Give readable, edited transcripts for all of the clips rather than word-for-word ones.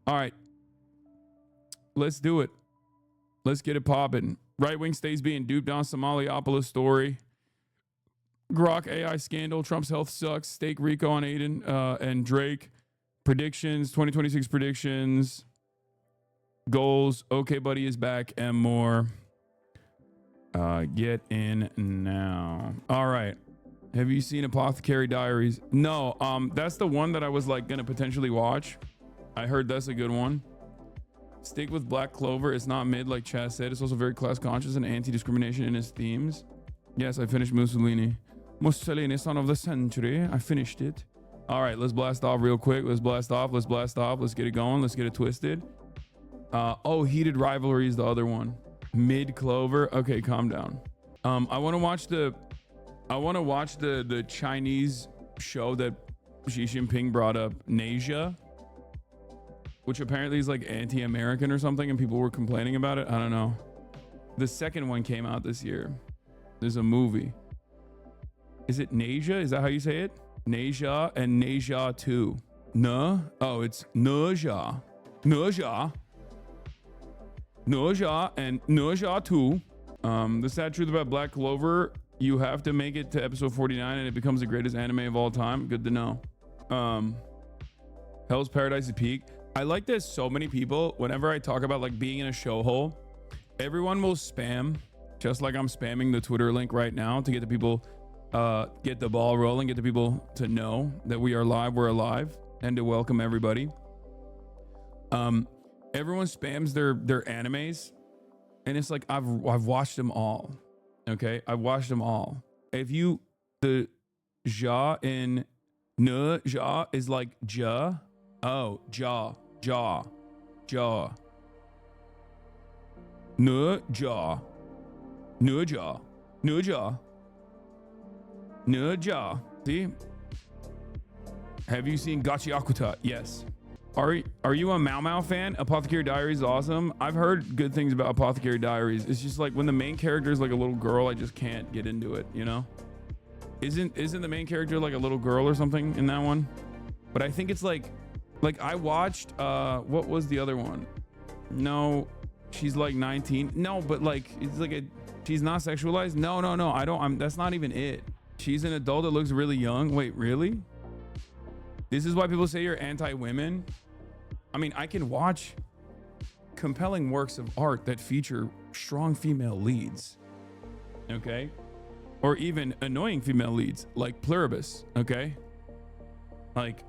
All right. Let's do it. Let's get it popping. Right wing states being duped on Somaliopolis story. Grok AI scandal. Trump's health sucks. Stake Rico on Aiden and Drake. Predictions. 2026 predictions. Goals. Okay, buddy is back and more. Get in now. All right. Have you seen Apothecary Diaries? No. That's the one that I was like gonna potentially watch. I heard that's a good one. Stick with Black Clover. It's not mid like Chaz said. It's also very class conscious and anti-discrimination in its themes. Yes, I finished Mussolini. Mussolini, son of the century. I finished it. All right, let's blast off real quick. Let's blast off. Let's blast off. Let's get it going. Let's get it twisted. Oh, Heated Rivalry is the other one. Mid Clover. Okay, calm down. I want to watch the Chinese show that Xi Jinping brought up, Nasia, which apparently is like anti-American or something, and people were complaining about it. I don't know. The second one came out this year. There's a movie. Is it Nasia? Is that how you say it? Nasia and Nasia 2. No? Oh, it's Nasia. Nasia. Nasia and Nasia 2. The sad truth about Black Clover, you have to make it to episode 49 and it becomes the greatest anime of all time. Good to know. Hell's Paradise is peak. I like that so many people, whenever I talk about like being in a show hole, everyone will spam, just like I'm spamming the Twitter link right now to get the people, get the ball rolling, get the people to know that we are live, we're alive, and to welcome everybody. Everyone spams their animes, and it's like I've watched them all. Okay, I've watched them all. If you the ja in ne ja is like ja, oh ja ja ja ne ja ne ja ne ja ne ja. See? Have you seen Gachiakuta? Yes. Are you a Mau Mau fan? Apothecary Diaries is awesome. I've heard good things about Apothecary Diaries. It's just like when the main character is like a little girl, I just can't get into it, you know? Isn't the main character like a little girl or something in that one? But I think it's like I watched what was the other one? No, she's like 19. No, but like it's like she's not sexualized. No, I don't. That's not even it. She's an adult that looks really young. Wait, really? This is why people say you're anti-women. I mean, I can watch compelling works of art that feature strong female leads, okay? Or even annoying female leads, like Pluribus, okay? Like,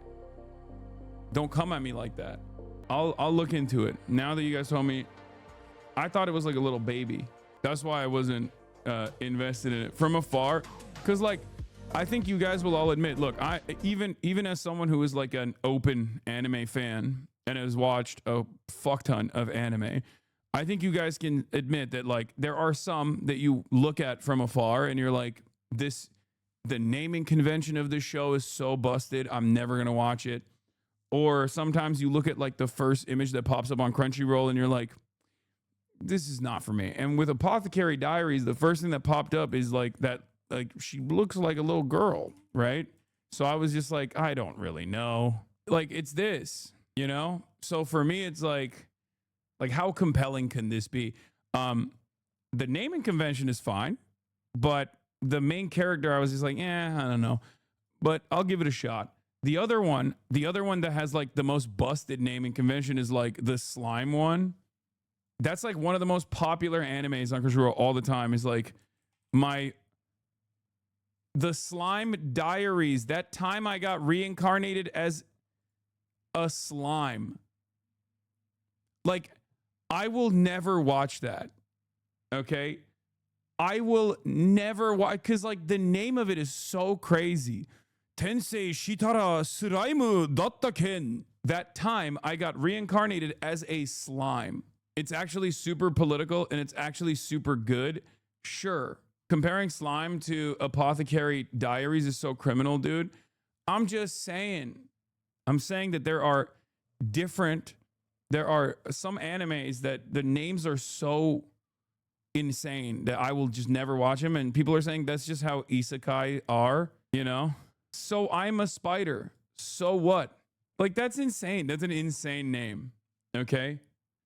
don't come at me like that. I'll look into it. Now that you guys told me, I thought it was like a little baby. That's why I wasn't invested in it from afar. Because like, I think you guys will all admit, look, I even as someone who is like an open anime fan and has watched a fuck ton of anime, I think you guys can admit that like there are some that you look at from afar and you're like, the naming convention of this show is so busted, I'm never gonna watch it. Or sometimes you look at like the first image that pops up on Crunchyroll and you're like, this is not for me. And with Apothecary Diaries, the first thing that popped up is like that, like she looks like a little girl, right? So I was just like, I don't really know. Like it's this, you know? So for me, it's like how compelling can this be? The naming convention is fine, but the main character, I was just like, I don't know. But I'll give it a shot. The other one that has like the most busted naming convention is like the slime one. That's like one of the most popular animes on Crunchyroll all the time. Is like the Slime Diaries. That time I got reincarnated as a slime. Like, I will never watch that. Okay? I will never watch, because like the name of it is so crazy. Tensei Shitara Suraimu Dattaken. That time I got reincarnated as a slime. It's actually super political and it's actually super good. Sure. Comparing slime to Apothecary Diaries is so criminal, dude. I'm just saying. I'm saying that there are some animes that the names are so insane that I will just never watch them. And people are saying that's just how isekai are, you know? So I'm a spider. So what? Like, that's insane. That's an insane name. Okay.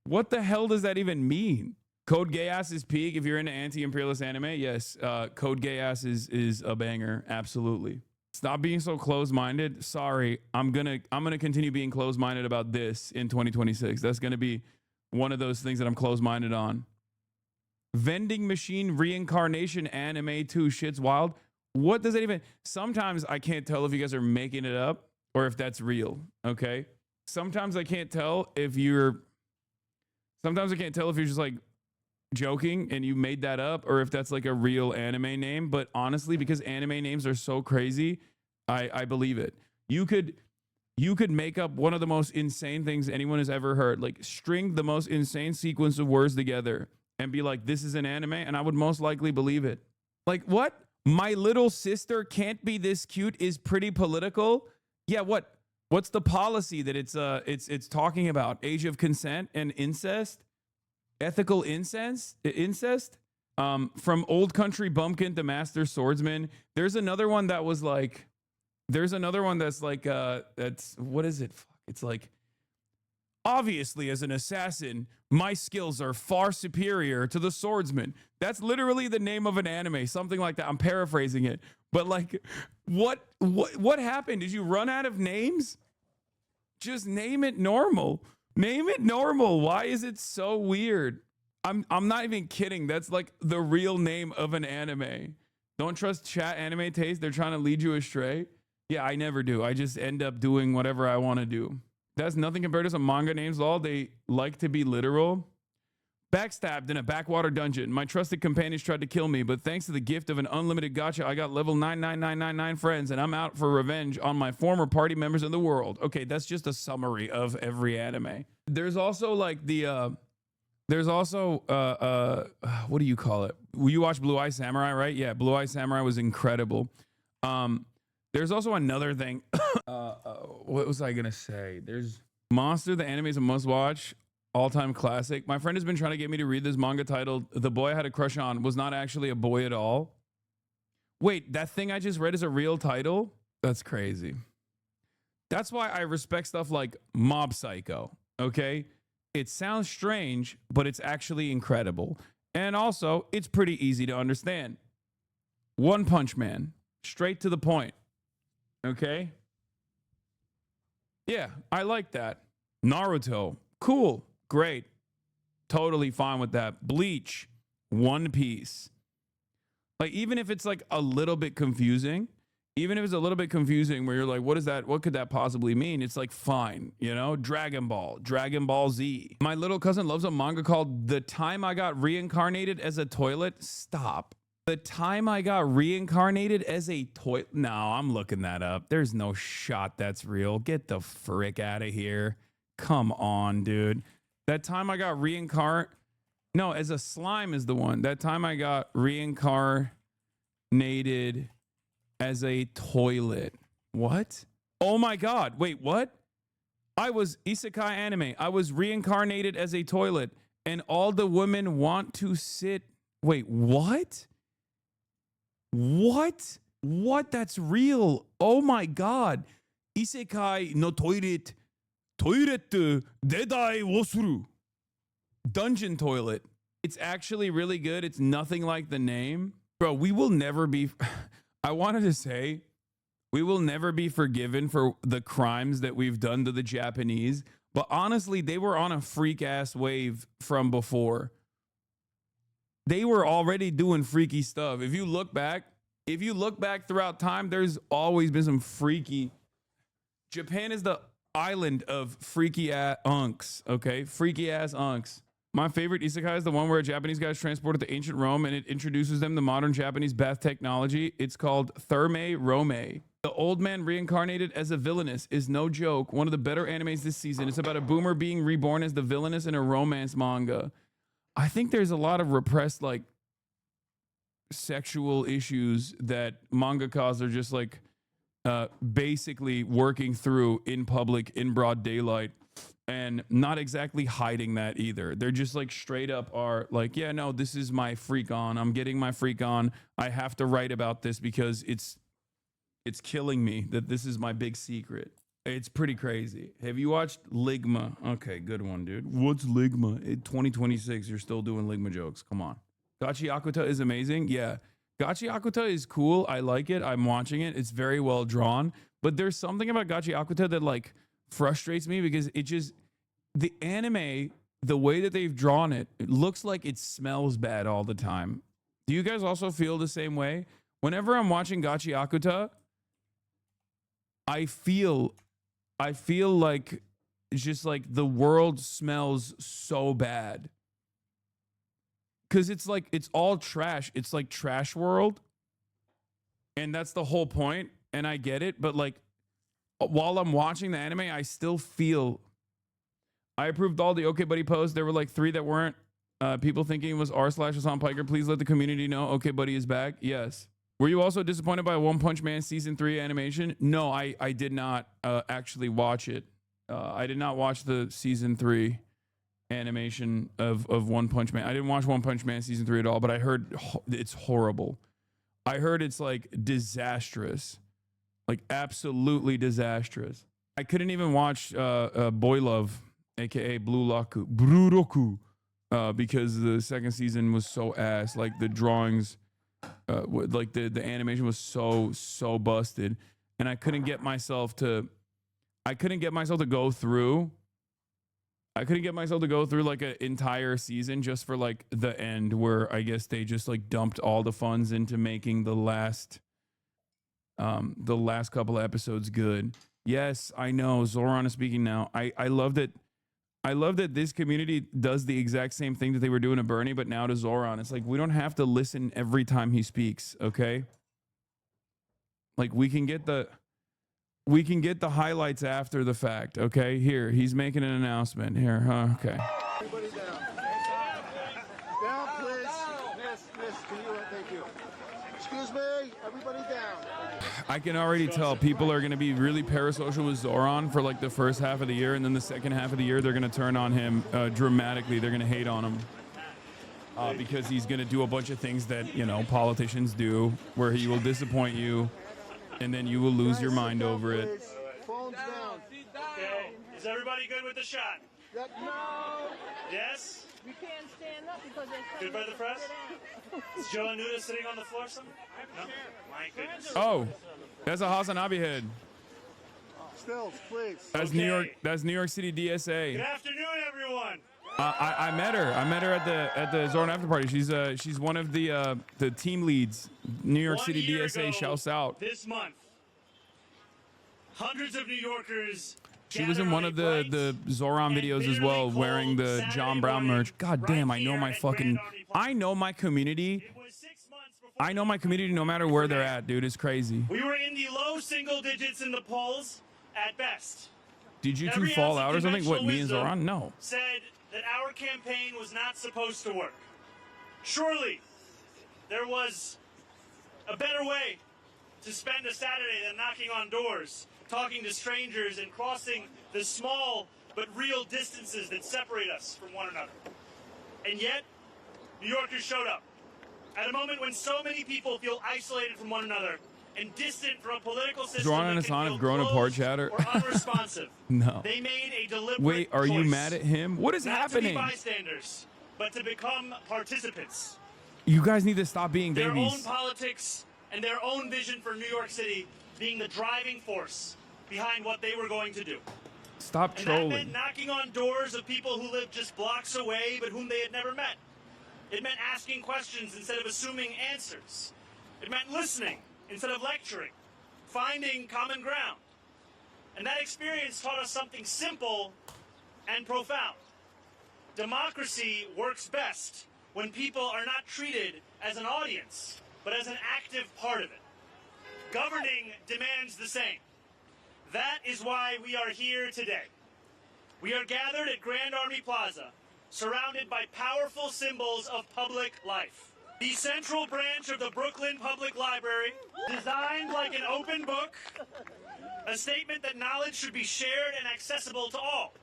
What the hell does that even mean? Code Gay Ass is peak. If you're into anti-imperialist anime, yes, Code Gay Ass is a banger. Absolutely. Stop being so closed-minded. Sorry, I'm gonna continue being closed-minded about this in 2026. That's gonna be one of those things that I'm closed-minded on. Vending machine reincarnation anime too. Shit's wild. What does that even? Sometimes I can't tell if you guys are making it up or if that's real. Okay. Sometimes I can't tell if you're. Sometimes I can't tell if you're just like joking and you made that up or if that's like a real anime name. But honestly, because anime names are so crazy, I believe it. You could make up one of the most insane things anyone has ever heard, like string the most insane sequence of words together and be like, this is an anime, and I would most likely believe it. Like, what? My little sister can't be this cute is pretty political. Yeah, what? What's the policy that it's talking about? Age of consent and incest? Ethical incest? From Old Country Bumpkin to Master Swordsman. There's another one that was like, that's what is it? It's like, obviously, as an assassin, my skills are far superior to the swordsman. That's literally the name of an anime, something like that. I'm paraphrasing it. But like, what happened? Did you run out of names? Just name it normal. Name it normal. Why is it so weird? I'm not even kidding. That's like the real name of an anime. Don't trust chat anime taste. They're trying to lead you astray. Yeah, I never do. I just end up doing whatever I want to do. That's nothing compared to some manga names. All they like to be literal. Backstabbed in a backwater dungeon. My trusted companions tried to kill me, but thanks to the gift of an unlimited gacha, I got level 99999 friends, and I'm out for revenge on my former party members in the world. Okay, that's just a summary of every anime. There's also like the what do you call it? You watch Blue Eye Samurai, right? Yeah, Blue Eye Samurai was incredible. There's also another thing. What was I gonna say? There's Monster, the anime is a must watch. All-time classic. My friend has been trying to get me to read this manga titled The Boy I Had a Crush On Was Not Actually a Boy at All. Wait, that thing I just read is a real title? That's crazy. That's why I respect stuff like Mob Psycho, okay? It sounds strange, but it's actually incredible. And also, it's pretty easy to understand. One Punch Man. Straight to the point. Okay? Yeah, I like that. Naruto. Cool. Great. Totally fine with that. Bleach. One Piece. Like, even if it's like a little bit confusing, where you're like, what is that? What could that possibly mean? It's like, fine, you know? Dragon Ball Z. My little cousin loves a manga called The Time I Got Reincarnated as a Toilet. Stop. The Time I Got Reincarnated as a Toilet. No, I'm looking that up. There's no shot that's real. Get the frick out of here. Come on, dude. That Time I Got No, as a slime is the one. That Time I Got Reincarnated as a Toilet. What? Oh my God. Wait, what? I was isekai anime. I was reincarnated as a toilet and all the women want to sit. Wait, what? What? That's real. Oh my God. Isekai no toilet. Toilet dedai wo suru. Dungeon toilet. It's actually really good. It's nothing like the name. Bro, we will never be... I wanted to say, we will never be forgiven for the crimes that we've done to the Japanese. But honestly, they were on a freak-ass wave from before. They were already doing freaky stuff. If you look back throughout time, there's always been some freaky... Japan is the island of freaky ass unks, okay? Freaky ass unks. My favorite isekai is the one where a Japanese guy is transported to ancient Rome and it introduces them to modern Japanese bath technology. It's called Thermae Rome. The old man reincarnated as a villainess is no joke. One of the better animes this season. It's about a boomer being reborn as the villainess in a romance manga. I think there's a lot of repressed like sexual issues that mangakas are just like basically working through in public in broad daylight and not exactly hiding that either. They're just like straight up are like, yeah, no, this is my freak on. I'm getting my freak on. I have to write about this because it's killing me that this is my big secret. It's pretty crazy. Have you watched Ligma? Okay, good one, dude. What's Ligma? 2026, you're still doing Ligma jokes. Come on. Gachi Akuta is amazing. Yeah. Gachi Akuta is cool. I like it. I'm watching it. It's very well drawn. But there's something about Gachi Akuta that like frustrates me because it just, the anime, the way that they've drawn it, it looks like it smells bad all the time. Do you guys also feel the same way? Whenever I'm watching Gachi Akuta, I feel like it's just like the world smells so bad. Cause it's like it's all trash. It's like trash world. And that's the whole point. And I get it, but like while I'm watching the anime, I still feel I approved all the Okay Buddy posts. There were like 3 that weren't. People thinking it was r/Hassan Piker. Please let the community know Okay Buddy is back. Yes. Were you also disappointed by One Punch Man season 3 animation? No, I did not actually watch it. I did not watch the season 3 animation of One Punch Man. I didn't watch One Punch Man season 3 at all, but I heard it's horrible. I heard it's like disastrous, like absolutely disastrous. I couldn't even watch Boy Love, aka Bururoku, because the second season was so ass. Like the drawings. Like the animation was so busted, and I couldn't get myself to go through. I couldn't get myself to go through like an entire season just for like the end, where I guess they just like dumped all the funds into making the last couple of episodes good. Yes, I know Zoran is speaking now. I love that. I love that this community does the exact same thing that they were doing to Bernie, but now to Zoran. It's like, we don't have to listen every time he speaks, okay? Like we can get the highlights after the fact, okay? Here, he's making an announcement here, huh? Okay. Everybody down. Down, please. Miss, can you, thank you. Excuse me, everybody down. I can already tell people are going to be really parasocial with Zoran for like the first half of the year, and then the second half of the year they're going to turn on him dramatically. They're going to hate on him because he's going to do a bunch of things that, you know, politicians do, where he will disappoint you, and then you will lose your mind over it. Phones down. Okay. Is everybody good with the shot? No. Yes? We can't stand up because they're Good by the press? Is Joe Anuda sitting on the floor somewhere? No? My goodness. Oh, that's a Hasanabi head. Stills, please. That's Okay. New York City Good DSA. afternoon, everyone. I met her. I met her at the Zoran after party. She's one of the team leads. New York 1 City year DSA ago shouts out. This month, hundreds of New Yorkers. She was in one of the Zoran videos as well, wearing the John Brown merch. God damn, I know my fucking, I know my community. It was 6 months before I know my community no matter where they're at, dude. It's crazy. we were in the low single digits in the polls at best. Did you two Every fall ounce of out or something? What, conventional me and wisdom Zoran? No. said that our campaign was not supposed to work. Surely, there was a better way to spend a Saturday than knocking on doors, talking to strangers, and crossing the small but real distances that separate us from one another. And yet, New Yorkers showed up at a moment when so many people feel isolated from one another and distant from a political system Zoran and that can Hassan feel have grown apart, closed chatter. or unresponsive. No. They made a deliberate Wait, are you choice mad at him? What is not happening? to be bystanders, but to become participants. You guys need to stop being Their own babies. politics and their own vision for New York City being the driving force behind what they were going to do. Stop And that meant trolling. knocking on doors of people who lived just blocks away but whom they had never met. It meant asking questions instead of assuming answers. It meant listening instead of lecturing, finding common ground. And that experience taught us something simple and profound. Democracy works best when people are not treated as an audience, but as an active part of it. Governing demands the same. That is why we are here today. We are gathered at Grand Army Plaza, surrounded by powerful symbols of public life. The central branch of the Brooklyn Public Library, designed like an open book, a statement that knowledge should be shared and accessible to all.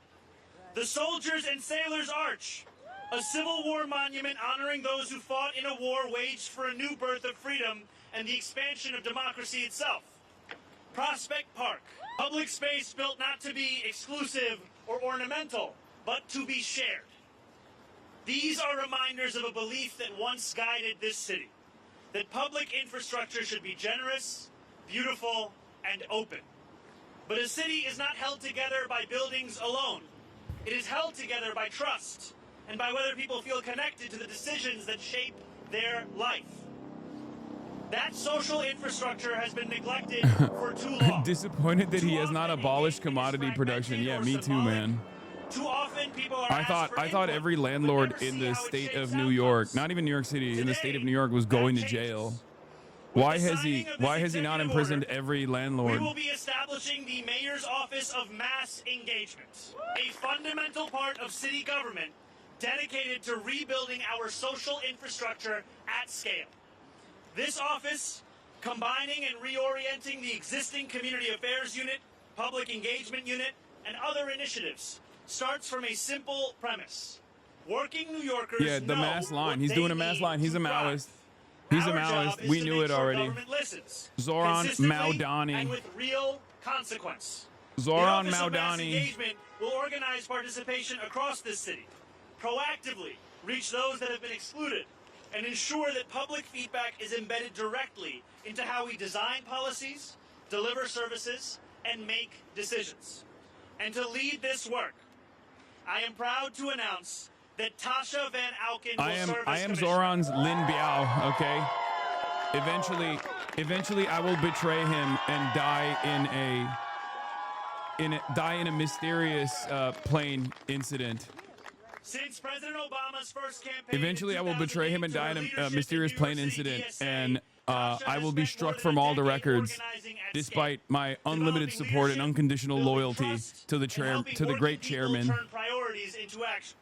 The Soldiers and Sailors Arch, a Civil War monument honoring those who fought in a war waged for a new birth of freedom and the expansion of democracy itself. Prospect Park, public space built not to be exclusive or ornamental, but to be shared. These are reminders of a belief that once guided this city, that public infrastructure should be generous, beautiful, and open. But a city is not held together by buildings alone. It is held together by trust and by whether people feel connected to the decisions that shape their life. That social infrastructure has been neglected for too long. Disappointed that he has not Too abolished often, commodity production. Yeah, me too, man. Too often people are I thought every landlord in the state of New York, not even New York City, in the state of New York was going to jail. Why has he not imprisoned every landlord? We will be establishing the Mayor's Office of Mass Engagement, a fundamental part of city government dedicated to rebuilding our social infrastructure at scale. This office, combining and reorienting the existing Community Affairs Unit, Public Engagement Unit, and other initiatives, starts from a simple premise. Working New Yorkers Yeah, the know mass line. what He's they doing a mass need line. He's to a thrive. Maoist. He's a Our job Maoist. is We to knew make it sure already. government listens, Zoran consistently Maudani. and with real consequence. Zoran The Office of Mass Maudani. Engagement will organize participation across this city, proactively reach those that have been excluded, and ensure that public feedback is embedded directly into how we design policies, deliver services, and make decisions. And to lead this work, I am proud to announce that Tasha Van Auken will serve as I am commissioner. Zoran's Lin Biao, okay? Eventually I will betray him and die in a mysterious plane incident. Since President Obama's first campaign Eventually I will betray him and die in a mysterious plane incident, and Tasha I has will be spent struck more from than a all the decade records organizing at despite scale, my unlimited developing support and leadership, unconditional building loyalty trust, to the and helping great working people chairman. turn priorities into action.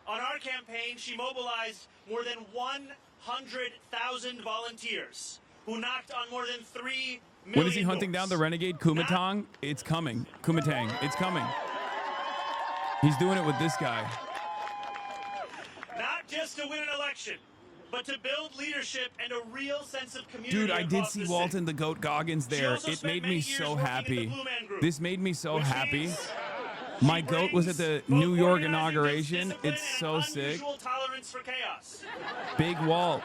On our campaign, she mobilized more than 100,000 volunteers who knocked on more than 3 million When is he hunting down the renegade Kumatang? It's coming. Kumatang. It's coming. He's doing it with this guy. Not just to win an election, but to build leadership and a real sense of community. Dude, I did across see the Walton city. the Goat Goggins there. also It spent made many me years so working at the happy. Blue Man Group, This made me so which happy. means My she goat was at brings the both New York organizing inauguration. discipline It's and so an sick. unusual tolerance for chaos. Big Walt.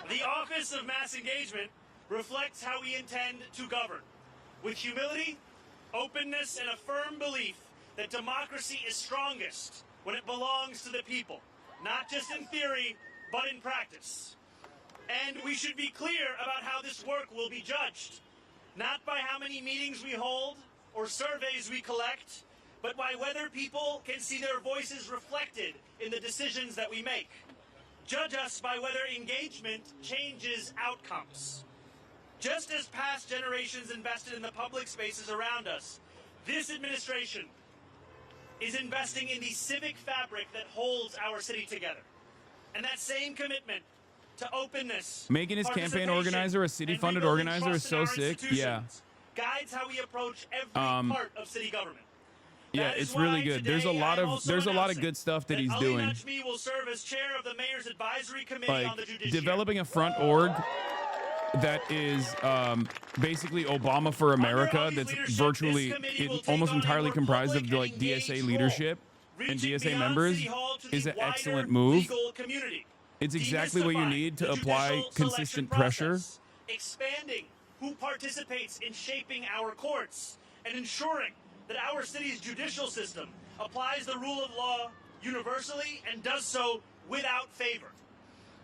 The Office of Mass Engagement reflects how we intend to govern, with humility, openness, and a firm belief that democracy is strongest when it belongs to the people, not just in theory, but in practice. And we should be clear about how this work will be judged, not by how many meetings we hold or surveys we collect, but by whether people can see their voices reflected in the decisions that we make. Judge us by whether engagement changes outcomes. Just as past generations invested in the public spaces around us, this administration is investing in the civic fabric that holds our city together. And that same commitment to openness, Making his campaign participation, organizer a city-funded and rebuilding organizer is trust in so our sick. institutions Yeah. guides how we approach every part of city government. Yeah, That is it's really why good. There's a today lot I am of also there's a lot of announcing good stuff that he's Ali doing. Najmi will serve as chair of the Mayor's Advisory Committee on Like the Judiciary. developing a front org that is basically Obama for America. Ali's that's leadership, virtually this committee will take almost on a entirely more comprised of public the and like DSA engaged leadership role, and reaching DSA beyond members City Hall to the is an wider excellent move. legal community. It's exactly what you Demystifying need to the apply judicial consistent selection pressure. process, expanding who participates in shaping our courts, and ensuring that our city's judicial system applies the rule of law universally and does so without favor.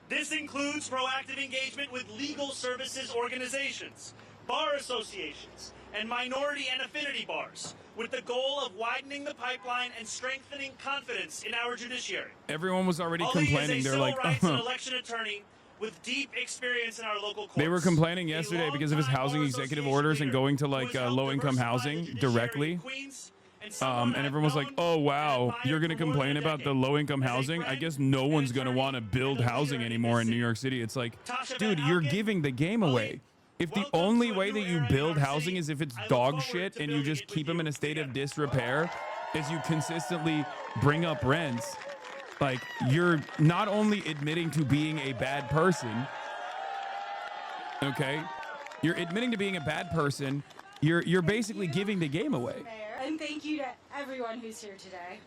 This includes proactive engagement with legal services organizations, bar associations, and minority and affinity bars, with the goal of widening the pipeline and strengthening confidence in our judiciary. Everyone was already Ali complaining. is a They're civil like, rights and election attorney with deep experience in our local courts. they were complaining A yesterday because of his longtime housing bar executive association orders and leader going to who like has helped low-income diversify housing the judiciary directly. in Queens, and someone And I've everyone was like, known "Oh and wow, admired you're gonna for more than complain a about the decade. low-income As a housing? I friend, guess no an one's gonna attorney, want to build and a housing leader in anymore this in New city. York City." It's like, Tasha dude, Van you're Auken, giving the game Ali, away. If the welcome only to a way new that you era in build our housing city. is if it's I look dog forward shit to and you building just it keep with them you in a state of together. disrepair, as you consistently bring up rents, like you're not only admitting to being a bad person, okay? You're admitting to being a bad person. you're basically giving the game away. Mayor, and thank you to everyone who's here today.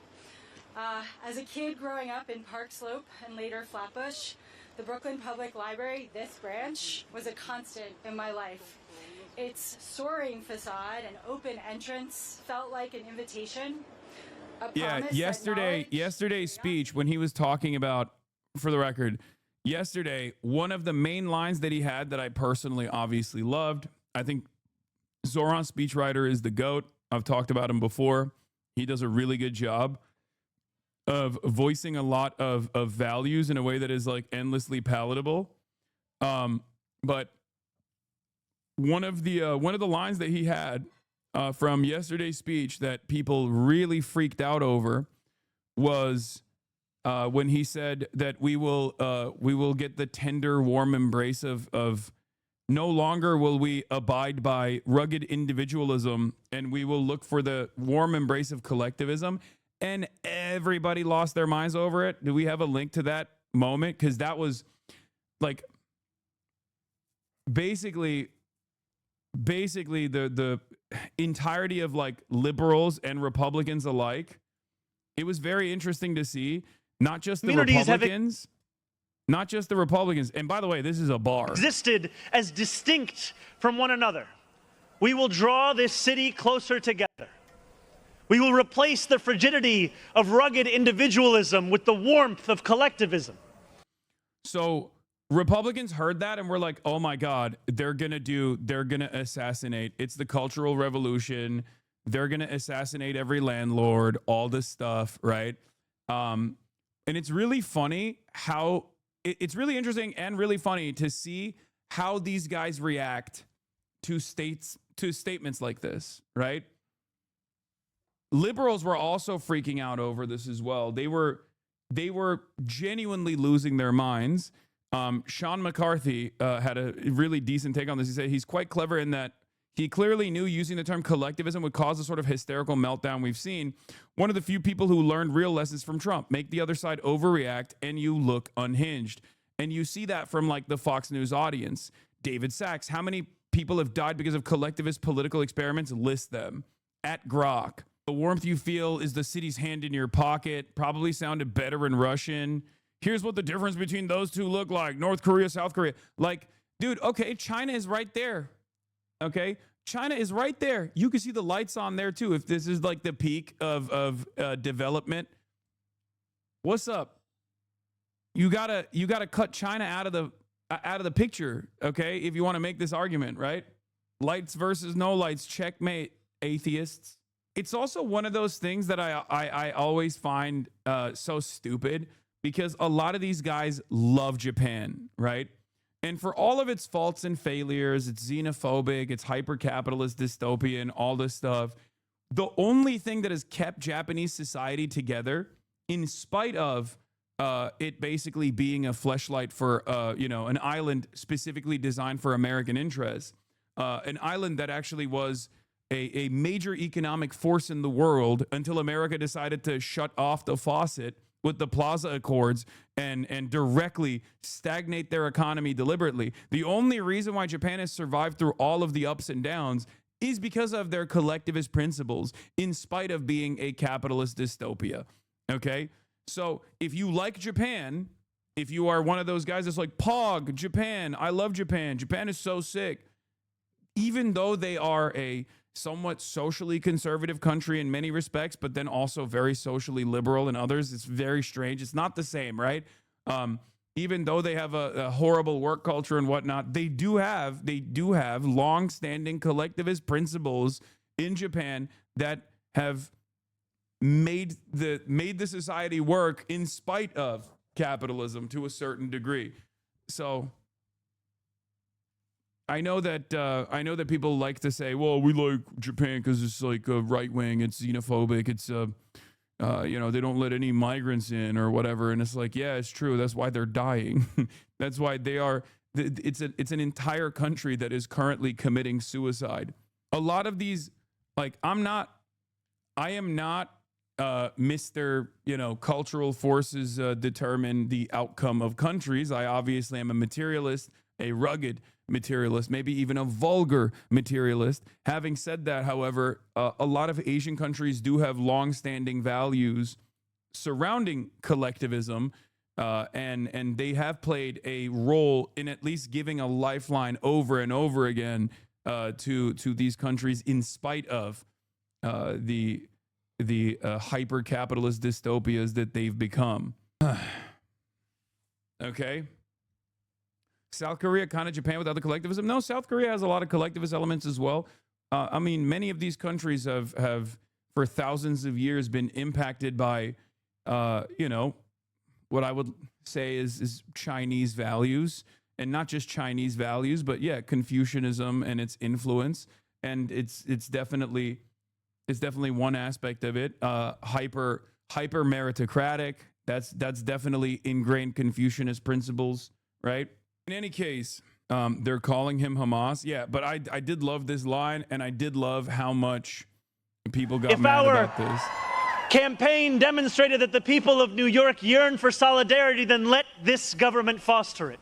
As a kid growing up in Park Slope and later Flatbush, the Brooklyn Public Library, this branch, was a constant in my life. Its soaring facade and open entrance felt like an invitation. Yeah, yesterday's speech when he was talking about, for the record, yesterday, one of the main lines that he had that I personally obviously loved, I think Zoran speechwriter is the GOAT. I've talked about him before. He does a really good job of voicing a lot of values in a way that is like endlessly palatable. But one of the lines that he had from yesterday's speech that people really freaked out over was when he said that we will get the tender, warm embrace of no longer will we abide by rugged individualism, and we will look for the warm embrace of collectivism. And everybody lost their minds over it. Do we have a link to that moment? Because that was like basically the entirety of like liberals and Republicans alike. It was very interesting to see not just the Republicans, not just the Republicans. And by the way, this is a bar. Existed as distinct from one another. We will draw this city closer together. We will replace the frigidity of rugged individualism with the warmth of collectivism. So Republicans heard that and were like, oh my God, they're going to assassinate. It's the Cultural Revolution. They're going to assassinate every landlord, all this stuff, right? And it's really funny how, it's really interesting and really funny to see how these guys react to statements like this, right? Liberals were also freaking out over this as well. They were genuinely losing their minds. Sean McCarthy had a really decent take on this. He said he's quite clever in that he clearly knew using the term collectivism would cause the sort of hysterical meltdown we've seen. One of the few people who learned real lessons from Trump. Make the other side overreact and you look unhinged. And you see that from like the Fox News audience. David Sachs, how many people have died because of collectivist political experiments? List them. At Grok. The warmth you feel is the city's hand in your pocket. Probably sounded better in Russian. Here's what the difference between those two look like. North Korea, South Korea. Like, dude, okay, China is right there. Okay? China is right there. You can see the lights on there too. If this is like the peak of development. What's up? You gotta cut China out of the picture, okay? If you want to make this argument, right? Lights versus no lights. Checkmate, atheists. It's also one of those things that I always find so stupid because a lot of these guys love Japan, right? And for all of its faults and failures, it's xenophobic, it's hyper-capitalist, dystopian, all this stuff. The only thing that has kept Japanese society together, in spite of it basically being a fleshlight for an island specifically designed for American interests, an island that actually was a major economic force in the world until America decided to shut off the faucet with the Plaza Accords and directly stagnate their economy deliberately. The only reason why Japan has survived through all of the ups and downs is because of their collectivist principles, in spite of being a capitalist dystopia. Okay? So if you like Japan, if you are one of those guys that's like, Pog, Japan, I love Japan, Japan is so sick, even though they are a somewhat socially conservative country in many respects, but then also very socially liberal in others. It's very strange. It's not the same, right? Even though they have a horrible work culture and whatnot, they do have long-standing collectivist principles in Japan that have made the society work in spite of capitalism to a certain degree. So I know that people like to say, well, we like Japan because it's like a right wing, it's xenophobic, it's they don't let any migrants in or whatever, and it's like, yeah, it's true. That's why they're dying. That's why they are. It's an entire country that is currently committing suicide. A lot of these, like, I am not Mr. Cultural forces determine the outcome of countries. I obviously am a materialist. a rugged materialist, maybe even a vulgar materialist. Having said that, however, a lot of Asian countries do have long-standing values surrounding collectivism, and they have played a role in at least giving a lifeline over and over again to these countries, in spite of the hyper-capitalist dystopias that they've become. Okay. South Korea, kind of Japan without the collectivism. No, South Korea has a lot of collectivist elements as well. I mean, many of these countries have for thousands of years been impacted by, what I would say is Chinese values, and not just Chinese values, but yeah, Confucianism and its influence. And it's definitely one aspect of it. Hyper meritocratic. That's definitely ingrained Confucianist principles, right? In any case, they're calling him Hamas. Yeah, but I did love this line, and I did love how much people got mad about this. Campaign demonstrated that the people of New York yearn for solidarity, then let this government foster it.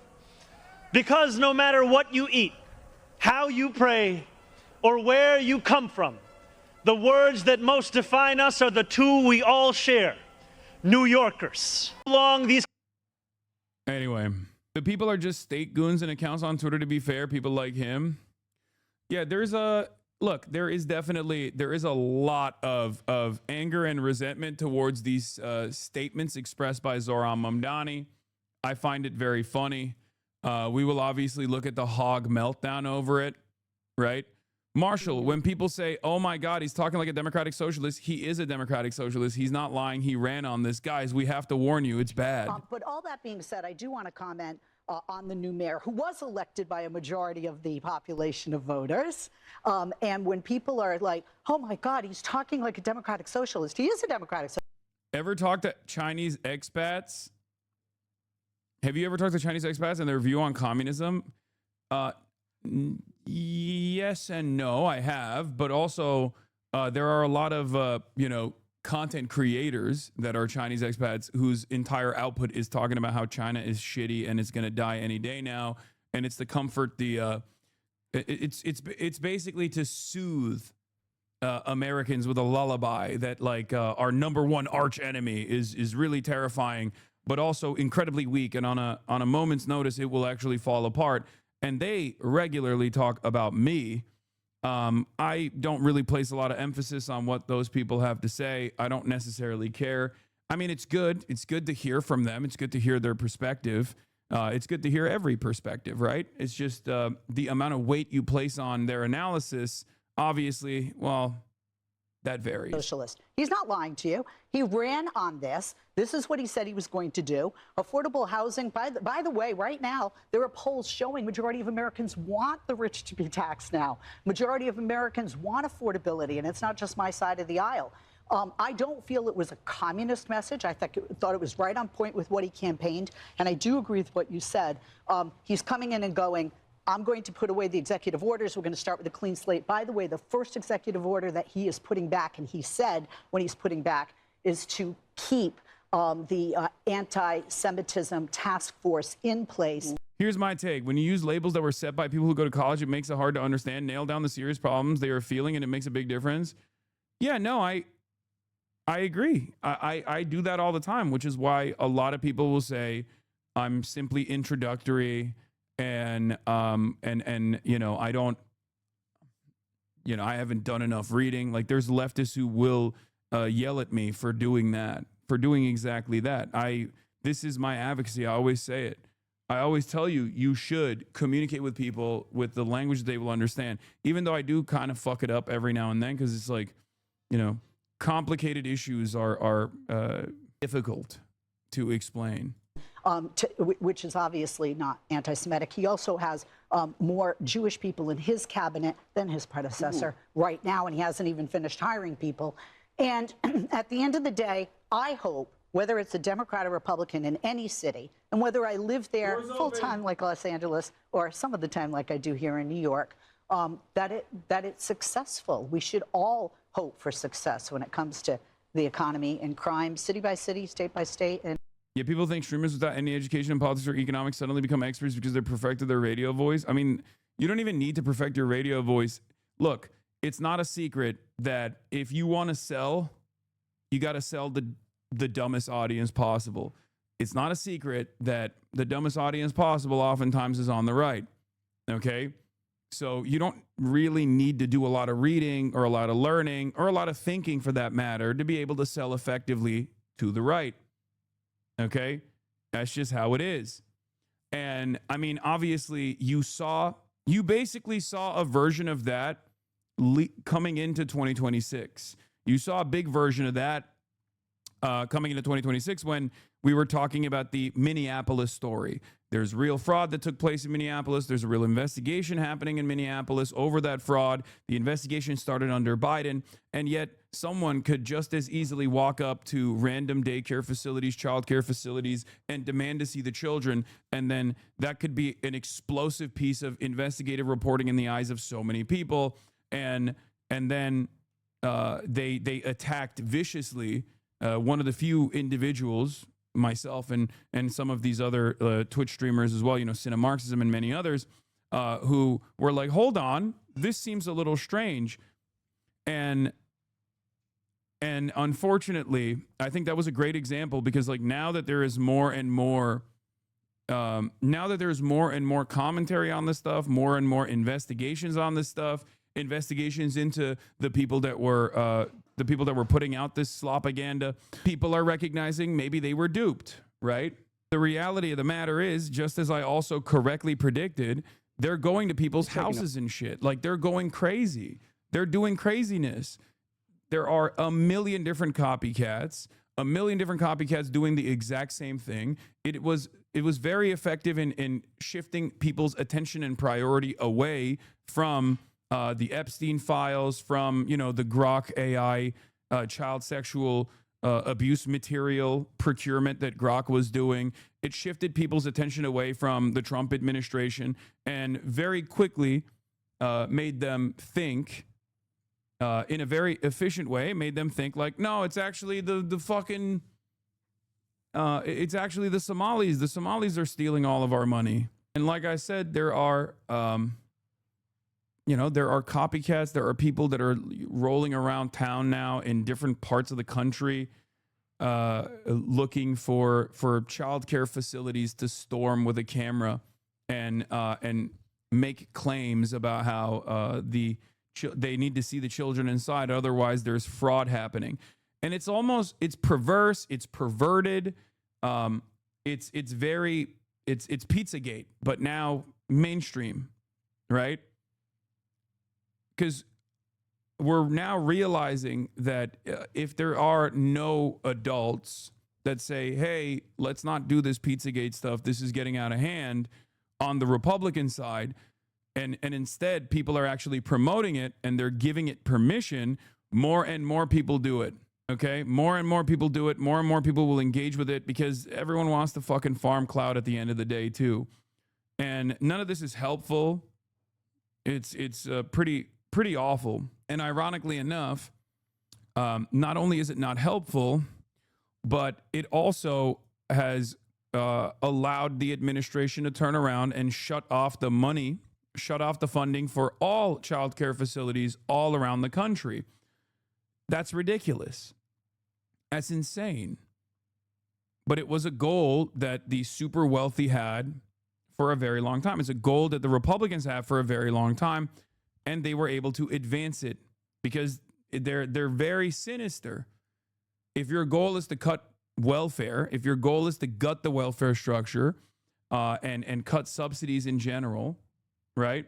Because no matter what you eat, how you pray, or where you come from, the words that most define us are the two we all share: New Yorkers. Anyway, the people are just state goons and accounts on Twitter, to be fair, people like him. Yeah, there is a lot of anger and resentment towards these statements expressed by Zohran Mamdani. I find it very funny. We will obviously look at the hog meltdown over it, right? Marshall, when people say, oh my God, he's talking like a democratic socialist, he is a democratic socialist. He's not lying. He ran on this. Guys, we have to warn you, it's bad. But all that being said, I do want to comment on the new mayor, who was elected by a majority of the population of voters. And when people are like, oh my God, he's talking like a democratic socialist. He is a democratic socialist. Ever talked to Chinese expats? Have you ever talked to Chinese expats and their view on communism? Yes and no, I have. But also, there are a lot of, content creators that are Chinese expats whose entire output is talking about how China is shitty and it's going to die any day now. And it's to comfort it's basically to soothe Americans with a lullaby that our number one arch enemy is really terrifying, but also incredibly weak. And on a moment's notice, it will actually fall apart. And they regularly talk about me. I don't really place a lot of emphasis on what those people have to say. I don't necessarily care. I mean, it's good. It's good to hear from them. It's good to hear their perspective. It's good to hear every perspective, right? It's just the amount of weight you place on their analysis, obviously, well, that varies. Socialist. He's not lying to you. He ran on this. This is what he said he was going to do. Affordable housing. By the way, right now, there are polls showing majority of Americans want the rich to be taxed now. Majority of Americans want affordability, and it's not just my side of the aisle. I don't feel it was a communist message. I thought it was right on point with what he campaigned, and I do agree with what you said. He's coming in and going, I'm going to put away the executive orders. We're going to start with a clean slate. By the way, the first executive order that he is putting back, and he said when he's putting back, is to keep the anti-Semitism task force in place. Here's my take. When you use labels that were set by people who go to college, it makes it hard to understand, nail down the serious problems they are feeling, and it makes a big difference. Yeah, no, I agree. I do that all the time, which is why a lot of people will say I'm simply introductory. And I don't, I haven't done enough reading. Like, there's leftists who will yell at me for doing that, for doing exactly that. This is my advocacy. I always say it. I always tell you, you should communicate with people with the language they will understand, even though I do kind of fuck it up every now and then, because it's like, complicated issues are difficult to explain. Which is obviously not anti-Semitic. He also has more Jewish people in his cabinet than his predecessor right now, and he hasn't even finished hiring people. And at the end of the day, I hope, whether it's a Democrat or Republican in any city, and whether I live there full-time like Los Angeles or some of the time like I do here in New York, that it's successful. We should all hope for success when it comes to the economy and crime, city by city, state by state. And Yeah, people think streamers without any education in politics or economics suddenly become experts because they perfected their radio voice. I mean, you don't even need to perfect your radio voice. Look, it's not a secret that if you want to sell, you got to sell the dumbest audience possible. It's not a secret that the dumbest audience possible oftentimes is on the right. Okay? So you don't really need to do a lot of reading or a lot of learning or a lot of thinking for that matter to be able to sell effectively to the right. Okay? That's just how it is. And I mean, obviously you basically saw a version of that coming into 2026. You saw a big version of that coming into 2026 when we were talking about the Minneapolis story. There's real fraud that took place in Minneapolis. There's a real investigation happening in Minneapolis over that fraud. The investigation started under Biden, and yet someone could just as easily walk up to random daycare facilities, childcare facilities, and demand to see the children, and then that could be an explosive piece of investigative reporting in the eyes of so many people, and then they attacked viciously one of the few individuals, myself and some of these other Twitch streamers as well, Cinemarxism and many others, who were like, hold on, this seems a little strange. And unfortunately, I think that was a great example because like now that there is more and more commentary on this stuff, more and more investigations on this stuff, investigations into the people that were putting out this slopaganda, people are recognizing maybe they were duped, right? The reality of the matter is, just as I also correctly predicted, they're going to people's houses and shit. Like they're going crazy. They're doing craziness. There are a million different copycats doing the exact same thing. It was very effective in shifting people's attention and priority away from the Epstein files, from the Grok AI child sexual abuse material procurement that Grok was doing. It shifted people's attention away from the Trump administration and very quickly made them think in a very efficient way. Made them think like, no, it's actually the fucking it's actually the Somalis. The Somalis are stealing all of our money. And like I said, there are there are copycats. There are people that are rolling around town now in different parts of the country looking for childcare facilities to storm with a camera and make claims about how they need to see the children inside. Otherwise, there's fraud happening. And it's perverse. It's perverted. It's Pizzagate, but now mainstream, right? Because we're now realizing that if there are no adults that say, hey, let's not do this Pizzagate stuff, this is getting out of hand on the Republican side, and instead people are actually promoting it and they're giving it permission, more and more people do it, okay? More and more people do it. More and more people will engage with it because everyone wants to fucking farm clout at the end of the day too. And none of this is helpful. It's pretty awful. And ironically enough, not only is it not helpful, but it also has allowed the administration to turn around and shut off the money, shut off the funding for all childcare facilities all around the country. That's ridiculous. That's insane. But it was a goal that the super wealthy had for a very long time. It's a goal that the Republicans have for a very long time. And they were able to advance it because they're very sinister. If your goal is to cut welfare, if your goal is to gut the welfare structure and cut subsidies in general, right?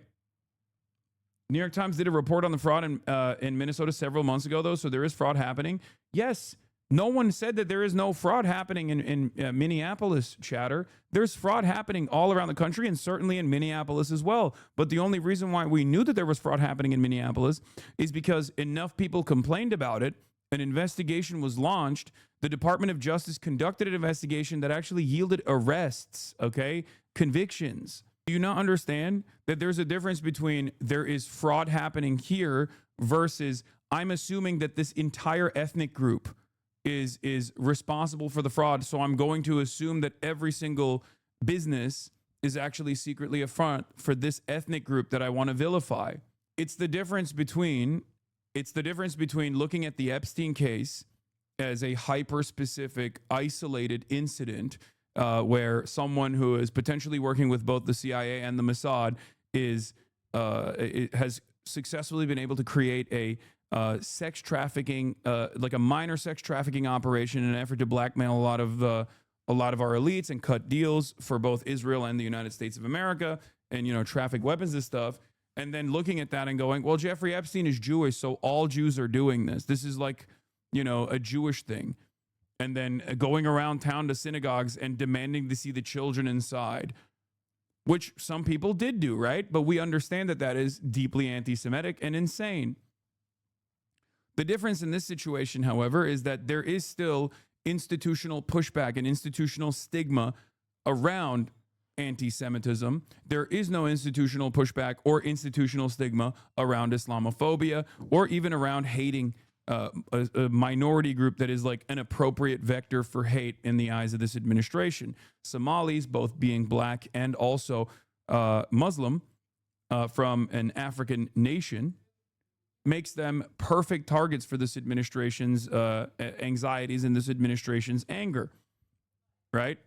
New York Times did a report on the fraud in Minnesota several months ago, though, so there is fraud happening. Yes, no one said that there is no fraud happening in Minneapolis, chatter. There's fraud happening all around the country and certainly in Minneapolis as well. But the only reason why we knew that there was fraud happening in Minneapolis is because enough people complained about it. An investigation was launched. The Department of Justice conducted an investigation that actually yielded arrests, okay? Convictions. Do you not understand that there's a difference between there is fraud happening here versus I'm assuming that this entire ethnic group is responsible for the fraud. So I'm going to assume that every single business is actually secretly a front for this ethnic group that I want to vilify. It's the difference between looking at the Epstein case as a hyper-specific, isolated incident where someone who is potentially working with both the CIA and the Mossad has successfully been able to create a sex trafficking, like a minor sex trafficking operation in an effort to blackmail a lot of our elites and cut deals for both Israel and the United States of America, and traffic weapons and stuff. And then looking at that and going, well, Jeffrey Epstein is Jewish, so all Jews are doing this. This is like, a Jewish thing. And then going around town to synagogues and demanding to see the children inside, which some people did do, right? But we understand that that is deeply anti-Semitic and insane. The difference in this situation, however, is that there is still institutional pushback and institutional stigma around anti-Semitism. There is no institutional pushback or institutional stigma around Islamophobia or even around hating a minority group that is like an appropriate vector for hate in the eyes of this administration. Somalis, both being black and also Muslim from an African nation, makes them perfect targets for this administration's anxieties and this administration's anger, right?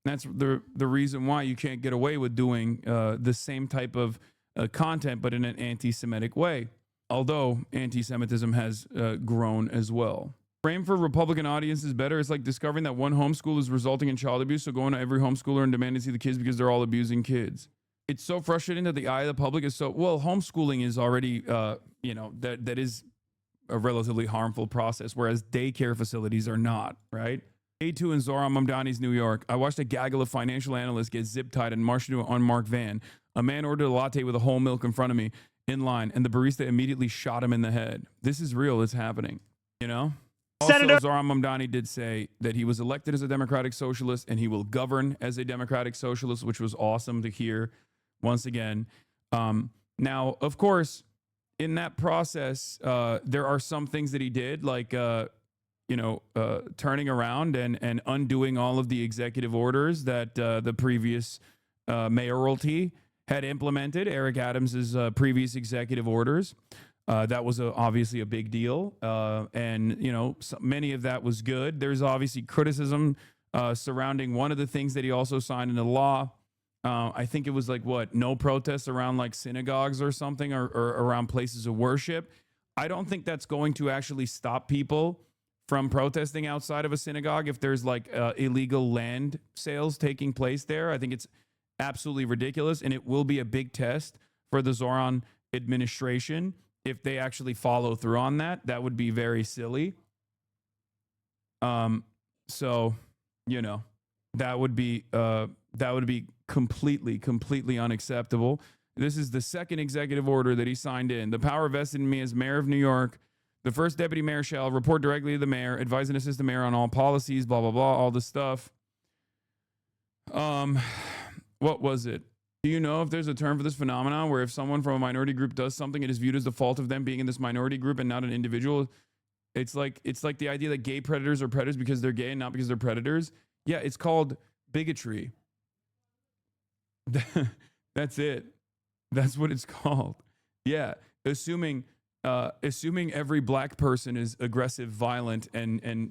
That's the reason why you can't get away with doing the same type of content, but in an anti-Semitic way. Although anti-Semitism has grown as well. Frame for Republican audience is better. It's like discovering that one homeschool is resulting in child abuse, so going to every homeschooler and demanding to see the kids because they're all abusing kids. It's so frustrating that the eye of the public is so, well, homeschooling is already, that is a relatively harmful process, whereas daycare facilities are not, right? A2 in Zohran Mamdani's New York. I watched a gaggle of financial analysts get zip-tied and marched into an unmarked van. A man ordered a latte with a whole milk in front of me in line, and the barista immediately shot him in the head. This is real. It's happening, Also, Zohran Mamdani did say that he was elected as a Democratic Socialist and he will govern as a Democratic Socialist, which was awesome to hear once again. Now, of course, in that process, there are some things that he did, like, turning around and undoing all of the executive orders that the previous mayoralty had implemented, Eric Adams's previous executive orders. That was obviously a big deal. And many of that was good. There's obviously criticism surrounding one of the things that he also signed into law. I think it was like, no protests around like synagogues or something, or around places of worship. I don't think that's going to actually stop people from protesting outside of a synagogue if there's like illegal land sales taking place there. I think it's absolutely ridiculous, and it will be a big test for the Zohran administration if they actually follow through on that. That would be very silly. So that would be completely unacceptable. This is the second executive order that he signed in. The power vested in me as mayor of New York. The first deputy mayor shall report directly to the mayor, advise and assist the mayor on all policies, blah, blah, blah, all this stuff. What was it? Do you know if there's a term for this phenomenon where if someone from a minority group does something, it is viewed as the fault of them being in this minority group and not an individual? It's like the idea that gay predators are predators because they're gay and not because they're predators. Yeah, it's called bigotry. That's it. That's what it's called. Yeah, assuming every black person is aggressive, violent, and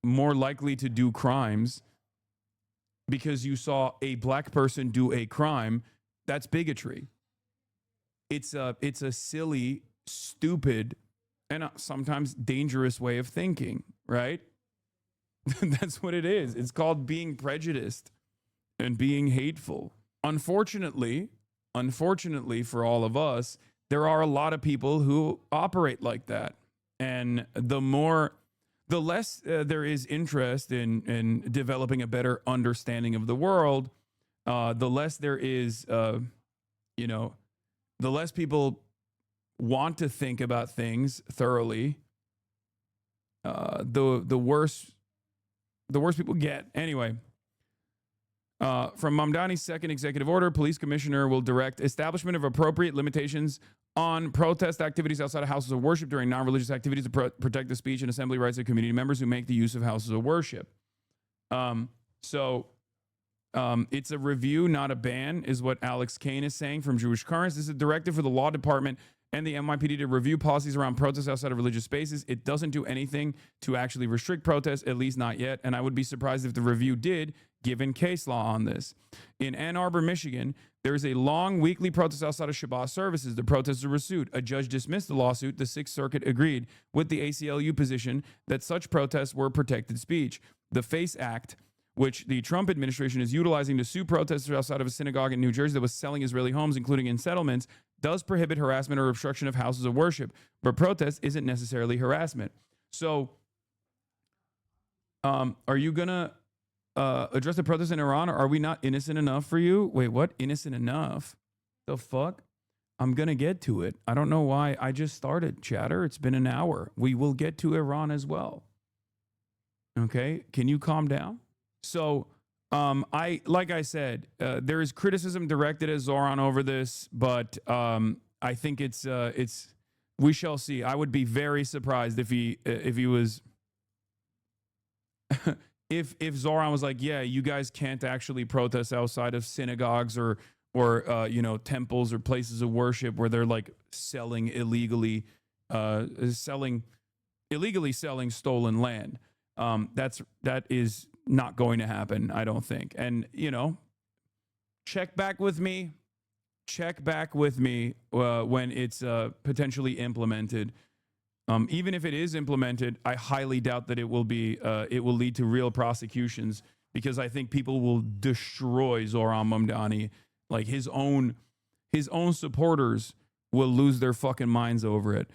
more likely to do crimes because you saw a black person do a crime, that's bigotry. It's a silly, stupid, and sometimes dangerous way of thinking, right? That's what it is. It's called being prejudiced and being hateful. Unfortunately for all of us, there are a lot of people who operate like that. And the less there is interest in developing a better understanding of the world, the less there is, the less people want to think about things thoroughly, the worse people get. Anyway, From Mamdani's second executive order, police commissioner will direct establishment of appropriate limitations on protest activities outside of houses of worship during non-religious activities to protect the speech and assembly rights of community members who make the use of houses of worship. It's a review, not a ban, is what Alex Kane is saying from Jewish Currents. This is a directive for the law department and the NYPD to review policies around protests outside of religious spaces. It doesn't do anything to actually restrict protests, at least not yet. And I would be surprised if the review did, given case law on this. In Ann Arbor, Michigan, there is a long weekly protest outside of Shabbat services. The protesters were sued. A judge dismissed the lawsuit. The Sixth Circuit agreed with the ACLU position that such protests were protected speech. The FACE Act, which the Trump administration is utilizing to sue protesters outside of a synagogue in New Jersey that was selling Israeli homes, including in settlements, does prohibit harassment or obstruction of houses of worship. But protest isn't necessarily harassment. So, are you going to address the protests in Iran, or are we not innocent enough for you? Wait, what? Innocent enough? The fuck? I'm going to get to it. I don't know why I just started, chatter. It's been an hour. We will get to Iran as well. Okay? Can you calm down? So, like I said, there is criticism directed at Zoran over this, but I think it's we shall see. I would be very surprised if he was if Zoran was like, yeah, you guys can't actually protest outside of synagogues or temples or places of worship where they're like illegally selling stolen land. That is not going to happen, I don't think. And, check back with me when it's potentially implemented. Even if it is implemented, I highly doubt that it will lead to real prosecutions, because I think people will destroy Zoran Mamdani. Like his own supporters will lose their fucking minds over it.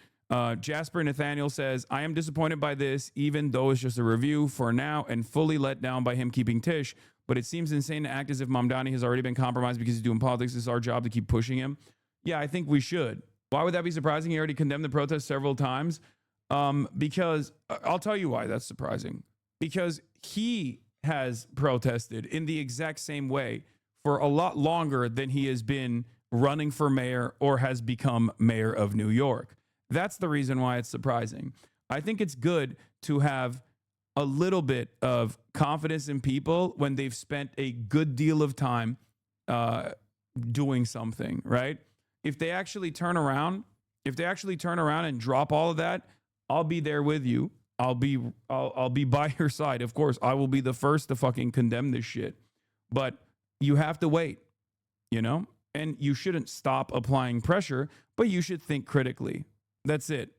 Jasper Nathaniel says, I am disappointed by this, even though it's just a review for now, and fully let down by him keeping Tish. But it seems insane to act as if Mamdani has already been compromised because he's doing politics. It's our job to keep pushing him. Yeah, I think we should. Why would that be surprising? He already condemned the protest several times. Because I'll tell you why that's surprising. Because he has protested in the exact same way for a lot longer than he has been running for mayor or has become mayor of New York. That's the reason why it's surprising. I think it's good to have a little bit of confidence in people when they've spent a good deal of time doing something, right? If they actually turn around and drop all of that, I'll be there with you. I'll be by your side. Of course, I will be the first to fucking condemn this shit. But you have to wait, and you shouldn't stop applying pressure, but you should think critically. That's it.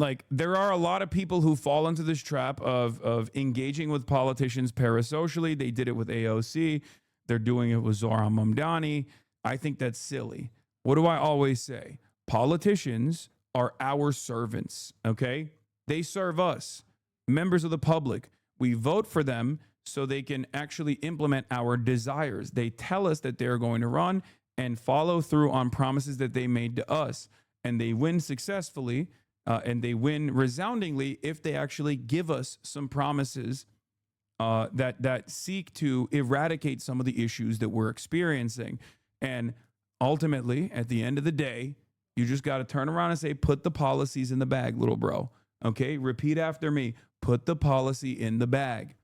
Like, there are a lot of people who fall into this trap of engaging with politicians parasocially. They did it with AOC. They're doing it with Zoran Mamdani. I think that's silly. What do I always say? Politicians are our servants, okay? They serve us, members of the public. We vote for them so they can actually implement our desires. They tell us that they're going to run and follow through on promises that they made to us. And they win successfully. And they win resoundingly if they actually give us some promises that seek to eradicate some of the issues that we're experiencing. And ultimately, at the end of the day, you just got to turn around and say, put the policies in the bag, little bro. Okay? Repeat after me. Put the policy in the bag.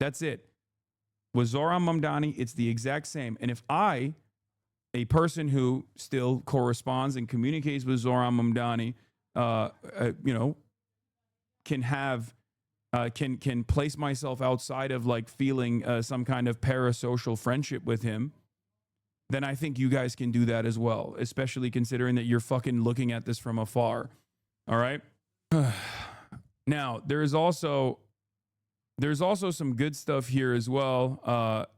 That's it. With Zoran Mamdani, it's the exact same. And if I, a person who still corresponds and communicates with Zoran Mamdani, can place myself outside of like feeling some kind of parasocial friendship with him, then I think you guys can do that as well, especially considering that you're fucking looking at this from afar. All right. Now, there's also some good stuff here as well. Obviously.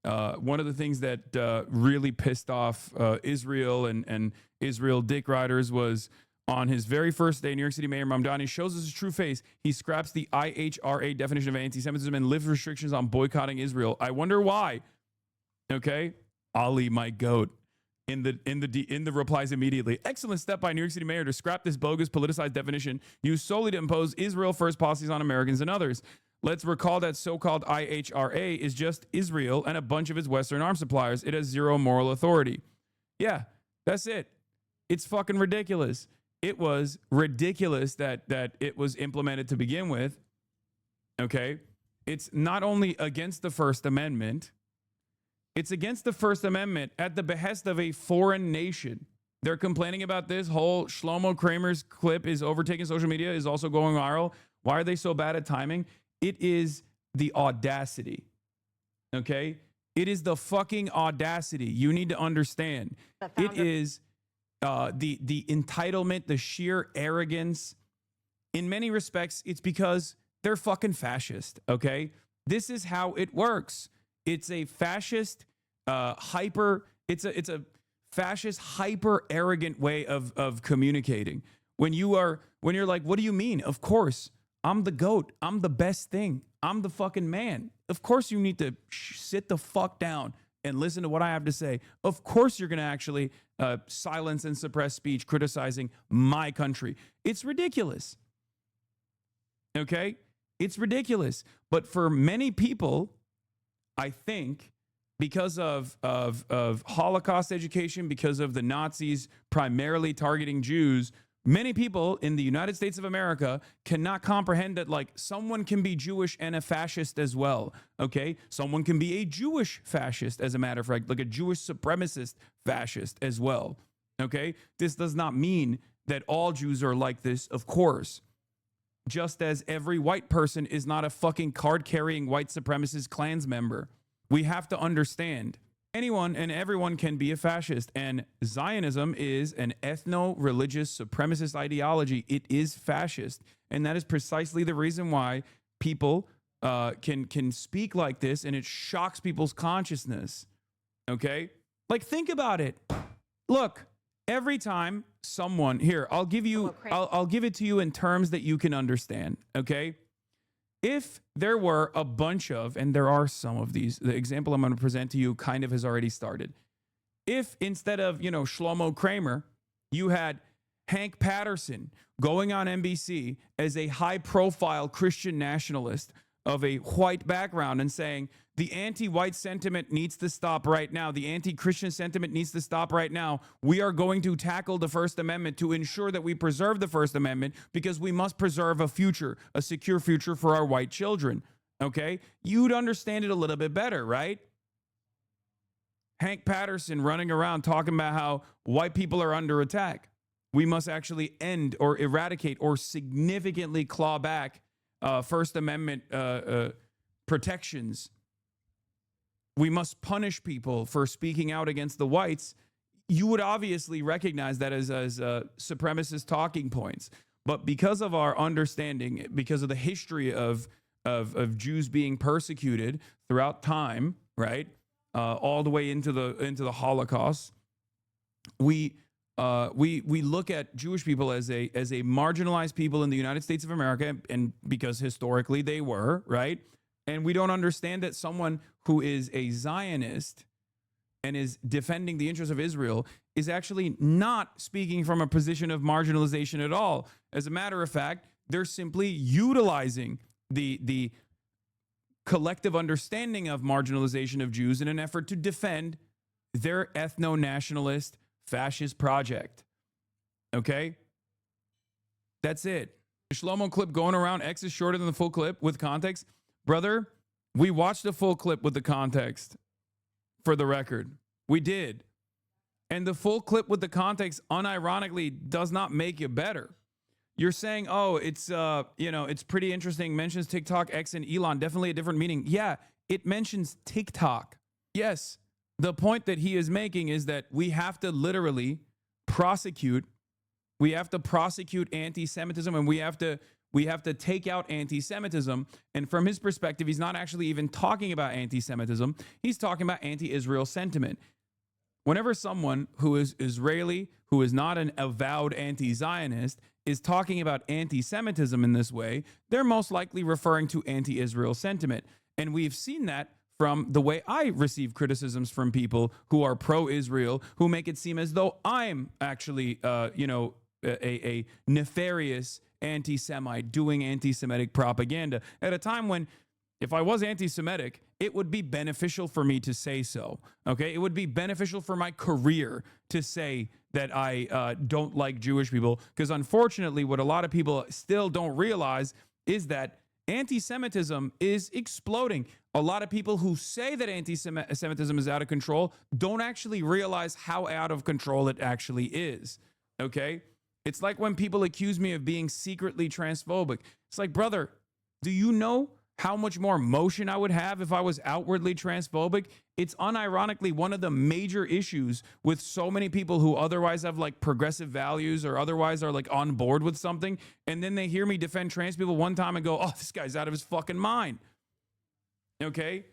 One of the things that really pissed off Israel and Israel dick riders was on his very first day, New York City Mayor Mamdani shows us his true face. He scraps the IHRA definition of anti-Semitism and lifts restrictions on boycotting Israel. I wonder why. Okay? Ali, my goat. in the replies immediately. Excellent step by New York City mayor to scrap this bogus politicized definition used solely to impose Israel first policies on Americans and others. Let's recall that so-called IHRA is just Israel and a bunch of its Western arms suppliers. It has zero moral authority. Yeah, that's it. It's fucking ridiculous. It was ridiculous that it was implemented to begin with. Okay? It's not only against the First Amendment, it's against the First Amendment at the behest of a foreign nation. They're complaining about this. Whole Shlomo Kramer's clip is overtaking social media, is also going viral. Why are they so bad at timing? It is the audacity. Okay? It is the fucking audacity. You need to understand. It is the entitlement, the sheer arrogance. In many respects, it's because they're fucking fascist. Okay? This is how it works. It's a fascist, it's a fascist, hyper arrogant way of communicating. When you're like, what do you mean? Of course, I'm the GOAT. I'm the best thing. I'm the fucking man. Of course you need to sit the fuck down and listen to what I have to say. Of course you're going to actually silence and suppress speech criticizing my country. It's ridiculous. Okay? It's ridiculous. But for many people, I think because of Holocaust education, because of the Nazis primarily targeting Jews, many people in the United States of America cannot comprehend that, like, someone can be Jewish and a fascist as well. Okay? Someone can be a Jewish fascist, as a matter of fact, like a Jewish supremacist fascist as well. Okay? This does not mean that all Jews are like this, of course. Just as every white person is not a fucking card-carrying white supremacist Klans member. We have to understand anyone and everyone can be a fascist, and Zionism is an ethno-religious supremacist ideology. It is fascist, and that is precisely the reason why people can speak like this, and it shocks people's consciousness. Okay? Like, think about it. Look, every time someone here, I'll give it to you in terms that you can understand. Okay? If there were a bunch of, and there are some of these, the example I'm going to present to you kind of has already started. If instead of, Shlomo Kramer, you had Hank Patterson going on NBC as a high-profile Christian nationalist of a white background and saying, the anti-white sentiment needs to stop right now. The anti-Christian sentiment needs to stop right now. We are going to tackle the First Amendment to ensure that we preserve the First Amendment because we must preserve a future, a secure future for our white children. Okay? You'd understand it a little bit better, right? Hank Patterson running around talking about how white people are under attack. We must actually end or eradicate or significantly claw back First Amendment protections. We must punish people for speaking out against the whites. You would obviously recognize that as supremacist talking points. But because of our understanding, because of the history of Jews being persecuted throughout time, right, all the way into the Holocaust, we look at Jewish people as a marginalized people in the United States of America, and because historically they were, right? And we don't understand that someone who is a Zionist and is defending the interests of Israel is actually not speaking from a position of marginalization at all. As a matter of fact, they're simply utilizing the collective understanding of marginalization of Jews in an effort to defend their ethno-nationalist fascist project. Okay? That's it. The Shlomo clip going around, X is shorter than the full clip with context. Brother, we watched the full clip with the context, for the record. We did. And the full clip with the context unironically does not make you better. You're saying, oh, it's it's pretty interesting. Mentions TikTok, X, and Elon. Definitely a different meaning. Yeah, it mentions TikTok. Yes. The point that he is making is that we have to literally prosecute. We have to prosecute anti-Semitism, and we have to take out anti-Semitism. And from his perspective, he's not actually even talking about anti-Semitism. He's talking about anti-Israel sentiment. Whenever someone who is Israeli, who is not an avowed anti-Zionist, is talking about anti-Semitism in this way, they're most likely referring to anti-Israel sentiment. And we've seen that from the way I receive criticisms from people who are pro-Israel, who make it seem as though I'm actually, a nefarious anti-Semite doing anti-Semitic propaganda at a time when, if I was anti-Semitic, it would be beneficial for me to say so. Okay, it would be beneficial for my career to say that I don't like Jewish people, because unfortunately, what a lot of people still don't realize is that anti-Semitism is exploding. A lot of people who say that anti-Semitism is out of control don't actually realize how out of control it actually is. Okay? It's like when people accuse me of being secretly transphobic. It's like, brother, do you know how much more motion I would have if I was outwardly transphobic? It's unironically one of the major issues with so many people who otherwise have like progressive values or otherwise are like on board with something. And then they hear me defend trans people one time and go, oh, this guy's out of his fucking mind. Okay?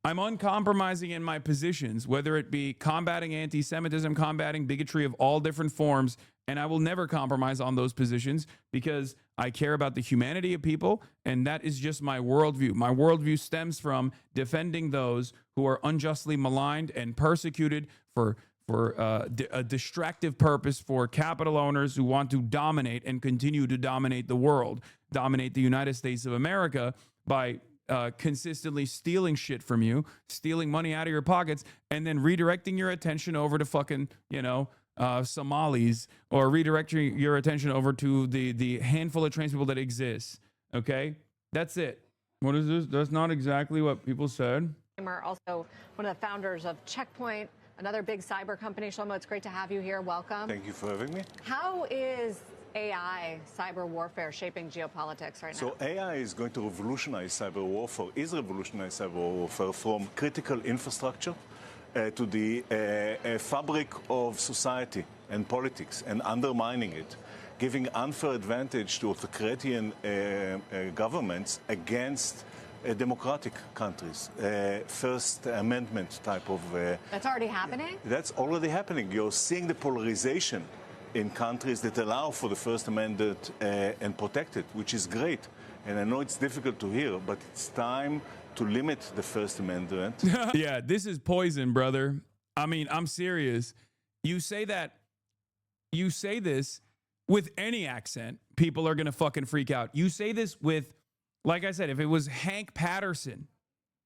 I'm uncompromising in my positions, whether it be combating anti-Semitism, combating bigotry of all different forms, and I will never compromise on those positions because I care about the humanity of people, and that is just my worldview. My worldview stems from defending those who are unjustly maligned and persecuted for a distractive purpose for capital owners who want to dominate and continue to dominate the world, dominate the United States of America by consistently stealing shit from you, stealing money out of your pockets, and then redirecting your attention over to fucking, Somalis, or redirecting your attention over to the handful of trans people that exist. Okay? That's it. What is this? That's not exactly what people said. Also one of the founders of Checkpoint, another big cyber company. Shlomo, it's great to have you here. Welcome. Thank you for having me. How is AI, cyber warfare, shaping geopolitics right now? So AI is going to revolutionize cyber warfare, is revolutionizing cyber warfare from critical infrastructure to the fabric of society and politics, and undermining it, giving unfair advantage to authoritarian governments against democratic countries. First Amendment type of... That's already happening? That's already happening. You're seeing the polarization in countries that allow for the First Amendment and protect it, which is great. And I know it's difficult to hear, but it's time to limit the First Amendment. Yeah, this is poison, brother. I mean, I'm serious. You say this with any accent, people are going to fucking freak out. You say this with, like I said, if it was Hank Patterson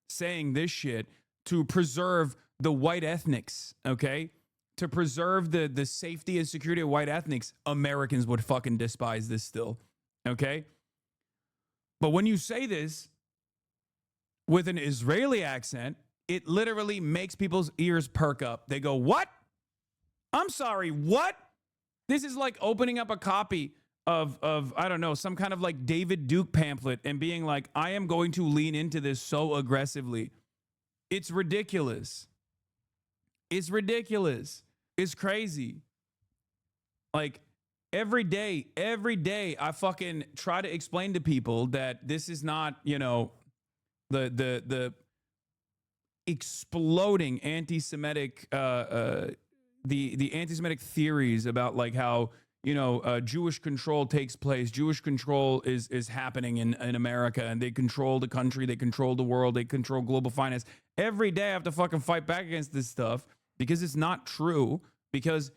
saying this shit to preserve the white ethnics, okay? To preserve the safety and security of white ethnics, Americans would fucking despise this still, okay? But when you say this with an Israeli accent, it literally makes people's ears perk up. They go, what? I'm sorry, what? This is like opening up a copy of I don't know, some kind of like David Duke pamphlet and being like, I am going to lean into this so aggressively. It's ridiculous. It's ridiculous. It's crazy. Like every day, I fucking try to explain to people that this is not, the exploding anti-Semitic, the anti-Semitic theories about like how, Jewish control takes place. Jewish control is happening in America, and they control the country, they control the world, they control global finance. Every day I have to fucking fight back against this stuff because it's not true, because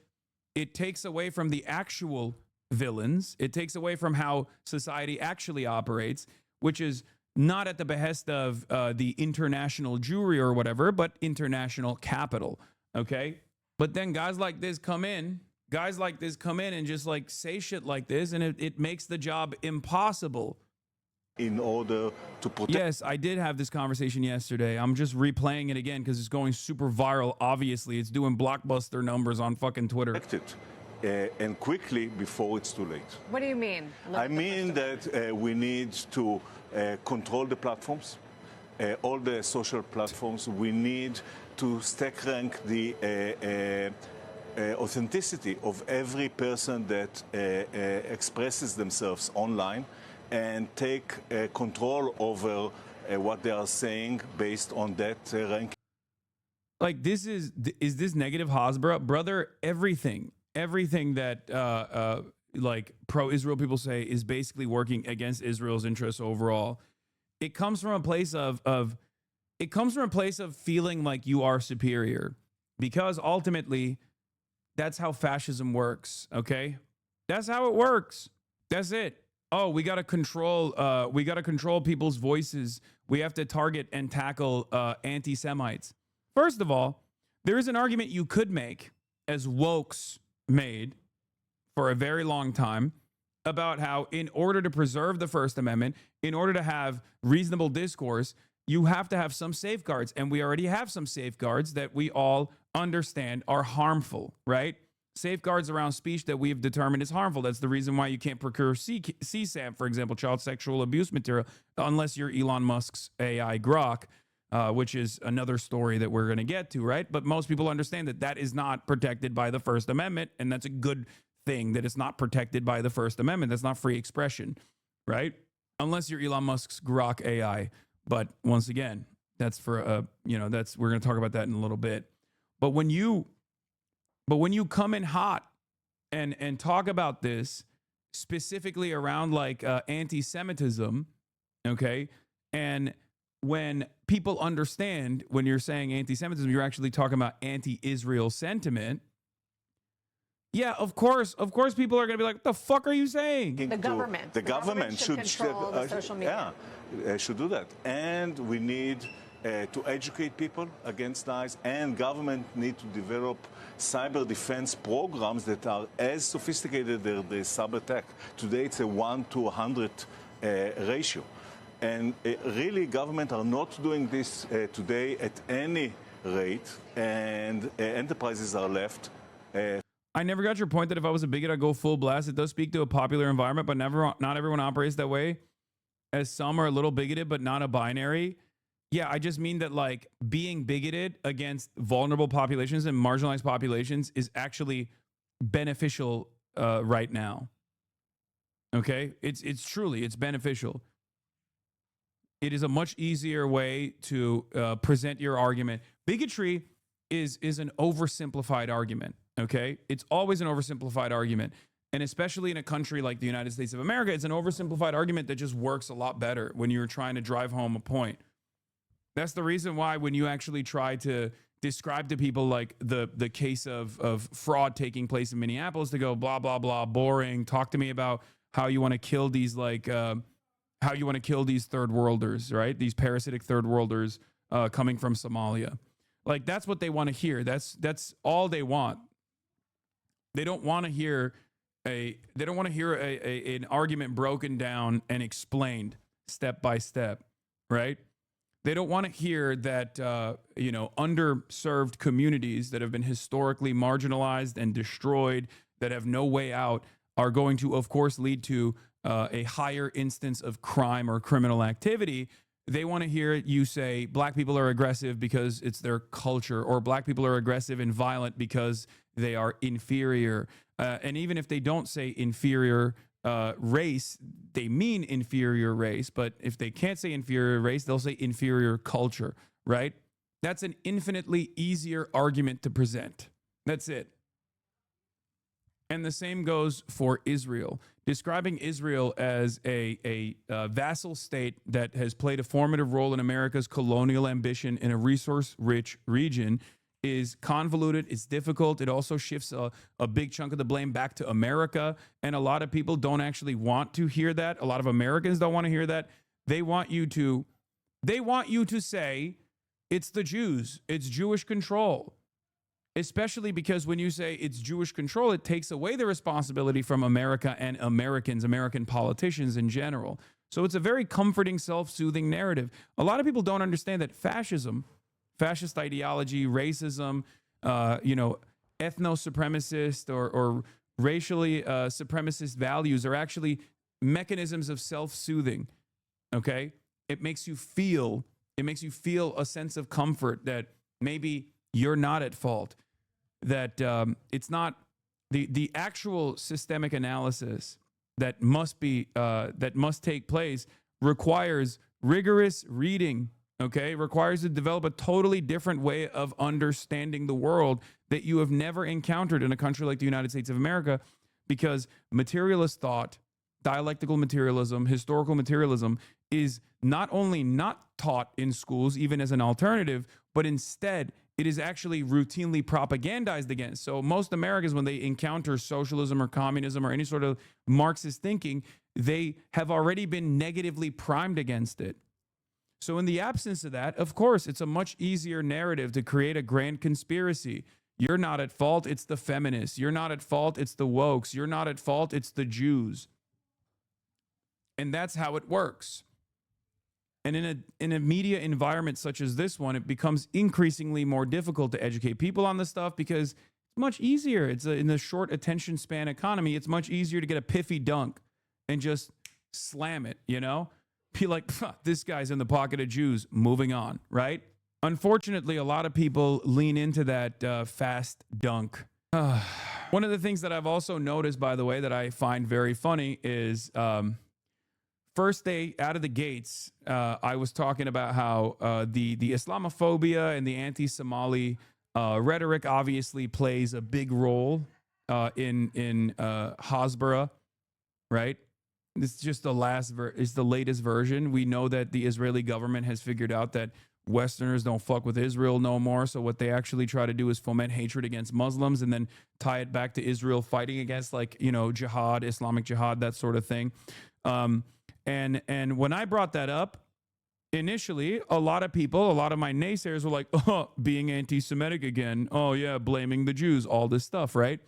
it takes away from the actual villains. It takes away from how society actually operates, which is not at the behest of the international Jewry or whatever, but international capital, okay? But then guys like this come in and just like say shit like this, and it makes the job impossible. In order to protect... Yes, I did have this conversation yesterday. I'm just replaying it again because it's going super viral. Obviously, it's doing blockbuster numbers on fucking Twitter. And quickly before it's too late. What do you mean? I mean that we need to control the platforms, all the social platforms. We need to stack rank the authenticity of every person that expresses themselves online, and take control over what they are saying based on that ranking. Like, is this negative Hasbara? Brother, everything that like pro-Israel people say is basically working against Israel's interests overall. It comes from a place of it comes from a place of feeling like you are superior, because ultimately that's how fascism works. Okay, that's how it works. That's it. Oh, we got to control people's voices. We have to target and tackle anti-Semites. First of all, there is an argument you could make, as wokes made for a very long time, about how in order to preserve the First Amendment, in order to have reasonable discourse, you have to have some safeguards. And we already have some safeguards that we all understand are harmful, right? Safeguards around speech that we've determined is harmful. That's the reason why you can't procure CSAM, for example, child sexual abuse material, unless you're Elon Musk's AI Grok, which is another story that we're going to get to, right? But most people understand that that is not protected by the First Amendment, and that's a good thing that it's not protected by the First Amendment. That's not free expression, right? Unless you're Elon Musk's Grok AI. But once again, that's for we're going to talk about that in a little bit. But when you come in hot and talk about this specifically around like anti-Semitism, okay, and when people understand when you're saying anti-Semitism, you're actually talking about anti-Israel sentiment. Yeah, of course, people are going to be like, "What the fuck are you saying?" The government should control the social media. Should do that, and we need to educate people against lies, and government need to develop cyber defense programs that are as sophisticated as the cyber attack. Today, it's a 1 to 100 ratio, and really, government are not doing this today at any rate, and enterprises are left. I never got your point that if I was a bigot, I'd go full blast. It does speak to a popular environment, but not everyone operates that way, as some are a little bigoted, but not a binary. Yeah, I just mean that like being bigoted against vulnerable populations and marginalized populations is actually beneficial right now. Okay, it's truly beneficial. It is a much easier way to present your argument. Bigotry is an oversimplified argument. Okay, it's always an oversimplified argument. And especially in a country like the United States of America, it's an oversimplified argument that just works a lot better when you're trying to drive home a point. That's the reason why when you actually try to describe to people like the case of fraud taking place in Minneapolis, to go blah, blah, blah, boring. Talk to me about how you want to kill these how you want to kill these third worlders, right? These parasitic third worlders coming from Somalia. Like that's what they want to hear. That's all they want. They don't want to hear an argument broken down and explained step by step, right? They don't want to hear that underserved communities that have been historically marginalized and destroyed, that have no way out, are going to, of course, lead to a higher instance of crime or criminal activity. They want to hear you say black people are aggressive because it's their culture, or black people are aggressive and violent because they are inferior. And even if they don't say inferior race, they mean inferior race. But if they can't say inferior race, they'll say inferior culture, right? That's an infinitely easier argument to present. That's it. And the same goes for Israel. Describing Israel as a vassal state that has played a formative role in America's colonial ambition in a resource-rich region is convoluted. It's difficult. It also shifts a big chunk of the blame back to America. And a lot of people don't actually want to hear that. A lot of Americans don't want to hear that. They want you to say it's the Jews. It's Jewish control. Especially because when you say it's Jewish control, it takes away the responsibility from America and Americans, American politicians in general. So it's a very comforting, self-soothing narrative. A lot of people don't understand that fascist ideology, racism, ethno-supremacist or racially supremacist values are actually mechanisms of self-soothing. Okay? It makes you feel a sense of comfort that maybe you're not at fault, that it's not the actual systemic analysis that must take place requires rigorous reading. Okay, requires to develop a totally different way of understanding the world that you have never encountered in a country like the United States of America, because materialist thought, dialectical materialism, historical materialism is not only not taught in schools, even as an alternative, but instead it is actually routinely propagandized against. So most Americans, when they encounter socialism or communism or any sort of Marxist thinking, they have already been negatively primed against it. So in the absence of that, of course, it's a much easier narrative to create a grand conspiracy. You're not at fault, it's the feminists. You're not at fault, it's the wokes. You're not at fault, it's the Jews. And that's how it works. And in a media environment such as this one, it becomes increasingly more difficult to educate people on this stuff because it's much easier. In the short attention span economy, it's much easier to get a piffy dunk and just slam it, you know? Be like, this guy's in the pocket of Jews, moving on, right? Unfortunately, a lot of people lean into that fast dunk. One of the things that I've also noticed, by the way, that I find very funny is... first day out of the gates, I was talking about how the Islamophobia and the anti-Somali rhetoric obviously plays a big role in Hasbara, right? This is just the latest version. We know that the Israeli government has figured out that Westerners don't fuck with Israel no more. So what they actually try to do is foment hatred against Muslims and then tie it back to Israel fighting against, like, you know, jihad, Islamic jihad, that sort of thing. And when I brought that up, initially, a lot of my naysayers were like, oh, being anti-Semitic again. Oh, yeah, blaming the Jews, all this stuff, right?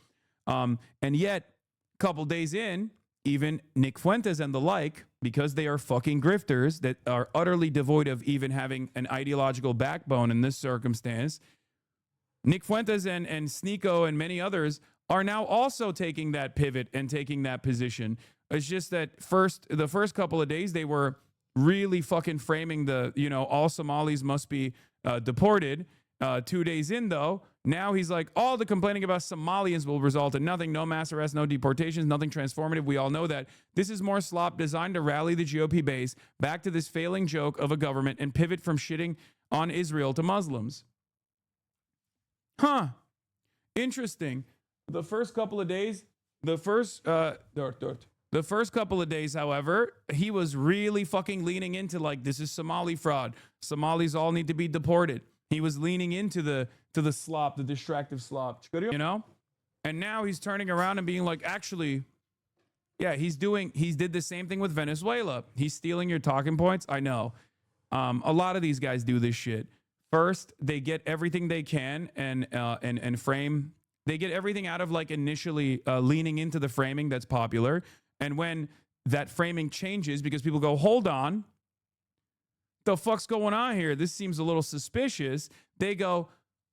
And yet, a couple days in, even Nick Fuentes and the like, because they are fucking grifters that are utterly devoid of even having an ideological backbone in this circumstance, Nick Fuentes and Sneeko and many others are now also taking that pivot and taking that position. It's just that the first couple of days, they were really fucking framing all Somalis must be deported. 2 days in, though, now he's like, all the complaining about Somalians will result in nothing, no mass arrests, no deportations, nothing transformative. We all know that. This is more slop designed to rally the GOP base back to this failing joke of a government and pivot from shitting on Israel to Muslims. Interesting. The first couple of days, however, he was really fucking leaning into, like, this is Somali fraud. Somalis all need to be deported. He was leaning into the slop, the distractive slop, you know? And now he's turning around and being like, actually, yeah, he did the same thing with Venezuela. He's stealing your talking points. I know. A lot of these guys do this shit. First, they get everything they can and frame. They get everything out of, like, initially leaning into the framing that's popular. And when that framing changes because people go, hold on, the fuck's going on here? This seems a little suspicious. They go,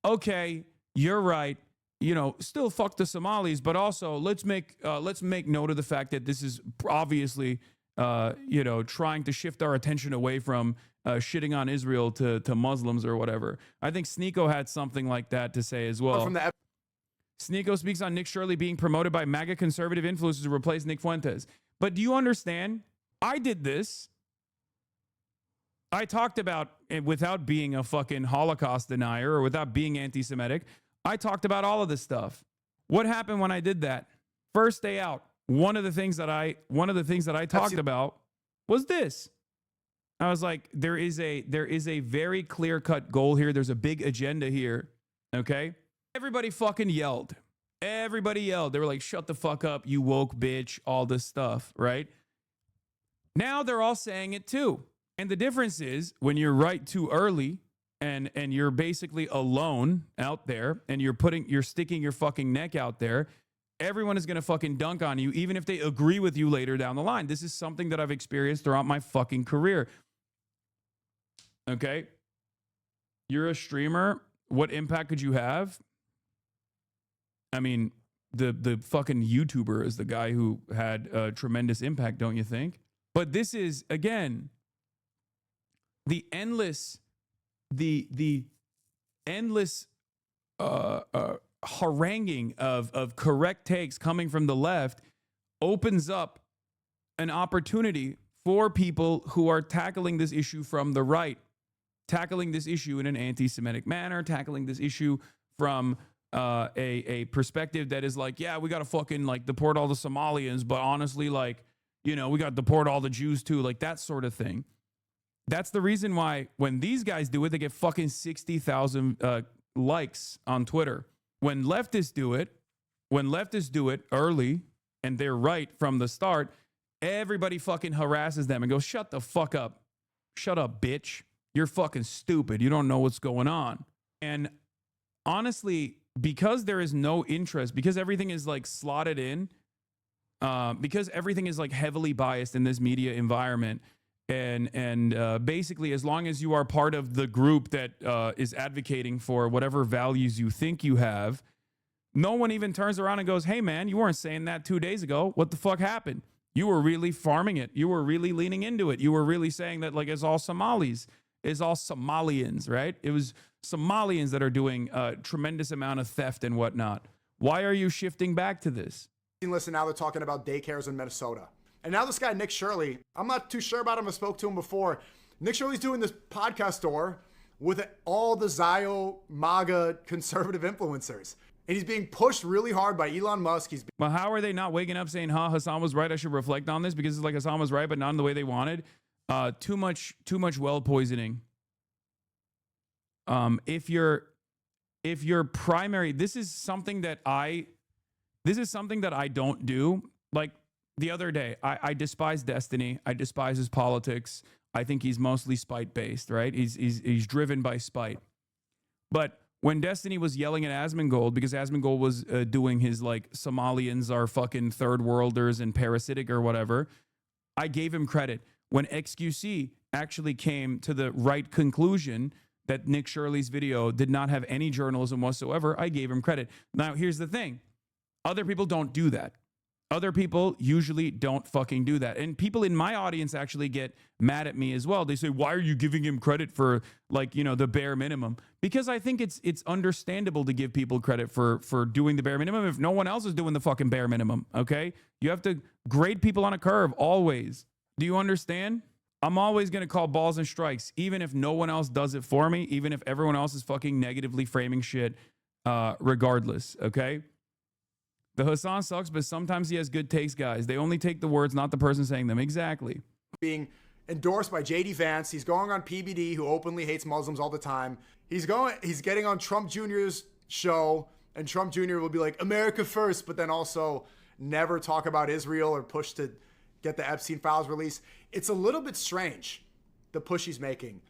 okay, you're right. You know, still fuck the Somalis, but also let's make note of the fact that this is obviously, trying to shift our attention away from shitting on Israel to Muslims or whatever. I think Sneeko had something like that to say as well. Sneeko speaks on Nick Shirley being promoted by MAGA conservative influencers to replace Nick Fuentes. But do you understand? I did this. I talked about, without being a fucking Holocaust denier or without being anti-Semitic, I talked about all of this stuff. What happened when I did that? First day out, one of the things that I talked about was this. I was like, there is a very clear-cut goal here. There's a big agenda here. Okay? Everybody fucking yelled. Everybody yelled. They were like, shut the fuck up, you woke bitch, all this stuff, right? Now they're all saying it too. And the difference is when you're right too early and you're basically alone out there and you're sticking your fucking neck out there, everyone is going to fucking dunk on you, even if they agree with you later down the line. This is something that I've experienced throughout my fucking career. Okay? You're a streamer. What impact could you have? I mean, the fucking YouTuber is the guy who had a tremendous impact, don't you think? But this is, again, the endless haranguing of correct takes coming from the left opens up an opportunity for people who are tackling this issue from the right, tackling this issue in an anti-Semitic manner, tackling this issue from a perspective that is like, yeah, we got to fucking, like, deport all the Somalians, but honestly, like, you know, we got to deport all the Jews too, like that sort of thing. That's the reason why when these guys do it, they get fucking 60,000 likes on Twitter. When leftists do it early and they're right from the start, everybody fucking harasses them and goes, shut the fuck up. Shut up, bitch. You're fucking stupid. You don't know what's going on. And honestly, because there is no interest, because everything is like slotted in, because everything is like heavily biased in this media environment, and basically as long as you are part of the group that is advocating for whatever values you think you have, no one even turns around and goes, hey man, you weren't saying that 2 days ago. What the fuck happened? You were really farming it. You were really leaning into it. You were really saying that like it's all Somalis, it's all Somalians, right? It was Somalians that are doing a tremendous amount of theft and whatnot. Why are you shifting back to this? Listen, now they're talking about daycares in Minnesota. And now this guy, Nick Shirley, I'm not too sure about him. I spoke to him before. Nick Shirley's doing this podcast tour with all the Zio MAGA conservative influencers. And he's being pushed really hard by Elon Musk. Well, how are they not waking up saying, huh, Hassan was right, I should reflect on this? Because it's like Hassan was right, but not in the way they wanted. Too much well poisoning. If your primary, this is something that I don't do. Like the other day, I despise Destiny. I despise his politics. I think he's mostly spite based, right? He's driven by spite. But when Destiny was yelling at Asmongold because Asmongold was doing his like Somalians are fucking third worlders and parasitic or whatever, I gave him credit. When XQC actually came to the right conclusion that Nick Shirley's video did not have any journalism whatsoever, I gave him credit. Now, here's the thing. Other people don't do that. Other people usually don't fucking do that. And people in my audience actually get mad at me as well. They say, why are you giving him credit for like, you know, the bare minimum? Because I think it's understandable to give people credit for doing the bare minimum if no one else is doing the fucking bare minimum, okay? You have to grade people on a curve, always. Do you understand? I'm always going to call balls and strikes, even if no one else does it for me, even if everyone else is fucking negatively framing shit, regardless, okay? The Hassan sucks, but sometimes he has good takes, guys. They only take the words, not the person saying them. Exactly. Being endorsed by J.D. Vance. He's going on PBD, who openly hates Muslims all the time. He's getting on Trump Jr.'s show, and Trump Jr. will be like, America first, but then also never talk about Israel or push to get the Epstein files released. It's a little bit strange, the push he's making.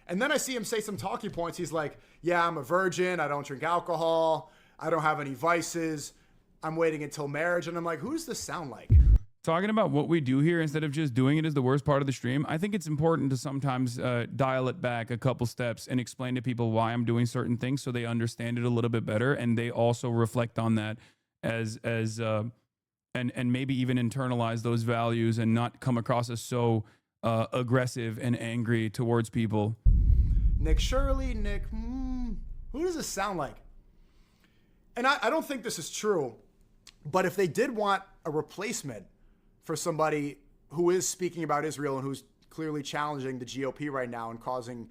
And then I see him say some talking points. He's like, yeah, I'm a virgin. I don't drink alcohol. I don't have any vices. I'm waiting until marriage. And I'm like, who does this sound like? Talking about what we do here instead of just doing it is the worst part of the stream. I think it's important to sometimes dial it back a couple steps and explain to people why I'm doing certain things so they understand it a little bit better. And they also reflect on that and maybe even internalize those values and not come across as so aggressive and angry towards people. Nick Shirley, who does this sound like? And I don't think this is true, but if they did want a replacement for somebody who is speaking about Israel and who's clearly challenging the GOP right now and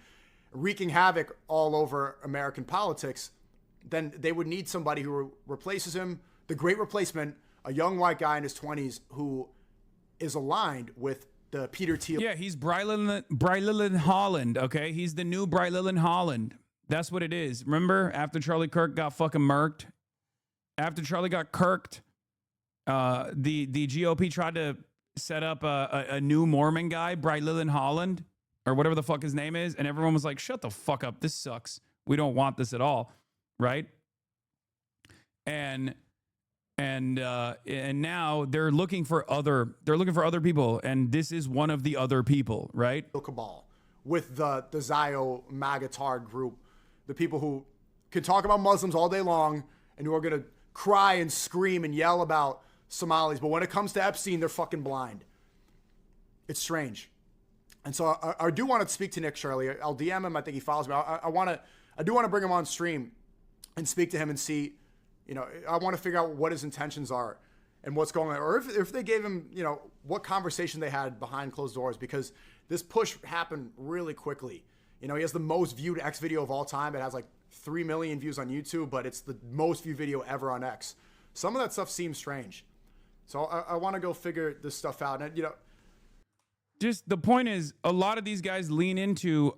wreaking havoc all over American politics, then they would need somebody who replaces him, the great replacement, a young white guy in his 20s who is aligned with the Peter Thiel. Yeah, he's Brylan Holland, okay? He's the new Brylan Holland. That's what it is. Remember, after Charlie Kirk got fucking murked? After Charlie got kirked, the GOP tried to set up a new Mormon guy, Brylan Holland, or whatever the fuck his name is, and everyone was like, shut the fuck up. This sucks. We don't want this at all, right? And now they're looking for other people, and this is one of the other people, right? Cabal with the Zio Magatard group, the people who can talk about Muslims all day long and who are going to cry and scream and yell about Somalis, but when it comes to Epstein, they're fucking blind. It's strange. And so I do want to speak to Nick Shirley. I'll DM him. I think he follows me. I do want to bring him on stream and speak to him and see. You know, I want to figure out what his intentions are and what's going on, or if they gave him, you know, what conversation they had behind closed doors, because this push happened really quickly. You know, he has the most viewed X video of all time. It has like 3 million views on YouTube, but it's the most viewed video ever on X. Some of that stuff seems strange. So I want to go figure this stuff out. And, you know, just the point is, a lot of these guys lean into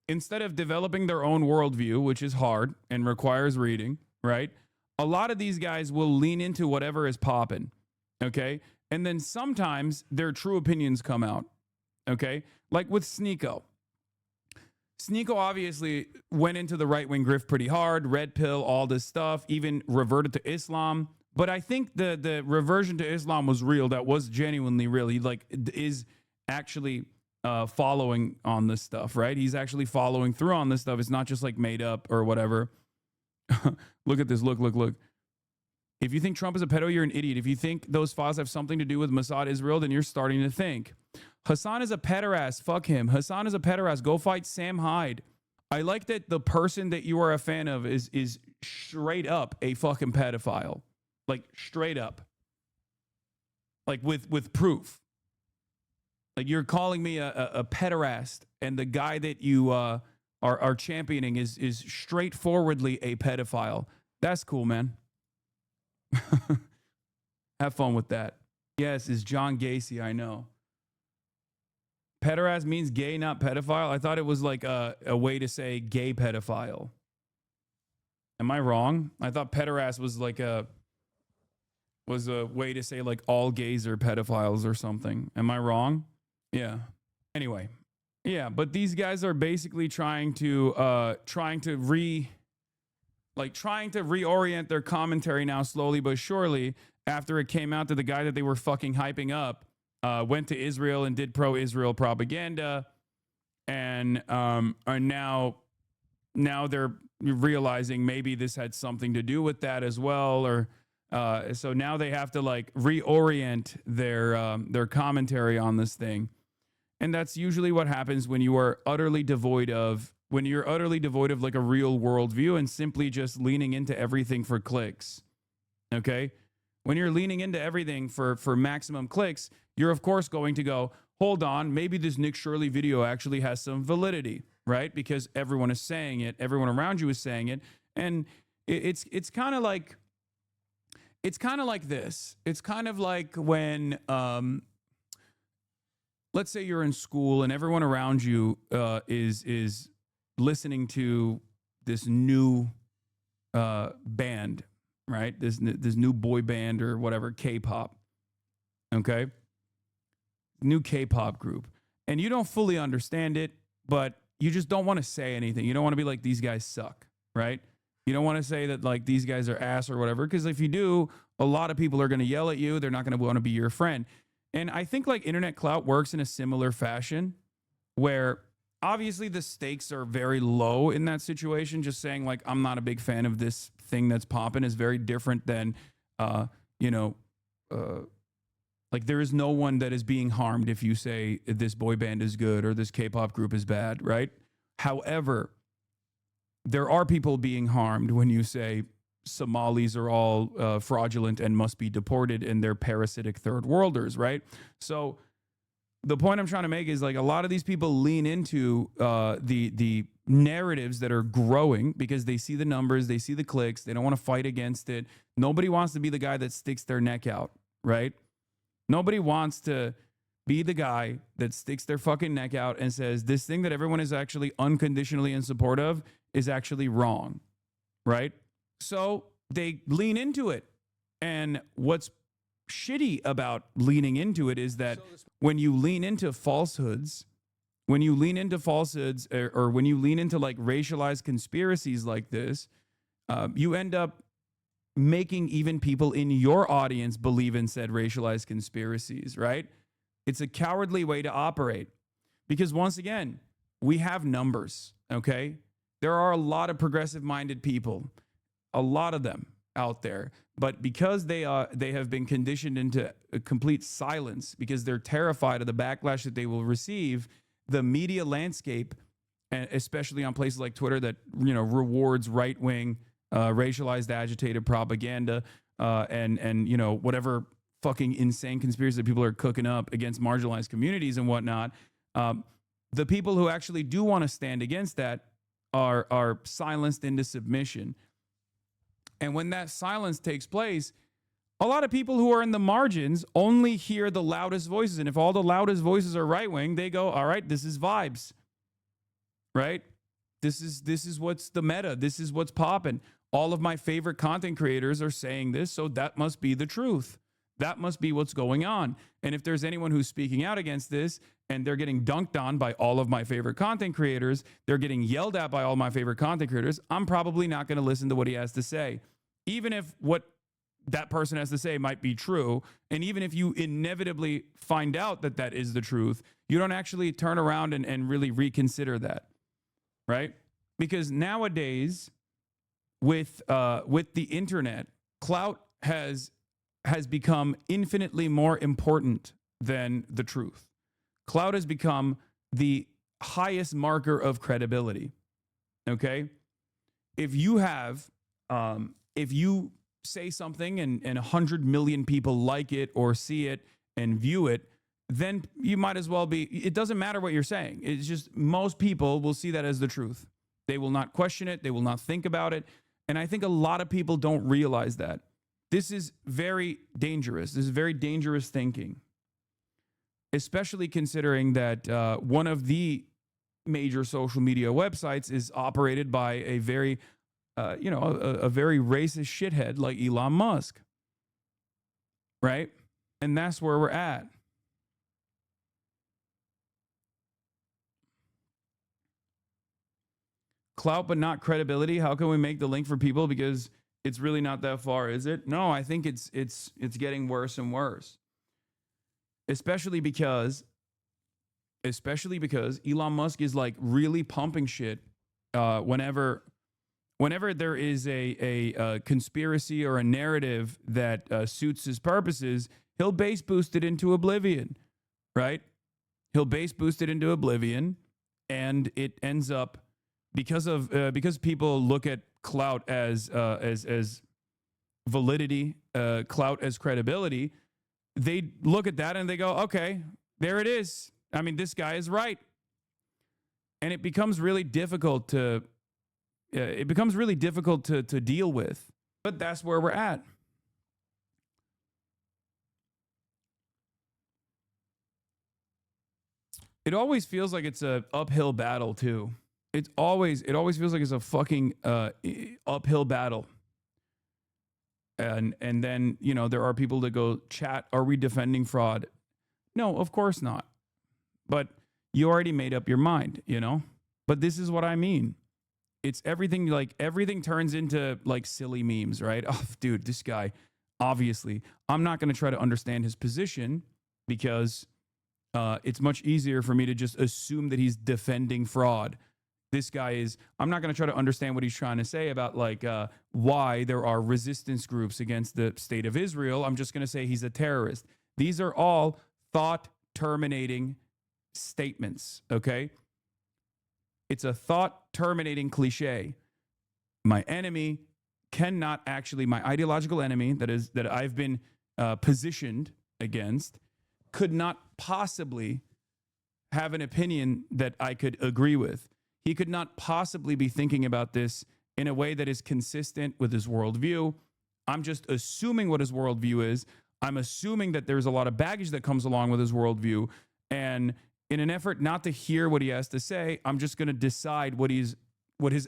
instead of developing their own worldview, which is hard and requires reading, right? A lot of these guys will lean into whatever is popping, okay? And then sometimes their true opinions come out, okay? Like with Sneeko. Sneeko obviously went into the right-wing grift pretty hard, red pill, all this stuff, even reverted to Islam. But I think the reversion to Islam was real. That was genuinely real. He like is actually following on this stuff, right? He's actually following through on this stuff. It's not just like made up or whatever. Look at this. Look. If you think Trump is a pedo, you're an idiot. If you think those files have something to do with Mossad Israel, then you're starting to think. Hassan is a pederast. Fuck him. Hassan is a pederast. Go fight Sam Hyde. I like that the person that you are a fan of is straight up a fucking pedophile. Like straight up. Like with proof. Like you're calling me a pederast, and the guy that you are championing is straightforwardly a pedophile. That's cool, man. Have fun with that. Yes, it's John Gacy, I know. Pederast means gay, not pedophile. I thought it was like a way to say gay pedophile. Am I wrong? I thought pederast was like a way to say like all gays are pedophiles or something. Am I wrong? Yeah. Anyway. Yeah, but these guys are basically trying to reorient their commentary now slowly but surely after it came out that the guy that they were fucking hyping up went to Israel and did pro-Israel propaganda, and are now they're realizing maybe this had something to do with that as well, or so now they have to like reorient their commentary on this thing. And that's usually what happens when you are utterly devoid of like a real worldview and simply just leaning into everything for clicks. Okay? When you're leaning into everything for maximum clicks, you're of course going to go, hold on, maybe this Nick Shirley video actually has some validity, right? Because everyone is saying it, everyone around you is saying it, and it's kind of like this. It's kind of like when let's say you're in school and everyone around you is listening to this new band, right? This new boy band or whatever, K-pop, okay? New K-pop group. And you don't fully understand it, but you just don't want to say anything. You don't want to be like, these guys suck, right? You don't want to say that like these guys are ass or whatever, because if you do, a lot of people are going to yell at you. They're not going to want to be your friend. And I think like internet clout works in a similar fashion where obviously the stakes are very low in that situation. Just saying like, I'm not a big fan of this thing that's popping is very different than, like there is no one that is being harmed if you say this boy band is good or this K-pop group is bad, right? However, there are people being harmed when you say Somalis are all fraudulent and must be deported and they're parasitic third worlders, right? So the point I'm trying to make is like a lot of these people lean into the narratives that are growing because they see the numbers, they see the clicks, they don't want to fight against it. Nobody wants to be the guy that sticks their neck out, right? Nobody wants to be the guy that sticks their fucking neck out and says this thing that everyone is actually unconditionally in support of is actually wrong, right? So they lean into it. And what's shitty about leaning into it is that when you lean into falsehoods, or when you lean into like racialized conspiracies like this, you end up making even people in your audience believe in said racialized conspiracies, right? It's a cowardly way to operate because once again, we have numbers, okay? There are a lot of progressive-minded people, a lot of them out there, but because they have been conditioned into a complete silence because they're terrified of the backlash that they will receive, the media landscape, and especially on places like Twitter that rewards right-wing, racialized, agitated propaganda, and whatever fucking insane conspiracy that people are cooking up against marginalized communities and whatnot. The people who actually do want to stand against that are silenced into submission. And when that silence takes place, A lot of people who are in the margins only hear the loudest voices. And if all the loudest voices are right wing, they go, all right, this is vibes. Right? This is what's the meta. This is what's popping. All of my favorite content creators are saying this, so that must be the truth. That must be what's going on. And if there's anyone who's speaking out against this and they're getting dunked on by all of my favorite content creators, they're getting yelled at by all my favorite content creators, I'm probably not going to listen to what he has to say. Even if what that person has to say might be true, and even if you inevitably find out that that is the truth, you don't actually turn around and really reconsider that, right? Because nowadays, with the internet, clout has become infinitely more important than the truth. Clout has become the highest marker of credibility. Okay? If you say something and 100 million people like it or see it and view it, then you might as well be, it doesn't matter what you're saying. It's just most people will see that as the truth. They will not question it. They will not think about it. And I think a lot of people don't realize that. This is very dangerous. This is very dangerous thinking, especially considering that one of the major social media websites is operated by a very, a very racist shithead like Elon Musk, right? And that's where we're at. Clout but not credibility. How can we make the link for people? Because it's really not that far, is it? No, I think it's getting worse and worse. Especially because Elon Musk is like really pumping shit whenever there is a conspiracy or a narrative that suits his purposes, he'll base boost it into oblivion, right? He'll base boost it into oblivion, and it ends up because people look at clout as validity, clout as credibility. They look at that and they go, okay, there it is. I mean, this guy is right, and it becomes really difficult to deal with. But that's where we're at. It always feels like it's an uphill battle too. It always feels like it's a fucking uphill battle. And then, there are people that go, chat, are we defending fraud? No, of course not. But you already made up your mind, But this is what I mean. It's everything turns into like silly memes, right? Oh, dude, this guy, obviously, I'm not going to try to understand his position because it's much easier for me to just assume that he's defending fraud. This guy is, I'm not going to try to understand what he's trying to say about why there are resistance groups against the state of Israel. I'm just going to say he's a terrorist. These are all thought terminating statements. Okay. It's a thought terminating cliche. My enemy cannot actually, my ideological enemy that I've been positioned against could not possibly have an opinion that I could agree with. He could not possibly be thinking about this in a way that is consistent with his worldview. I'm just assuming what his worldview is. I'm assuming that there's a lot of baggage that comes along with his worldview. And in an effort not to hear what he has to say, I'm just going to decide what his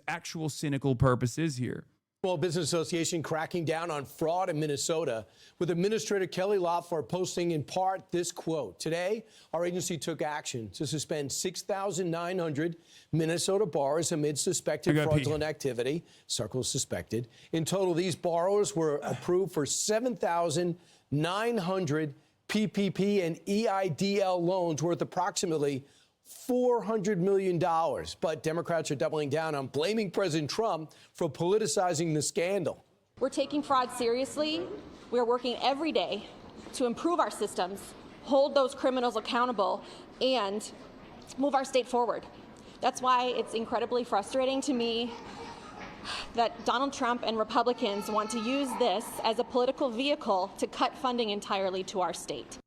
actual cynical purpose is here. Small Business Association cracking down on fraud in Minnesota, with Administrator Kelly Loeffler posting in part this quote. Today, our agency took action to suspend 6,900 Minnesota borrowers amid suspected fraudulent activity. Circle suspected. In total, these borrowers were approved for 7,900 PPP and EIDL loans worth approximately $400 million. But Democrats are doubling down on blaming President Trump for politicizing the scandal. We're taking fraud seriously. We're working every day to improve our systems, hold those criminals accountable, and move our state forward. That's why it's incredibly frustrating to me that Donald Trump and Republicans want to use this as a political vehicle to cut funding entirely to our state.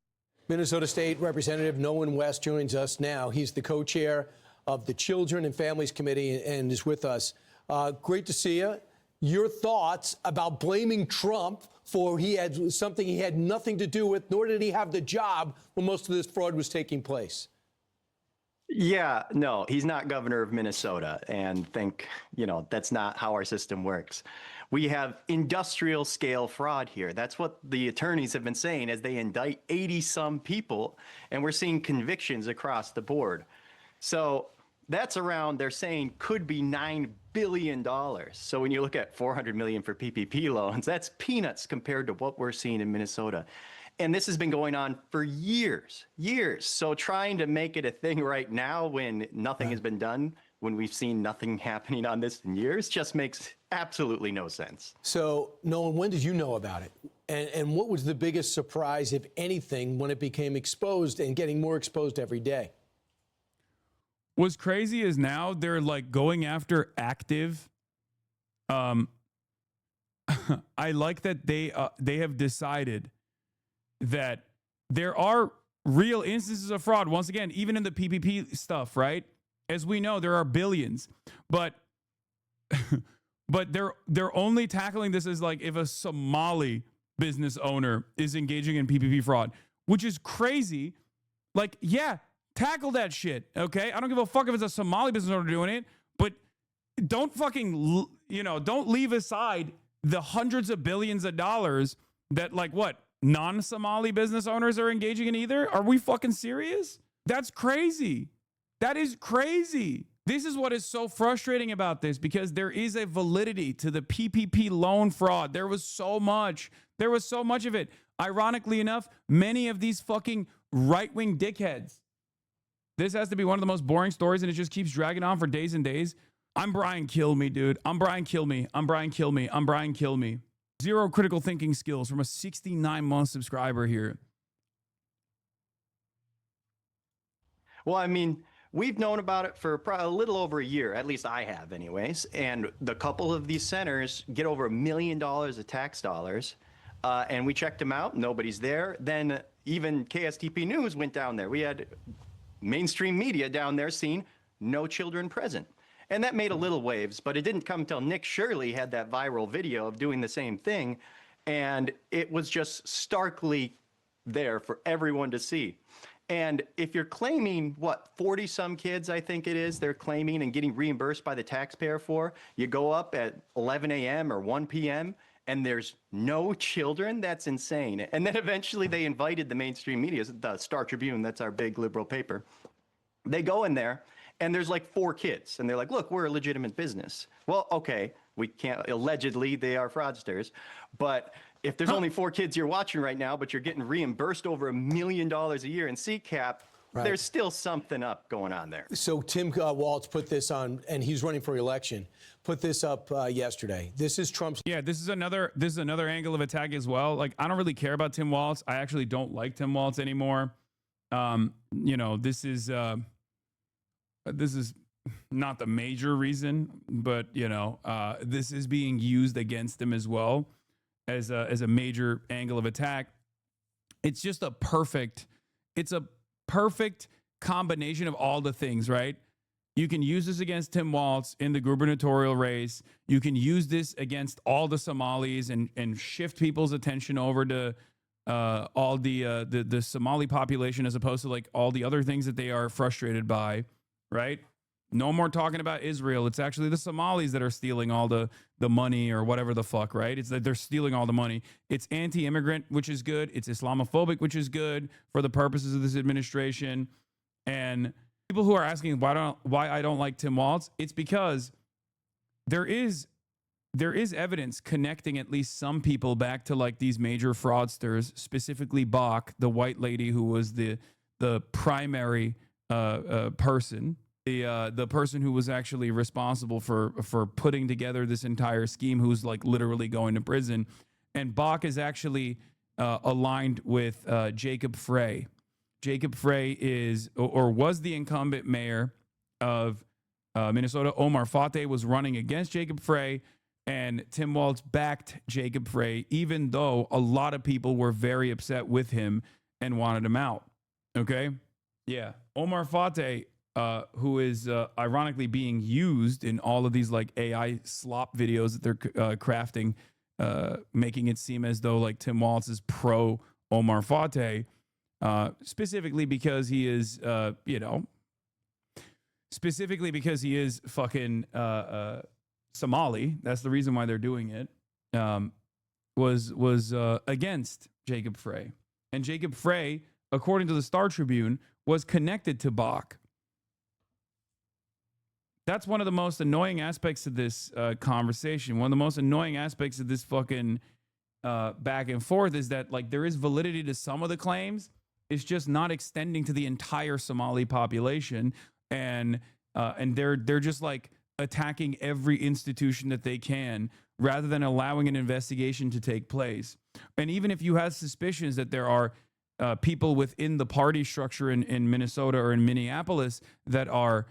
Minnesota State Representative Nolan West joins us now. He's the co-chair of the Children and Families Committee and is with us. Great to see you. your thoughts about blaming Trump for something he had nothing to do with, nor did he have the job when most of this fraud was taking place. Yeah, no, he's not governor of Minnesota, and that's not how our system works. We have industrial scale fraud here. That's what the attorneys have been saying as they indict 80-some people, and we're seeing convictions across the board. So that's around, they're saying, could be $9 billion. So when you look at $400 million for PPP loans, that's peanuts compared to what we're seeing in Minnesota. And this has been going on for years. So trying to make it a thing right now when nothing has been done, when we've seen nothing happening on this in years, just makes absolutely no sense. So, Nolan, when did you know about it? And what was the biggest surprise, if anything, when it became exposed and getting more exposed every day? What's crazy is now they're like going after active. I like that they have decided that there are real instances of fraud. Once again, even in the PPP stuff, right? As we know, there are billions, but they're only tackling this as like if a Somali business owner is engaging in PPP fraud, which is crazy. Like, yeah, tackle that shit, okay? I don't give a fuck if it's a Somali business owner doing it, but don't fucking, don't leave aside the hundreds of billions of dollars that, like, what, non-Somali business owners are engaging in either? Are we fucking serious? That's crazy. That is crazy. This is what is so frustrating about this, because there is a validity to the PPP loan fraud. There was so much of it. Ironically enough, many of these fucking right-wing dickheads. This has to be one of the most boring stories, and it just keeps dragging on for days and days. I'm Brian Kill Me, dude. I'm Brian Kill Me. I'm Brian Kill Me. I'm Brian Kill Me. Zero critical thinking skills from a 69-month subscriber here. Well, I mean, we've known about it for probably a little over a year, at least I have anyways. And the couple of these centers get over $1 million of tax dollars. And we checked them out. Nobody's there. Then even KSTP News went down there. We had mainstream media down there seeing no children present. And that made a little waves, but it didn't come until Nick Shirley had that viral video of doing the same thing. And it was just starkly there for everyone to see. And if you're claiming, 40-some kids, I think it is, they're claiming and getting reimbursed by the taxpayer for, you go up at 11 a.m. or 1 p.m., and there's no children, that's insane. And then eventually they invited the mainstream media, the Star Tribune, that's our big liberal paper. They go in there, and there's like 4 kids. And they're like, look, we're a legitimate business. Well, okay, we can't, allegedly they are fraudsters. But if there's only 4 kids you're watching right now, but you're getting reimbursed over $1 million a year in CCAP, right, there's still something up going on there. So Tim Walz put this on, and he's running for election, put this up yesterday. This is Trump's. Yeah, this is another angle of attack as well. Like, I don't really care about Tim Walz. I actually don't like Tim Walz anymore. This is not the major reason, but this is being used against him as well as a major angle of attack. It's just a perfect combination of all the things, right? You can use this against Tim Walz in the gubernatorial race. You can use this against all the Somalis and shift people's attention over to all the Somali population, as opposed to like all the other things that they are frustrated by, right? No more talking about Israel. It's actually the Somalis that are stealing all the money or whatever the fuck, right? It's that they're stealing all the money. It's anti-immigrant, which is good. It's Islamophobic, which is good for the purposes of this administration. And people who are asking why I don't like Tim Walz, it's because there is evidence connecting at least some people back to like these major fraudsters, specifically Bach, the white lady who was the primary person. The person who was actually responsible for putting together this entire scheme, who's like literally going to prison. And Bach is actually aligned with Jacob Frey. Jacob Frey is or was the incumbent mayor of Minnesota. Omar Fateh was running against Jacob Frey, and Tim Walz backed Jacob Frey, even though a lot of people were very upset with him and wanted him out. Okay? Yeah. Omar Fateh who is ironically being used in all of these like AI slop videos that they're crafting, making it seem as though like Tim Walz is pro Omar Fateh, specifically because he is, specifically because he is fucking Somali. That's the reason why they're doing it. Was against Jacob Frey, and Jacob Frey, according to the Star Tribune, was connected to Bach. That's one of the most annoying aspects of this conversation. One of the most annoying aspects of this fucking back and forth is that like there is validity to some of the claims. It's just not extending to the entire Somali population, and they're just like attacking every institution that they can rather than allowing an investigation to take place. And even if you have suspicions that there are people within the party structure in Minnesota or in Minneapolis that are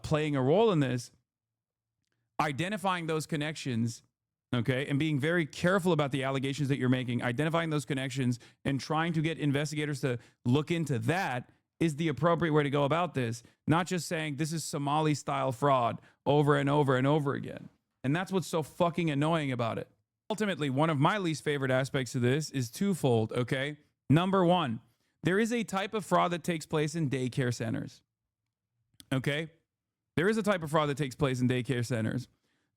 playing a role in this, identifying those connections, okay, and being very careful about the allegations that you're making, identifying those connections and trying to get investigators to look into that is the appropriate way to go about this, not just saying this is Somali style fraud over and over and over again. And that's what's so fucking annoying about it. Ultimately, one of my least favorite aspects of this is twofold, okay? Number one, there is a type of fraud that takes place in daycare centers, okay? There is a type of fraud that takes place in daycare centers.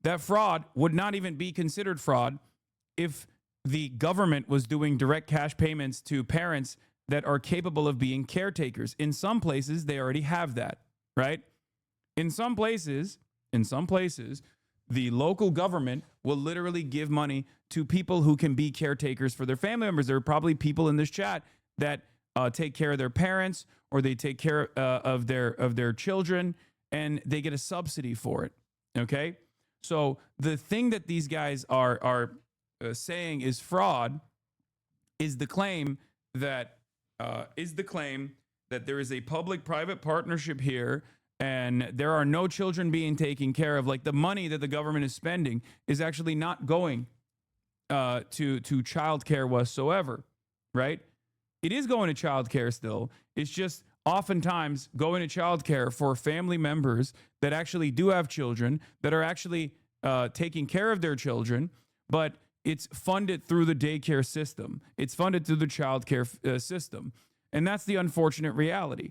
That fraud would not even be considered fraud if the government was doing direct cash payments to parents that are capable of being caretakers. In some places, they already have that, right? In some places, the local government will literally give money to people who can be caretakers for their family members. There are probably people in this chat that take care of their parents or they take care of their children, and they get a subsidy for it. Okay, so the thing that these guys are saying is fraud is the claim that there is a public-private partnership here, and there are no children being taken care of. Like the money that the government is spending is actually not going to child care whatsoever, right? It is going to child care still. It's just oftentimes going to child care for family members that actually do have children, that are actually taking care of their children, but it's funded through the daycare system. It's funded through the child care system. And that's the unfortunate reality,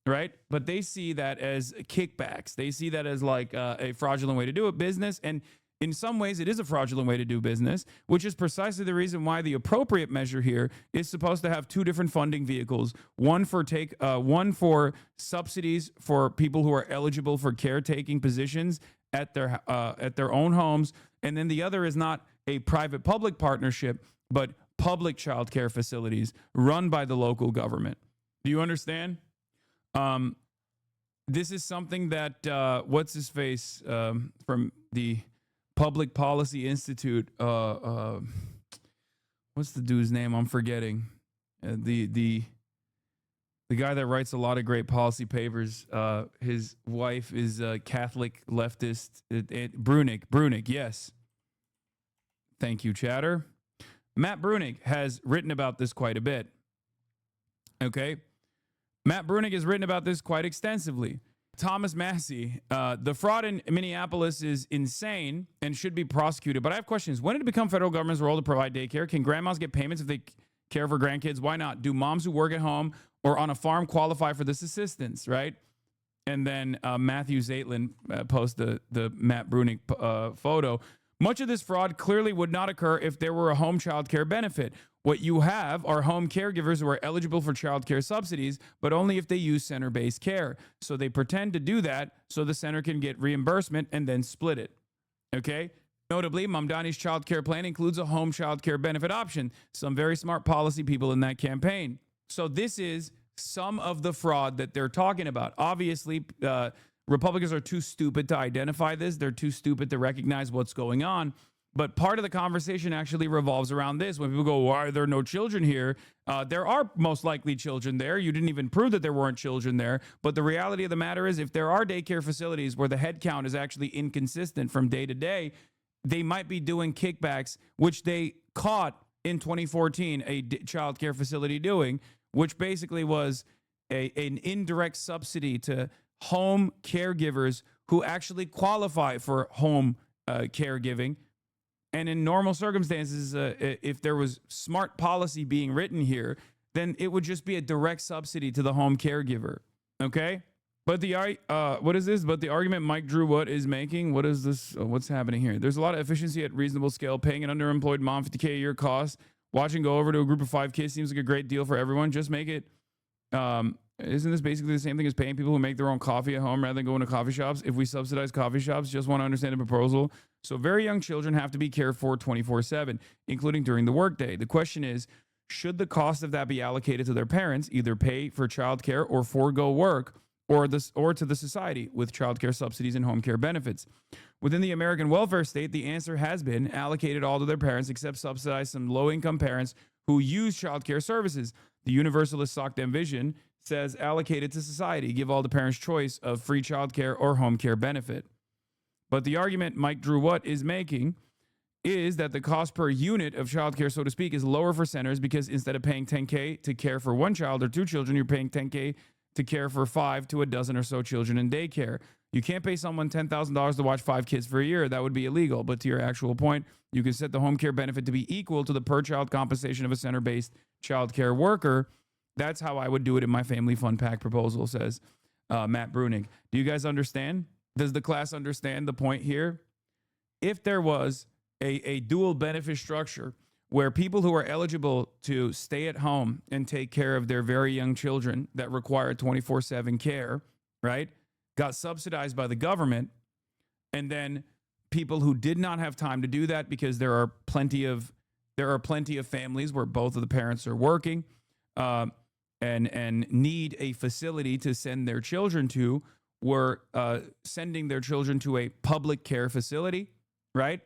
right? But they see that as kickbacks. They see that as like a fraudulent way to do business. And in some ways, it is a fraudulent way to do business, which is precisely the reason why the appropriate measure here is supposed to have two different funding vehicles. One for subsidies for people who are eligible for caretaking positions at their own homes, and then the other is not a private-public partnership, but public child care facilities run by the local government. Do you understand? This is something that what's his face from the Public Policy Institute. What's the dude's name? I'm forgetting. The guy that writes a lot of great policy papers. His wife is a Catholic leftist. Brunig. Yes. Thank you, Chatter. Matt Brunig has written about this quite a bit. Okay. Matt Brunig has written about this quite extensively. Thomas Massey, the fraud in Minneapolis is insane and should be prosecuted. But I have questions. When did it become federal government's role to provide daycare? Can grandmas get payments if they care for grandkids? Why not? Do moms who work at home or on a farm qualify for this assistance, right? And then Matthew Zaitlin posted the Matt Brunig photo. Much of this fraud clearly would not occur if there were a home child care benefit. What you have are home caregivers who are eligible for child care subsidies, but only if they use center-based care. So they pretend to do that so the center can get reimbursement and then split it. Okay? Notably, Mamdani's child care plan includes a home child care benefit option. Some very smart policy people in that campaign. So this is some of the fraud that they're talking about. Obviously, Republicans are too stupid to identify this. They're too stupid to recognize what's going on. But part of the conversation actually revolves around this. When people go, why are there no children here? There are most likely children there. You didn't even prove that there weren't children there. But the reality of the matter is, if there are daycare facilities where the head count is actually inconsistent from day to day, they might be doing kickbacks, which they caught in 2014 a child care facility doing, which basically was an indirect subsidy to home caregivers who actually qualify for home caregiving. And in normal circumstances, if there was smart policy being written here, then it would just be a direct subsidy to the home caregiver. Okay? But what is this? But the argument Mike Drew What is making, what is this? What's happening here? There's a lot of efficiency at reasonable scale. Paying an underemployed mom $50K a year cost. Watching go over to a group of 5 kids seems like a great deal for everyone. Just make it. Isn't this basically the same thing as paying people who make their own coffee at home rather than going to coffee shops? If we subsidize coffee shops, just want to understand the proposal. So very young children have to be cared for 24/7, including during the workday. The question is, should the cost of that be allocated to their parents, either pay for childcare or forego work, or to the society with childcare subsidies and home care benefits? Within the American welfare state, the answer has been allocated all to their parents, except subsidize some low-income parents who use childcare services. The Universalist SOCDEM vision says allocate it to society, give all the parents choice of free childcare or home care benefit. But the argument Mike Drew What is making is that the cost per unit of childcare, so to speak, is lower for centers because instead of paying $10K to care for 1 child or 2 children, you're paying $10K to care for 5 to a dozen or so children in daycare. You can't pay someone $10,000 to watch 5 kids for a year. That would be illegal. But to your actual point, you can set the home care benefit to be equal to the per child compensation of a center-based child care worker. That's how I would do it in my family fun pack proposal, says Matt Brunig. Do you guys understand? Does the class understand the point here? If there was a dual benefit structure where people who are eligible to stay at home and take care of their very young children that require 24/7 care, right, got subsidized by the government, and then people who did not have time to do that because there are plenty of families where both of the parents are working and need a facility to send their children to, were sending their children to a public care facility, right?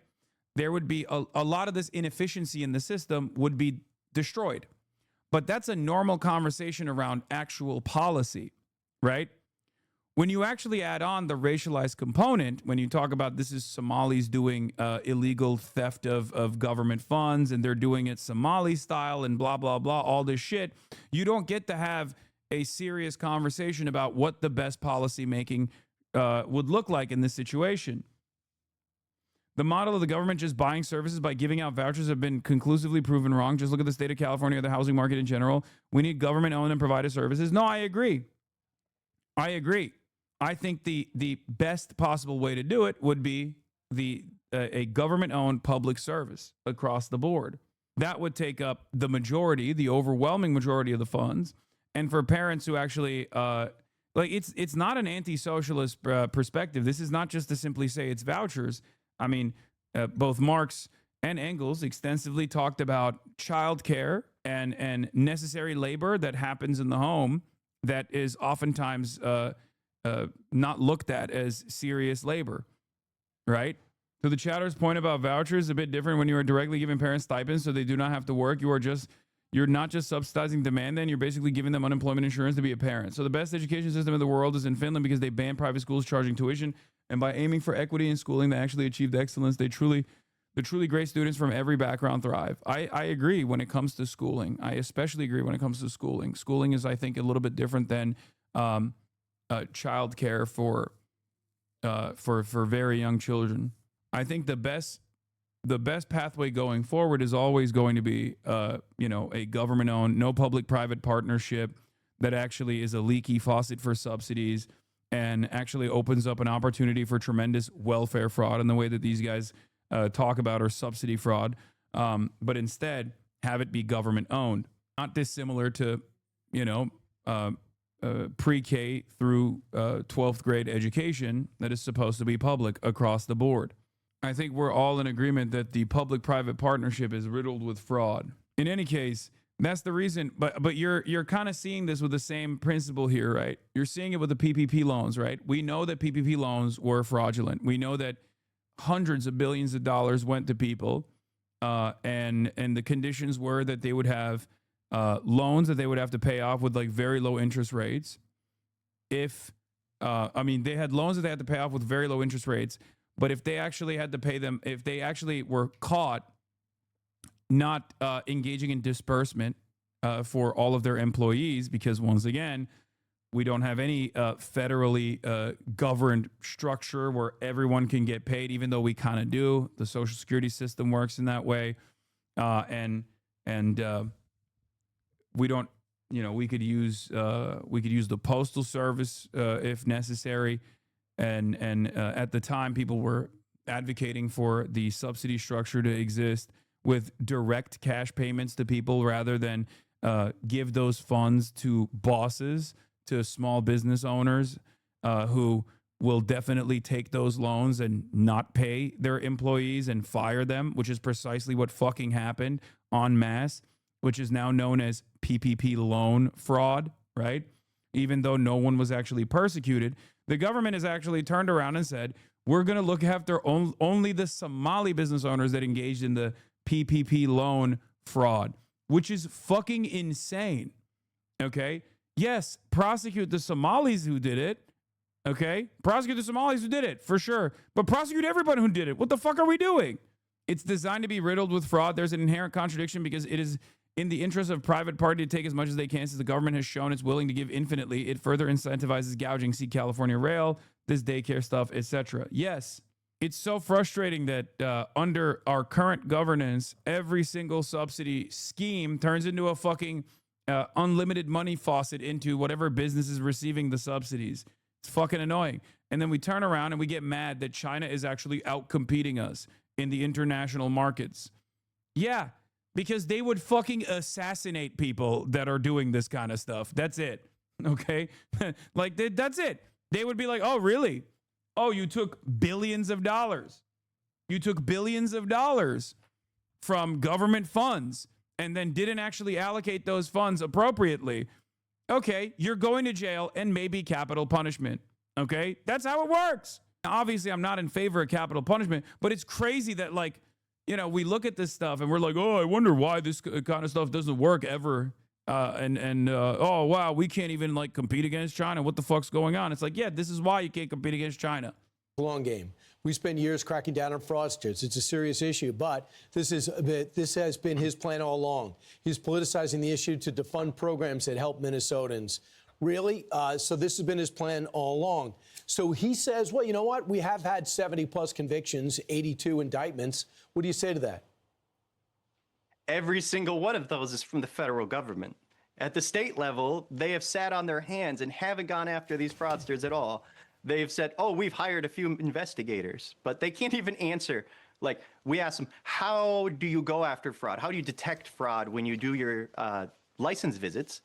There would be a lot of this inefficiency in the system would be destroyed. But that's a normal conversation around actual policy, right? When you actually add on the racialized component, when you talk about this is Somalis doing illegal theft of government funds and they're doing it Somali style and blah, blah, blah, all this shit, you don't get to have a serious conversation about what the best policy making would look like in this situation. The model of the government just buying services by giving out vouchers have been conclusively proven wrong. Just look at the state of California or the housing market in general. We need government-owned and provided services. No, I agree. I think the best possible way to do it would be a government-owned public service across the board. That would take up the majority, the overwhelming majority of the funds. And for parents who actually, it's not an anti-socialist perspective. This is not just to simply say it's vouchers. I mean, both Marx and Engels extensively talked about childcare and necessary labor that happens in the home that is oftentimes not looked at as serious labor, right? So the chatter's point about vouchers is a bit different when you are directly giving parents stipends so they do not have to work. You're not just subsidizing demand, then you're basically giving them unemployment insurance to be a parent. So the best education system in the world is in Finland because they ban private schools charging tuition. And by aiming for equity in schooling, they actually achieved excellence. The truly great students from every background thrive. I agree when it comes to schooling. I especially agree when it comes to schooling. Schooling is, I think, a little bit different than child care for very young children. I think the best pathway going forward is always going to be, a government-owned, no public-private partnership that actually is a leaky faucet for subsidies and actually opens up an opportunity for tremendous welfare fraud in the way that these guys talk about, or subsidy fraud. But instead, have it be government-owned, not dissimilar to, pre-K through 12th grade education that is supposed to be public across the board. I think we're all in agreement that the public-private partnership is riddled with fraud. In any case, that's the reason. But you're kind of seeing this with the same principle here, right? You're seeing it with the PPP loans, right? We know that PPP loans were fraudulent. We know that hundreds of billions of dollars went to people, and the conditions were that they would have loans that they would have to pay off with like very low interest rates. They had loans that they had to pay off with very low interest rates. But if they actually had to pay them, if they actually were caught not engaging in disbursement for all of their employees, because once again, We don't have any federally governed structure where everyone can get paid, even though we kind of do. The Social Security system works in that way, and we don't. We could use the postal service if necessary, and at the time people were advocating for the subsidy structure to exist with direct cash payments to people rather than give those funds to bosses, to small business owners who will definitely take those loans and not pay their employees and fire them, which is precisely what fucking happened en masse, which is now known as PPP loan fraud, right? Even though no one was actually persecuted, the government has actually turned around and said, we're going to look after only the Somali business owners that engaged in the PPP loan fraud, which is fucking insane. Okay? Yes, prosecute the Somalis who did it. Okay? Prosecute the Somalis who did it, for sure. But prosecute everybody who did it. What the fuck are we doing? It's designed to be riddled with fraud. There's an inherent contradiction because it is in the interest of private party to take as much as they can, since the government has shown it's willing to give infinitely. It further incentivizes gouging. See California Rail, this daycare stuff, etc. Yes, it's so frustrating that under our current governance, every single subsidy scheme turns into a fucking unlimited money faucet into whatever business is receiving the subsidies. It's fucking annoying. And then we turn around and we get mad that China is actually out-competing us in the international markets. Yeah, because they would fucking assassinate people that are doing this kind of stuff. That's it. Okay? Like, that's it. They would be like, oh, really? Oh, you took billions of dollars. You took billions of dollars from government funds and then didn't actually allocate those funds appropriately. Okay, you're going to jail and maybe capital punishment. Okay? That's how it works. Now, obviously, I'm not in favor of capital punishment, but it's crazy that, like, we look at this stuff and we're like, oh, I wonder why this kind of stuff doesn't work ever. Oh, wow, we can't even like compete against China. What the fuck's going on? It's like, yeah, this is why you can't compete against China. Long game. We spend years cracking down on fraudsters. It's a serious issue, but this has been his plan all along. He's politicizing the issue to defund programs that help Minnesotans. Really? So this has been his plan all along. So he says, well, you know what? We have had 70-plus convictions, 82 indictments. What do you say to that? Every single one of those is from the federal government. At the state level, they have sat on their hands and haven't gone after these fraudsters at all. They've said, oh, we've hired a few investigators, but they can't even answer. Like, we asked them, how do you go after fraud? How do you detect fraud when you do your license visits?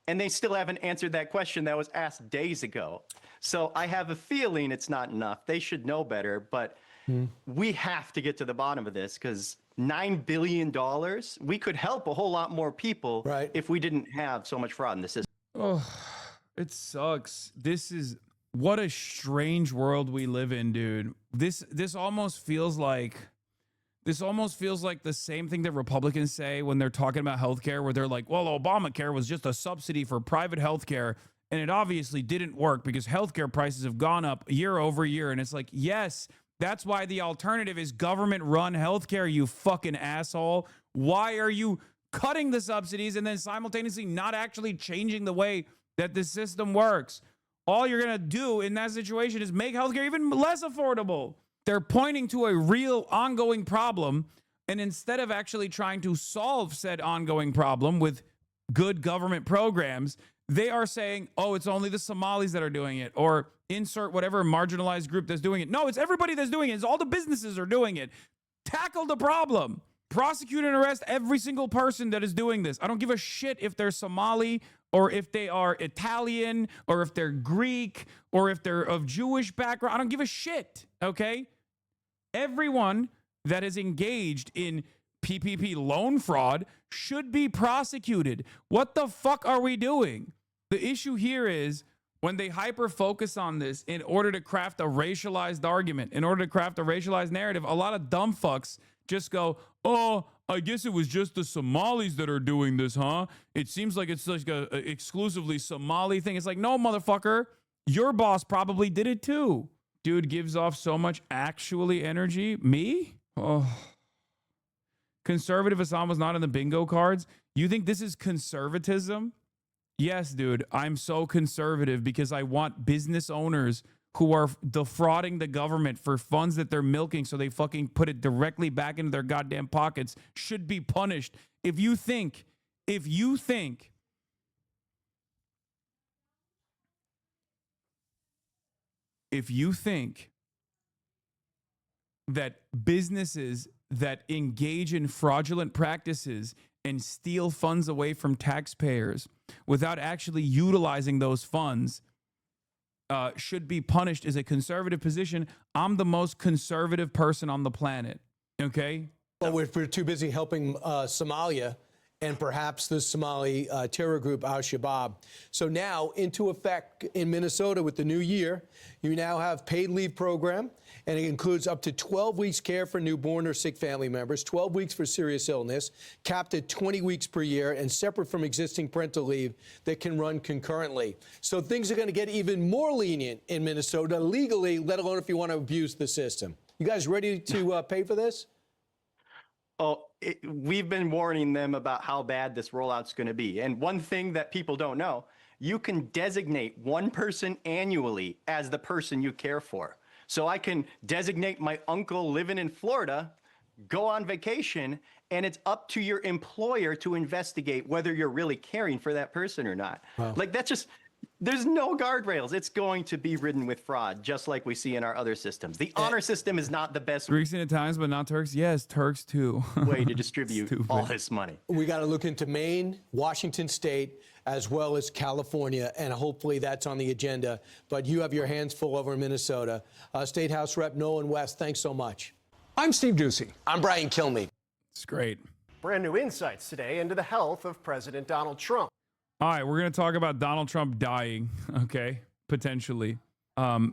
And they still haven't answered that question that was asked days ago. So I have a feeling it's not enough. They should know better, but we have to get to the bottom of this because $9 billion, we could help a whole lot more people if we didn't have so much fraud in the system. Oh, it sucks. What a strange world we live in, dude. This almost feels like the same thing that Republicans say when they're talking about healthcare, where they're like, well, Obamacare was just a subsidy for private healthcare, and it obviously didn't work because healthcare prices have gone up year over year. And it's like, yes, that's why the alternative is government-run healthcare, you fucking asshole. Why are you cutting the subsidies and then simultaneously not actually changing the way that the system works? All you're going to do in that situation is make healthcare even less affordable. They're pointing to a real ongoing problem, and instead of actually trying to solve said ongoing problem with good government programs, they are saying, oh, it's only the Somalis that are doing it, or insert whatever marginalized group that's doing it. No, it's everybody that's doing it. It's all the businesses are doing it. Tackle the problem. Prosecute and arrest every single person that is doing this. I don't give a shit if they're Somali or if they are Italian or if they're Greek or if they're of Jewish background. I don't give a shit, okay? Everyone that is engaged in PPP loan fraud should be prosecuted. What the fuck are we doing? The issue here is when they hyper-focus on this in order to craft a racialized argument, in order to craft a racialized narrative, a lot of dumb fucks just go, oh, I guess it was just the Somalis that are doing this, huh? It seems like it's like a exclusively Somali thing. It's like, no, motherfucker, your boss probably did it too. Dude gives off so much actually energy. Me? Oh. Conservative Hassan was not in the bingo cards. You think this is conservatism? Yes, dude, I'm so conservative because I want business owners who are defrauding the government for funds that they're milking so they fucking put it directly back into their goddamn pockets should be punished. If you think that businesses that engage in fraudulent practices and steal funds away from taxpayers without actually utilizing those funds should be punished as a conservative position, I'm the most conservative person on the planet. Okay? Well, we're too busy helping Somalia and perhaps the Somali terror group Al-Shabaab. So now, into effect in Minnesota with the new year, you now have paid leave program, and it includes up to 12 weeks care for newborn or sick family members, 12 weeks for serious illness, capped at 20 weeks per year, and separate from existing parental leave that can run concurrently. So things are going to get even more lenient in Minnesota legally, let alone if you want to abuse the system. You guys ready to pay for this? Oh, we've been warning them about how bad this rollout's going to be. And one thing that people don't know, you can designate one person annually as the person you care for. So I can designate my uncle living in Florida, go on vacation, and it's up to your employer to investigate whether you're really caring for that person or not. Wow. Like, that's just... There's no guardrails. It's going to be ridden with fraud, just like we see in our other systems. The honor system is not the best Greeks and Italians, but not Turks. Yes, Turks too. way to distribute all this money. We got to look into Maine, Washington State, as well as California, and hopefully that's on the agenda. But you have your hands full over in Minnesota. State House Rep Nolan West, thanks so much. I'm Steve Doocy. I'm Brian Kilmeade. It's great. Brand new insights today into the health of President Donald Trump. All right, we're going to talk about Donald Trump dying, okay, potentially.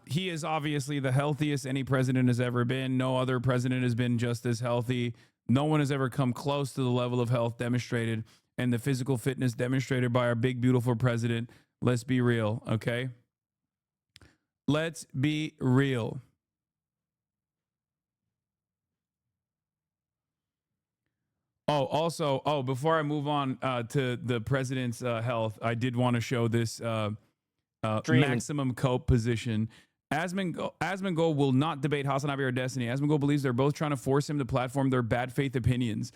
He is obviously the healthiest any president has ever been. No other president has been just as healthy. No one has ever come close to the level of health demonstrated and the physical fitness demonstrated by our big, beautiful president. Let's be real, okay? Let's be real. Oh, also, before I move on to the president's health, I did want to show this maximum cope position. Asmongold will not debate Hasanabi or Destiny. Asmongold believes they're both trying to force him to platform their bad faith opinions.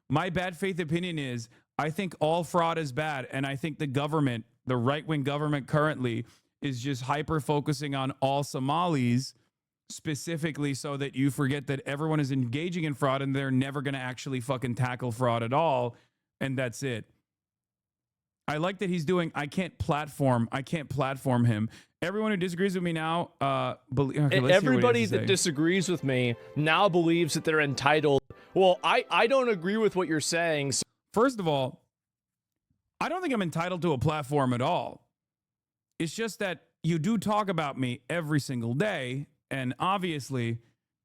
My bad faith opinion is I think all fraud is bad, and I think the government, the right-wing government currently, is just hyper-focusing on all Somalis, specifically so that you forget that everyone is engaging in fraud and they're never going to actually fucking tackle fraud at all. And that's it. I like that he's doing, I can't platform him. Everyone who disagrees with me now, everybody that disagrees with me now believes that they're entitled. Well, I don't agree with what you're saying. So first of all, I don't think I'm entitled to a platform at all. It's just that you do talk about me every single day. And obviously,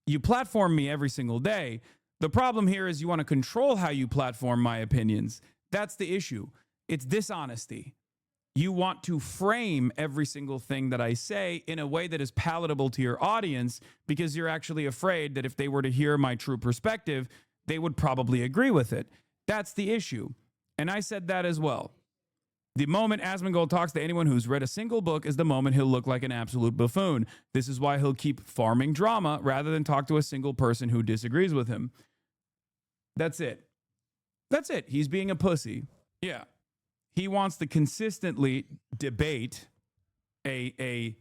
you platform me every single day. The problem here is you want to control how you platform my opinions. That's the issue. It's dishonesty. You want to frame every single thing that I say in a way that is palatable to your audience because you're actually afraid that if they were to hear my true perspective, they would probably agree with it. That's the issue. And I said that as well. The moment Asmongold talks to anyone who's read a single book is the moment he'll look like an absolute buffoon. This is why he'll keep farming drama rather than talk to a single person who disagrees with him. That's it. That's it. He's being a pussy. Yeah. He wants to consistently debate a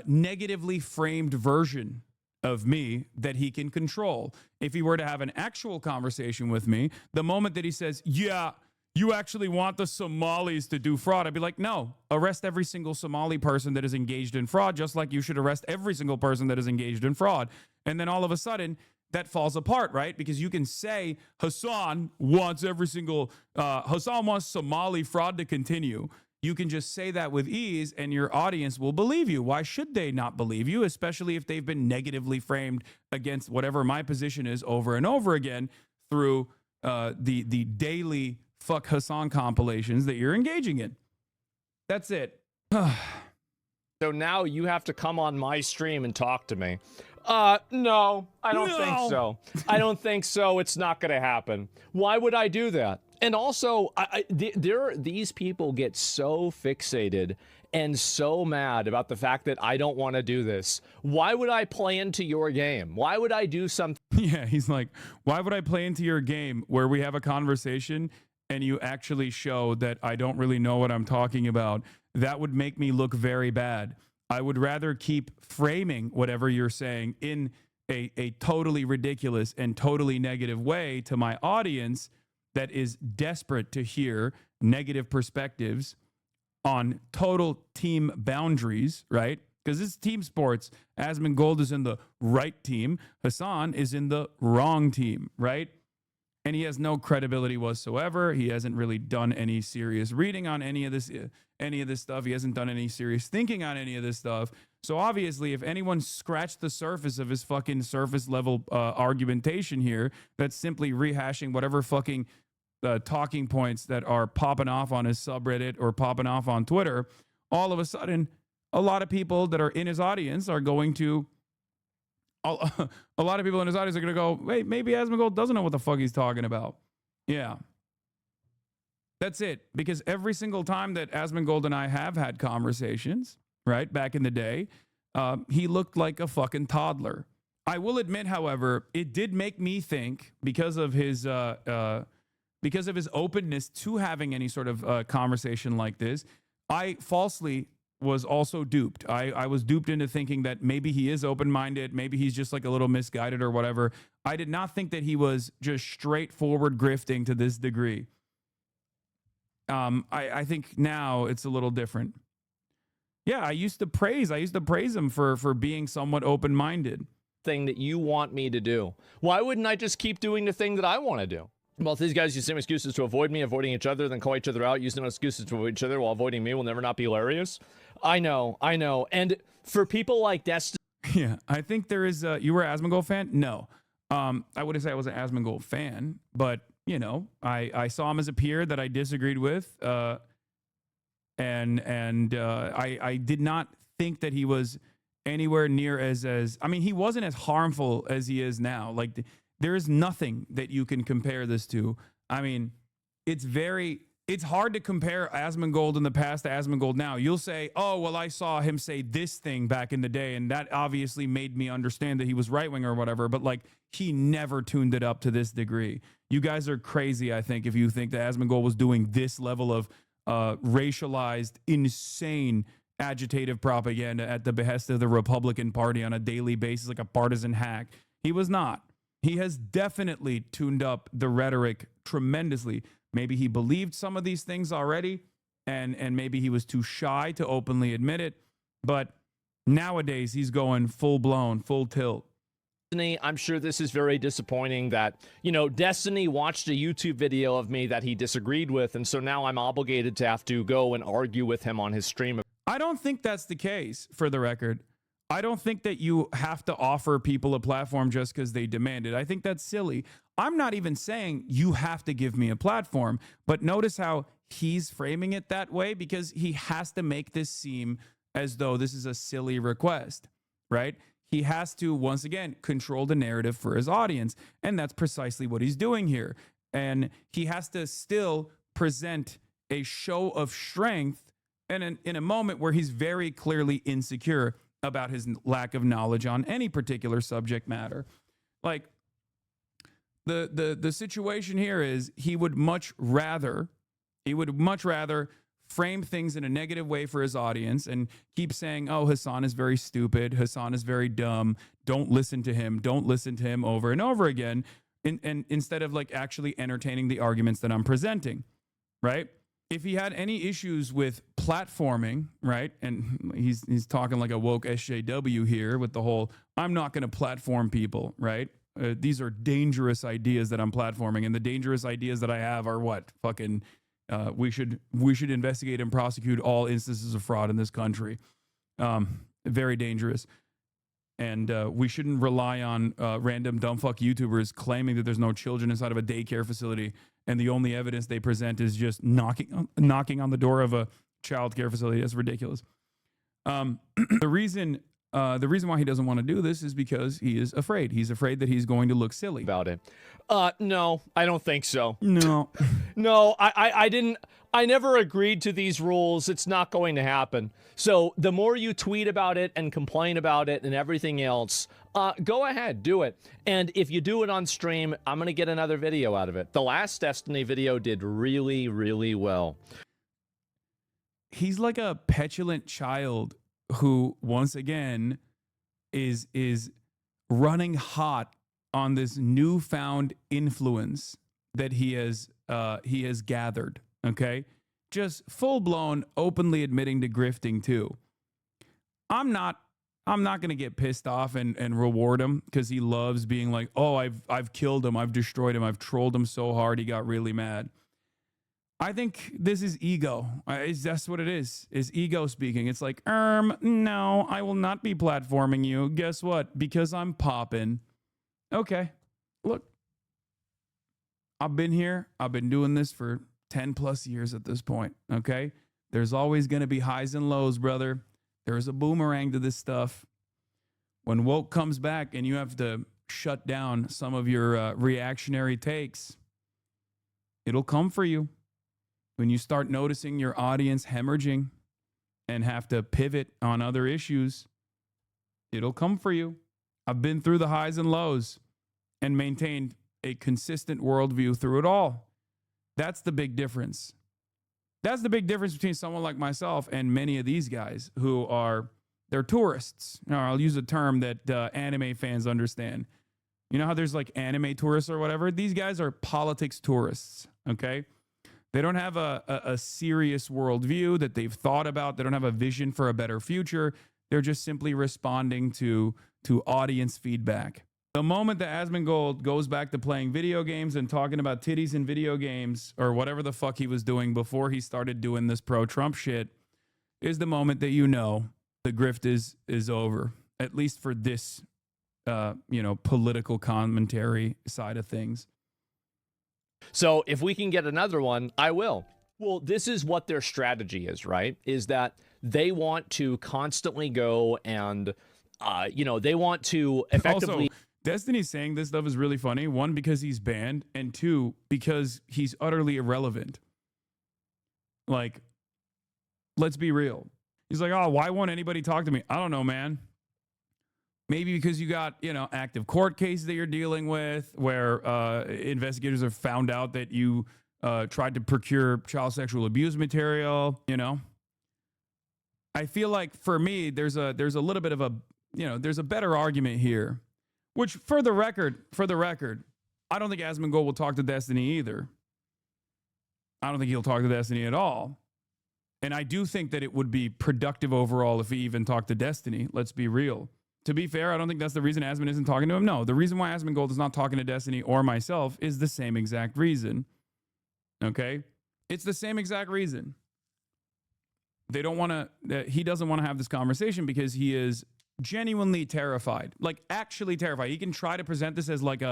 negatively framed version of me that he can control. If he were to have an actual conversation with me, the moment that he says, yeah, you actually want the Somalis to do fraud, I'd be like, no, arrest every single Somali person that is engaged in fraud, just like you should arrest every single person that is engaged in fraud. And then all of a sudden, that falls apart, right? Because you can say Hassan wants Hassan wants Somali fraud to continue. You can just say that with ease and your audience will believe you. Why should they not believe you, especially if they've been negatively framed against whatever my position is over and over again through the daily fuck Hassan compilations that you're engaging in. That's it. So now you have to come on my stream and talk to me. No, I don't think so. I don't think so. It's not going to happen. Why would I do that? And also, these people get so fixated and so mad about the fact that I don't want to do this. Why would I play into your game? Why would I do something? Yeah, he's like, why would I play into your game where we have a conversation and you actually show that I don't really know what I'm talking about? That would make me look very bad. I would rather keep framing whatever you're saying in a totally ridiculous and totally negative way to my audience that is desperate to hear negative perspectives on total team boundaries, right? Because this is team sports. Asmongold is in the right team. Hasan is in the wrong team, right? And he has no credibility whatsoever. He hasn't really done any serious reading on any of this stuff. He hasn't done any serious thinking on any of this stuff. So obviously, if anyone scratched the surface of his fucking surface level argumentation here, that's simply rehashing whatever fucking talking points that are popping off on his subreddit or popping off on Twitter, all of a sudden, a lot of people that are in his audience are going to, a lot of people in his audience are going to go, wait, maybe Asmongold doesn't know what the fuck he's talking about. Yeah. That's it. Because every single time that Asmongold and I have had conversations, right, back in the day, he looked like a fucking toddler. I will admit, however, it did make me think because of his openness to having any sort of conversation like this. I falsely was also duped. I was duped into thinking that maybe he is open-minded, maybe he's just like a little misguided or whatever. I did not think that he was just straightforward grifting to this degree. I think now it's a little different. Yeah, I used to praise him for being somewhat open-minded. Thing that you want me to do. Why wouldn't I just keep doing the thing that I want to do? Both these guys use the same excuses to avoid me, avoiding each other, then call each other out, using excuses to avoid each other while avoiding me will never not be hilarious. I know. And for people like Destiny. Yeah, I think there is you were an Asmongold fan? No. I wouldn't say I was an Asmongold fan, but you know, I saw him as a peer that I disagreed with. And I did not think that he was anywhere near as I mean, he wasn't as harmful as he is now. Like there is nothing that you can compare this to. I mean, it's hard to compare Asmongold in the past to Asmongold now. You'll say, oh, well, I saw him say this thing back in the day, and that obviously made me understand that he was right-wing or whatever, but like he never tuned it up to this degree. You guys are crazy, I think, if you think that Asmongold was doing this level of racialized, insane agitative propaganda at the behest of the Republican Party on a daily basis, like a partisan hack. He was not. He has definitely tuned up the rhetoric tremendously. Maybe he believed some of these things already, and maybe he was too shy to openly admit it. But nowadays, he's going full-blown, full tilt. I'm sure this is very disappointing that, you know, Destiny watched a YouTube video of me that he disagreed with, and so now I'm obligated to have to go and argue with him on his stream. I don't think that's the case, for the record. I don't think that you have to offer people a platform just because they demand it. I think that's silly. I'm not even saying you have to give me a platform, but notice how he's framing it that way because he has to make this seem as though this is a silly request, right? He has to, once again, control the narrative for his audience, and that's precisely what he's doing here. And he has to still present a show of strength in a moment where he's very clearly insecure about his lack of knowledge on any particular subject matter. Like, the situation here is he would much rather frame things in a negative way for his audience and keep saying, oh, Hasan is very stupid, Hasan is very dumb, don't listen to him over and over again, and instead of like actually entertaining the arguments that I'm presenting, right? If he had any issues with platforming, right, and he's talking like a woke SJW here with the whole, I'm not going to platform people, right? These are dangerous ideas that I'm platforming, and the dangerous ideas that I have are what? Fucking, we should investigate and prosecute all instances of fraud in this country. Very dangerous. And we shouldn't rely on random dumbfuck YouTubers claiming that there's no children inside of a daycare facility, and the only evidence they present is just knocking on the door of a child care facility. That's ridiculous. The reason the reason why he doesn't want to do this is because he is afraid. He's afraid that he's going to look silly about it. No, I don't think so. No. No, I didn't. I never agreed to these rules. It's not going to happen. So the more you tweet about it and complain about it and everything else, go ahead, do it. And if you do it on stream, I'm going to get another video out of it. The last Destiny video did really, really well. He's like a petulant child who, once again, is running hot on this newfound influence that he has gathered. Okay, just full blown, openly admitting to grifting too. I'm not gonna get pissed off and reward him because he loves being like, oh, I've killed him, I've destroyed him, I've trolled him so hard he got really mad. I think this is ego. That's what it is ego speaking. It's like, no, I will not be platforming you. Guess what? Because I'm popping. Okay, look, I've been here. I've been doing this for 10 plus years at this point. Okay, there's always going to be highs and lows, brother. There's a boomerang to this stuff. When woke comes back and you have to shut down some of your reactionary takes, it'll come for you. When you start noticing your audience hemorrhaging and have to pivot on other issues, it'll come for you. I've been through the highs and lows and maintained a consistent worldview through it all. That's the big difference. That's the big difference between someone like myself and many of these guys who they're tourists. I'll use a term that anime fans understand. You know how there's like anime tourists or whatever? These guys are politics tourists, okay? They don't have a serious worldview that they've thought about. They don't have a vision for a better future. They're just simply responding to audience feedback. The moment that Asmongold goes back to playing video games and talking about titties in video games or whatever the fuck he was doing before he started doing this pro-Trump shit is the moment that you know the grift is over, at least for this political commentary side of things. So if we can get another one, I will. Well, this is what their strategy is, right? Is that they want to constantly go and, they want to effectively... Also, Destiny saying this stuff is really funny. One, because he's banned, and two, because he's utterly irrelevant. Like, let's be real. He's like, oh, why won't anybody talk to me? I don't know, man. Maybe because you got, active court cases that you're dealing with where investigators have found out that you tried to procure child sexual abuse material, I feel like for me, there's a little bit of a, there's a better argument here, which for the record, I don't think Asmongold will talk to Destiny either. I don't think he'll talk to Destiny at all. And I do think that it would be productive overall if he even talked to Destiny. Let's be real. To be fair, I don't think that's the reason Asmon isn't talking to him. No, the reason why Asmongold is not talking to Destiny or myself is the same exact reason. Okay? It's the same exact reason. He doesn't want to have this conversation because he is genuinely terrified. Like, actually terrified. He can try to present this as like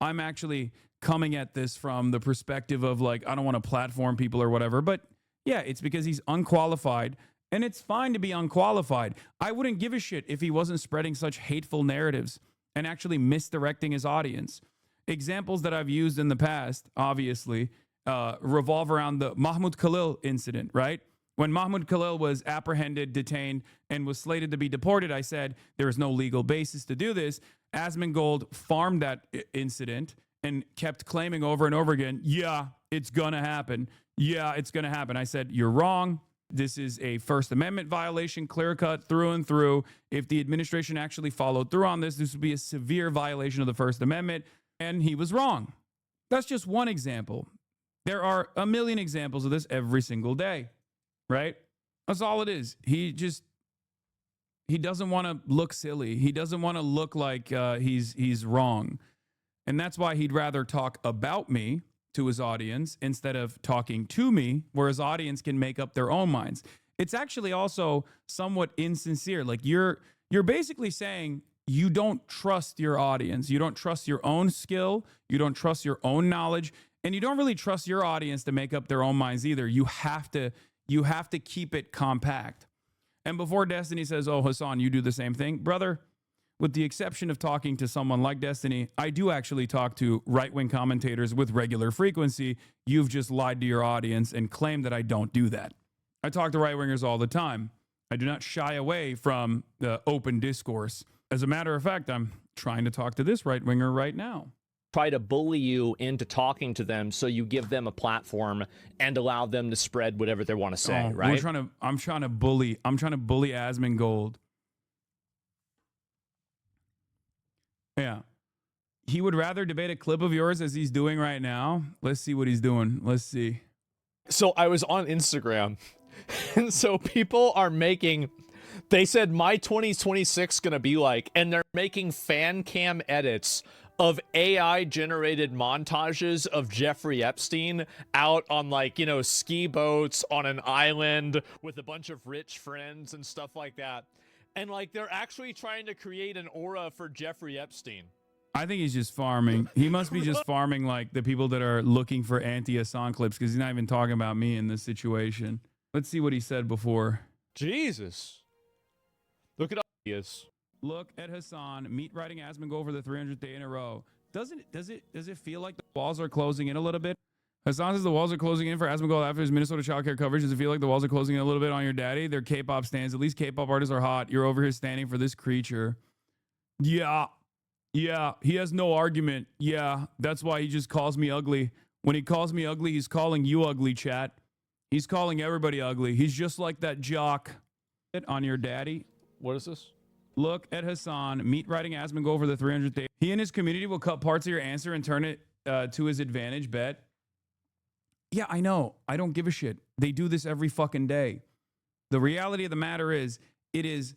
I'm actually coming at this from the perspective of like, I don't want to platform people or whatever. But yeah, it's because he's unqualified. And it's fine to be unqualified. I wouldn't give a shit if he wasn't spreading such hateful narratives and actually misdirecting his audience. Examples that I've used in the past, obviously, revolve around the Mahmoud Khalil incident, right? When Mahmoud Khalil was apprehended, detained, and was slated to be deported, I said there is no legal basis to do this. Asmongold farmed that incident and kept claiming over and over again, yeah, it's going to happen. Yeah, it's going to happen. I said, you're wrong. This is a First Amendment violation, clear cut through and through. If the administration actually followed through on this would be a severe violation of the First Amendment. And he was wrong. That's just one example. There are a million examples of this every single day, right? That's all it is. He doesn't want to look silly. He doesn't want to look like he's wrong. And that's why he'd rather talk about me to his audience instead of talking to me, where his audience can make up their own minds. It's actually also somewhat insincere. Like you're basically saying you don't trust your audience. You don't trust your own skill. You don't trust your own knowledge, and you don't really trust your audience to make up their own minds either. You have to keep it compact. And before Destiny says, oh, Hassan, you do the same thing, brother, with the exception of talking to someone like Destiny, I do actually talk to right-wing commentators with regular frequency. You've just lied to your audience and claimed that I don't do that. I talk to right-wingers all the time. I do not shy away from the open discourse. As a matter of fact, I'm trying to talk to this right-winger right now. Try to bully you into talking to them so you give them a platform and allow them to spread whatever they want to say, right? I'm trying to bully Asmongold. Yeah. He would rather debate a clip of yours as he's doing right now. Let's see what he's doing. Let's see. So I was on Instagram, and so people are making, they said my 2026 gonna be like, and they're making fan cam edits of AI generated montages of Jeffrey Epstein out on, like, you know, ski boats on an island with a bunch of rich friends and stuff like that. And like, they're actually trying to create an aura for Jeffrey Epstein. I think he's just farming. He must be just farming like the people that are looking for anti-Hassan clips, because he's not even talking about me in this situation. Let's see what he said before. Jesus. Look at all he is. Look at Hassan meat riding Asmongold for the 300th day in a row. Does it feel like the walls are closing in a little bit? Hassan says the walls are closing in for Asmongold after his Minnesota childcare coverage. Does it feel like the walls are closing in a little bit on your daddy? They're K-pop stands. At least K-pop artists are hot. You're over here standing for this creature. Yeah. Yeah. He has no argument. Yeah. That's why he just calls me ugly. When he calls me ugly, he's calling you ugly, chat. He's calling everybody ugly. He's just like that jock on your daddy. What is this? Look at Hassan meat riding Asmongold for the 300th day. He and his community will cut parts of your answer and turn it to his advantage. Bet. Yeah, I know. I don't give a shit. They do this every fucking day. The reality of the matter is, it is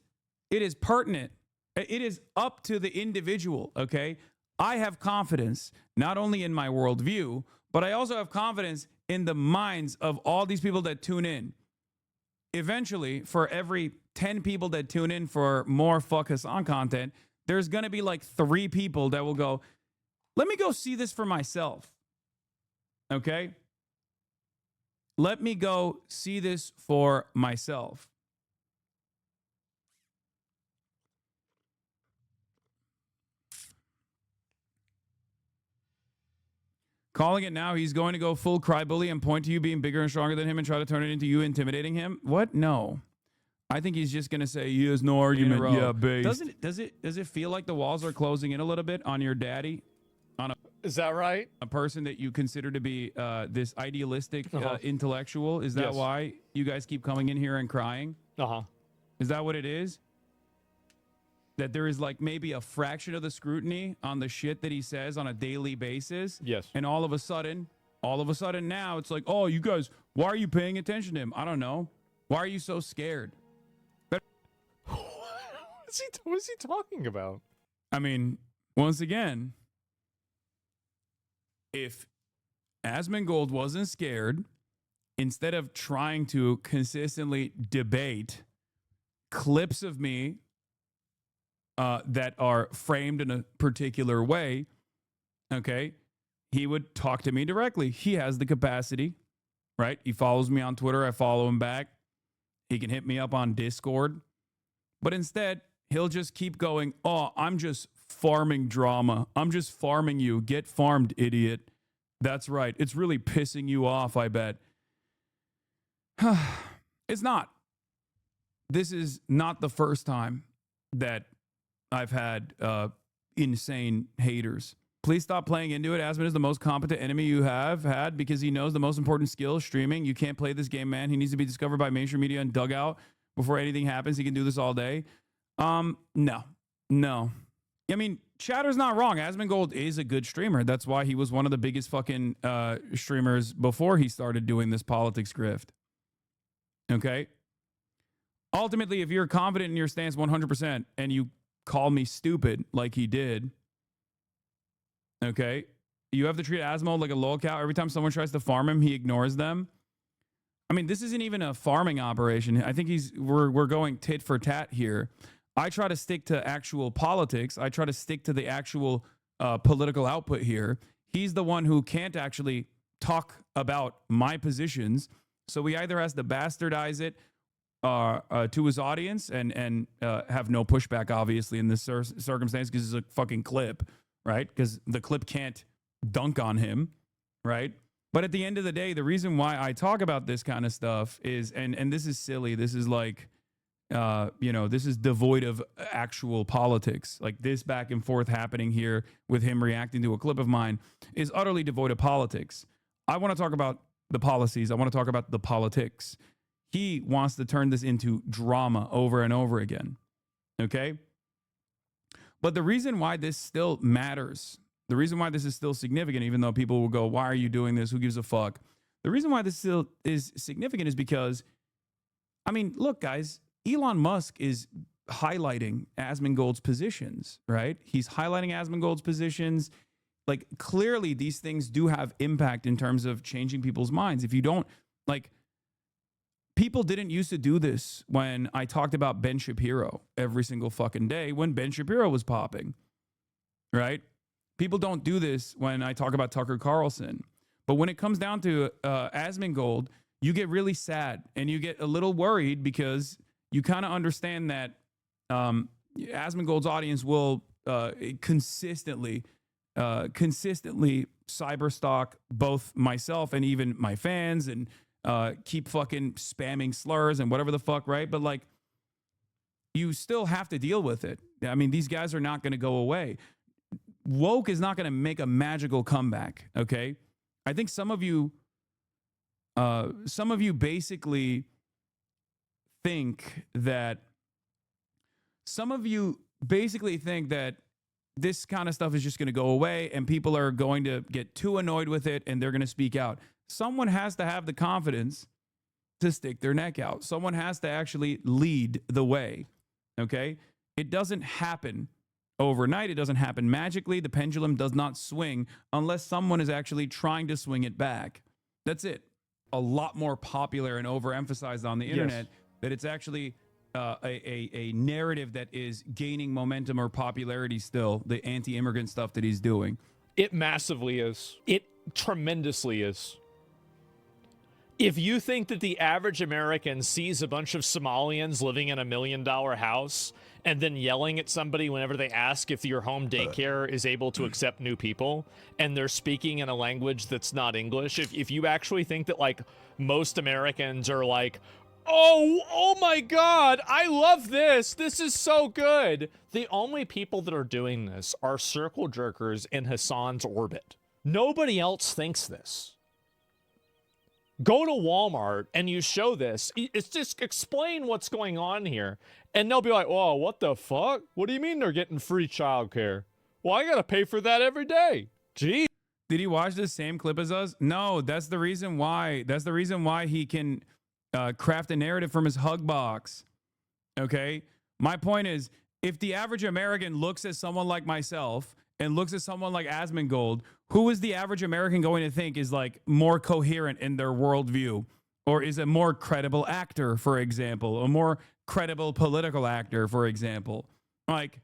pertinent. It is up to the individual, okay? I have confidence not only in my worldview, but I also have confidence in the minds of all these people that tune in. Eventually, for every 10 people that tune in for more Fuck Hassan content, there's going to be like 3 people that will go, let me go see this for myself. Okay? Let me go see this for myself. Calling it now, he's going to go full cry bully and point to you being bigger and stronger than him and try to turn it into you intimidating him. What? No. I think he's just going to say he has no argument. Yeah, base. Does it feel like the walls are closing in a little bit on your daddy? On a, is that right? A person that you consider to be this idealistic intellectual? Is that why you guys keep coming in here and crying? Is that what it is? That there is like maybe a fraction of the scrutiny on the shit that he says on a daily basis? Yes. And all of a sudden now it's like, oh, you guys, why are you paying attention to him? I don't know. Why are you so scared? What is he talking about? I mean, once again, if Asmongold wasn't scared, instead of trying to consistently debate clips of me that are framed in a particular way, okay, he would talk to me directly. He has the capacity, right? He follows me on Twitter. I follow him back. He can hit me up on Discord. But instead, he'll just keep going, oh, I'm just farming drama. I'm just farming you. Get farmed, idiot. That's right. It's really pissing you off, I bet. It's not. This is not the first time that I've had insane haters. Please stop playing into it. Asmon is the most competent enemy you have had because he knows the most important skill, streaming. You can't play this game, man. He needs to be discovered by mainstream media and dug out before anything happens. He can do this all day. No. I mean, Chatter's not wrong. Asmongold is a good streamer. That's why he was one of the biggest fucking streamers before he started doing this politics grift. Okay? Ultimately, if you're confident in your stance 100% and you call me stupid like he did, okay, you have to treat Asmongold like a lolcow. Every time someone tries to farm him, he ignores them. I mean, this isn't even a farming operation. I think we're going tit for tat here. I try to stick to actual politics. I try to stick to the actual political output here. He's the one who can't actually talk about my positions. So he either has to bastardize it to his audience and have no pushback, obviously, in this circumstance because it's a fucking clip, right? Because the clip can't dunk on him, right? But at the end of the day, the reason why I talk about this kind of stuff is, and this is silly. This is like, this is devoid of actual politics. Like this back and forth happening here with him reacting to a clip of mine is utterly devoid of politics. I want to talk about the policies. I want to talk about the politics. He wants to turn this into drama over and over again. Okay? But the reason why this still matters, the reason why this is still significant, even though people will go, why are you doing this? Who gives a fuck? The reason why this still is significant is because, I mean, look, guys, Elon Musk is highlighting Asmongold's positions, right? He's highlighting Asmongold's positions. Like, clearly, these things do have impact in terms of changing people's minds. If you don't, like, people didn't used to do this when I talked about Ben Shapiro every single fucking day when Ben Shapiro was popping, right? People don't do this when I talk about Tucker Carlson. But when it comes down to Asmongold, you get really sad and you get a little worried because you kind of understand that Asmongold's audience will consistently cyberstalk both myself and even my fans and keep fucking spamming slurs and whatever the fuck, right? But like, you still have to deal with it. I mean, these guys are not going to go away. Woke is not going to make a magical comeback, okay? I think some of you basically think that this kind of stuff is just going to go away and people are going to get too annoyed with it and they're going to speak out. Someone has to have the confidence to stick their neck out. Someone has to actually lead the way, okay? It doesn't happen overnight. It doesn't happen magically. The pendulum does not swing unless someone is actually trying to swing it back. That's it. A lot more popular and overemphasized on the internet that it's actually a narrative that is gaining momentum or popularity still, the anti-immigrant stuff that he's doing. It massively is. It tremendously is. If you think that the average American sees a bunch of Somalians living in $1 million house and then yelling at somebody whenever they ask if your home daycare is able to accept new people and they're speaking in a language that's not English, if you actually think that like most Americans are like, oh my God, I love this. This is so good. The only people that are doing this are circle jerkers in Hassan's orbit. Nobody else thinks this. Go to Walmart and you show this. It's just explain what's going on here. And they'll be like, oh, what the fuck? What do you mean they're getting free childcare? Well, I got to pay for that every day. Gee. Did he watch the same clip as us? No, that's the reason why. That's the reason why he can craft a narrative from his hug box. Okay? My point is, if the average American looks at someone like myself and looks at someone like Asmongold, who is the average American going to think is like more coherent in their worldview? Or is a more credible actor, for example, a more credible political actor, for example? Like,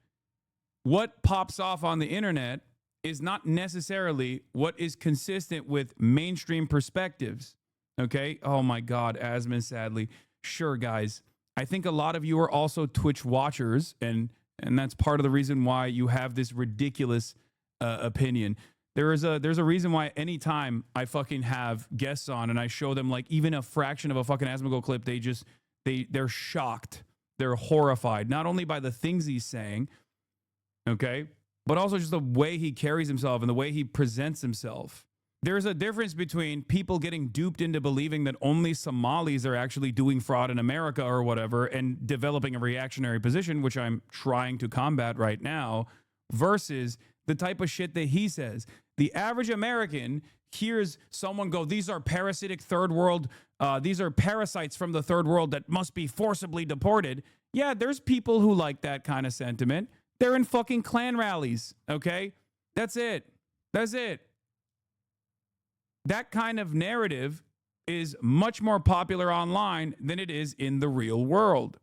what pops off on the internet is not necessarily what is consistent with mainstream perspectives. Okay? Oh my God, Asmon, sadly. Sure, guys. I think a lot of you are also Twitch watchers, and that's part of the reason why you have this ridiculous opinion. There's a reason why anytime I fucking have guests on and I show them like even a fraction of a fucking Asmongold clip, they're shocked. They're horrified, not only by the things he's saying, okay, but also just the way he carries himself and the way he presents himself. There's a difference between people getting duped into believing that only Somalis are actually doing fraud in America or whatever and developing a reactionary position, which I'm trying to combat right now, versus the type of shit that he says. The average American hears someone go, these are parasitic third world, these are parasites from the third world that must be forcibly deported. Yeah, there's people who like that kind of sentiment. They're in fucking Klan rallies, okay? That's it. That's it. That kind of narrative is much more popular online than it is in the real world.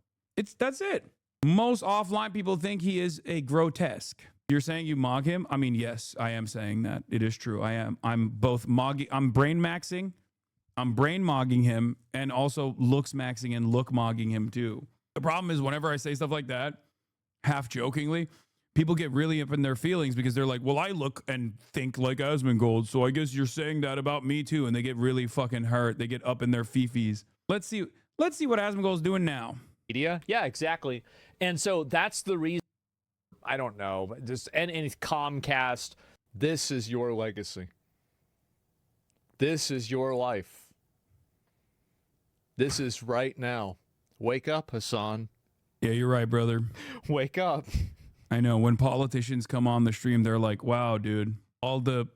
That's it. Most offline people think he is a grotesque. You're saying you mog him? I mean, yes, I am saying that. It is true. I am. I'm both I'm brain maxing I'm brain mogging him and also looks maxing and look mogging him too. The problem is whenever I say stuff like that, half jokingly, people get really up in their feelings because they're like, well, I look and think like Asmongold, so I guess you're saying that about me too. And they get really fucking hurt. They get up in their fifis. Let's see what Asmongold's doing now. Media. Yeah, exactly. And so that's the reason, I don't know, just and Comcast, this is your legacy. This is your life. This is right now. Wake up, Hassan. Yeah, you're right, brother. Wake up. I know when politicians come on the stream, they're like, wow, dude, all the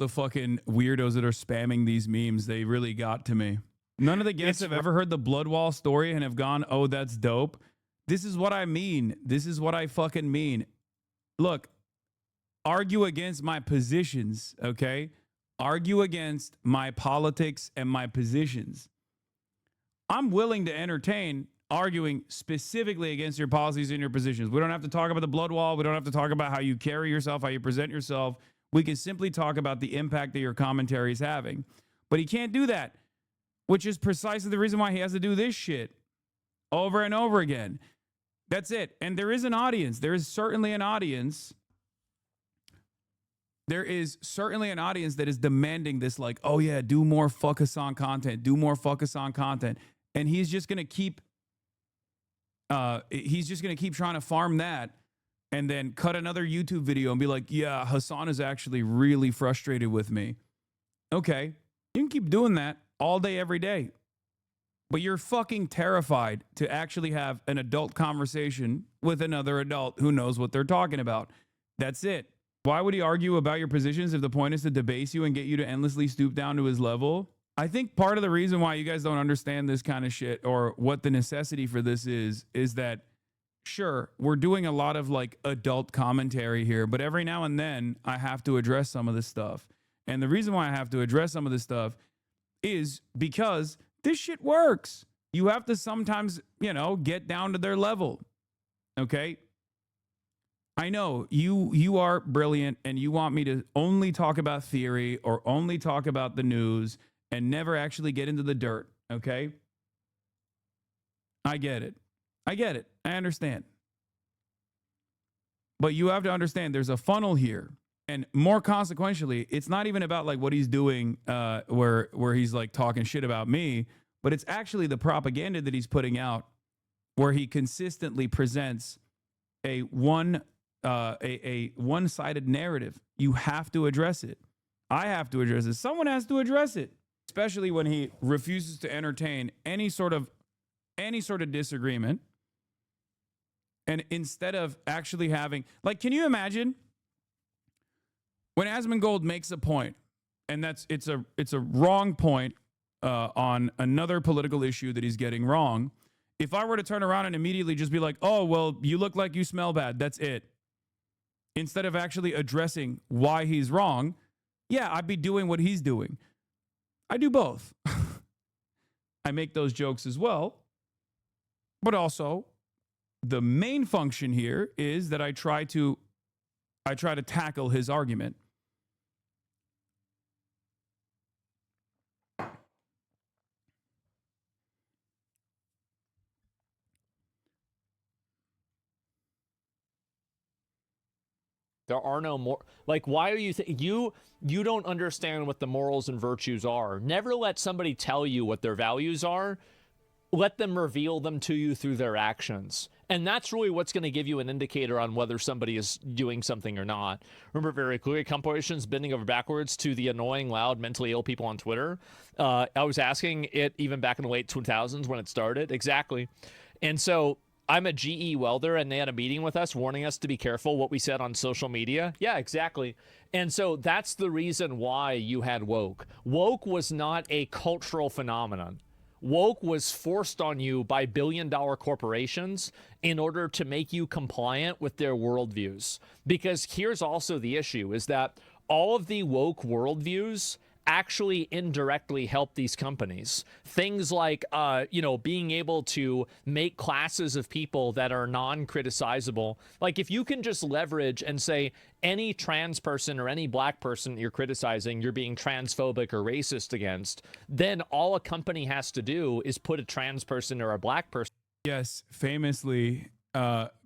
fucking weirdos that are spamming these memes, they really got to me. None of the guests have ever heard the Bloodwall story and have gone, oh, that's dope. This is what I mean. This is what I fucking mean. Look, argue against my positions, okay? Argue against my politics and my positions. I'm willing to entertain arguing specifically against your policies and your positions. We don't have to talk about the blood wall. We don't have to talk about how you carry yourself, how you present yourself. We can simply talk about the impact that your commentary is having. But he can't do that, which is precisely the reason why he has to do this shit over and over again. That's it. And there is an audience. There is certainly an audience. There is certainly an audience that is demanding this, like, oh yeah, do more fuck us on content. Do more fuck us on content. And he's just going to keep trying to farm that and then cut another YouTube video and be like, yeah, Hassan is actually really frustrated with me. Okay, you can keep doing that all day, every day. But you're fucking terrified to actually have an adult conversation with another adult who knows what they're talking about. That's it. Why would he argue about your positions if the point is to debase you and get you to endlessly stoop down to his level? I think part of the reason why you guys don't understand this kind of shit or what the necessity for this is that, sure, we're doing a lot of like adult commentary here, but every now and then I have to address some of this stuff. And the reason why I have to address some of this stuff is because this shit works. You have to sometimes, get down to their level. Okay? I know you are brilliant and you want me to only talk about theory or only talk about the news and never actually get into the dirt, okay? I get it. I understand. But you have to understand there's a funnel here. And more consequentially, it's not even about like what he's doing where he's like talking shit about me, but it's actually the propaganda that he's putting out where he consistently presents a one-sided narrative. You have to address it. I have to address it. Someone has to address it. Especially when he refuses to entertain any sort of disagreement. And instead of actually having, like, can you imagine when Asmongold makes a point, and it's a wrong point on another political issue that he's getting wrong. If I were to turn around and immediately just be like, oh, well, you look like you smell bad. That's it. Instead of actually addressing why he's wrong, yeah, I'd be doing what he's doing. I do both. I make those jokes as well. But also, the main function here is that I try to tackle his argument. There are no more, like, why are you, you don't understand what the morals and virtues are. Never let somebody tell you what their values are. Let them reveal them to you through their actions. And that's really what's going to give you an indicator on whether somebody is doing something or not. Remember very clearly, corporations bending over backwards to the annoying, loud, mentally ill people on Twitter. I was asking it even back in the late 2000s when it started. Exactly. And so I'm a GE welder, and they had a meeting with us warning us to be careful what we said on social media. Yeah, exactly. And so that's the reason why you had woke. Woke was not a cultural phenomenon. Woke was forced on you by billion-dollar corporations in order to make you compliant with their worldviews. Because here's also the issue, is that all of the woke worldviews actually indirectly help these companies. Things like, being able to make classes of people that are non-criticizable. Like if you can just leverage and say any trans person or any black person you're criticizing, you're being transphobic or racist against, then all a company has to do is put a trans person or a black person. Yes, famously,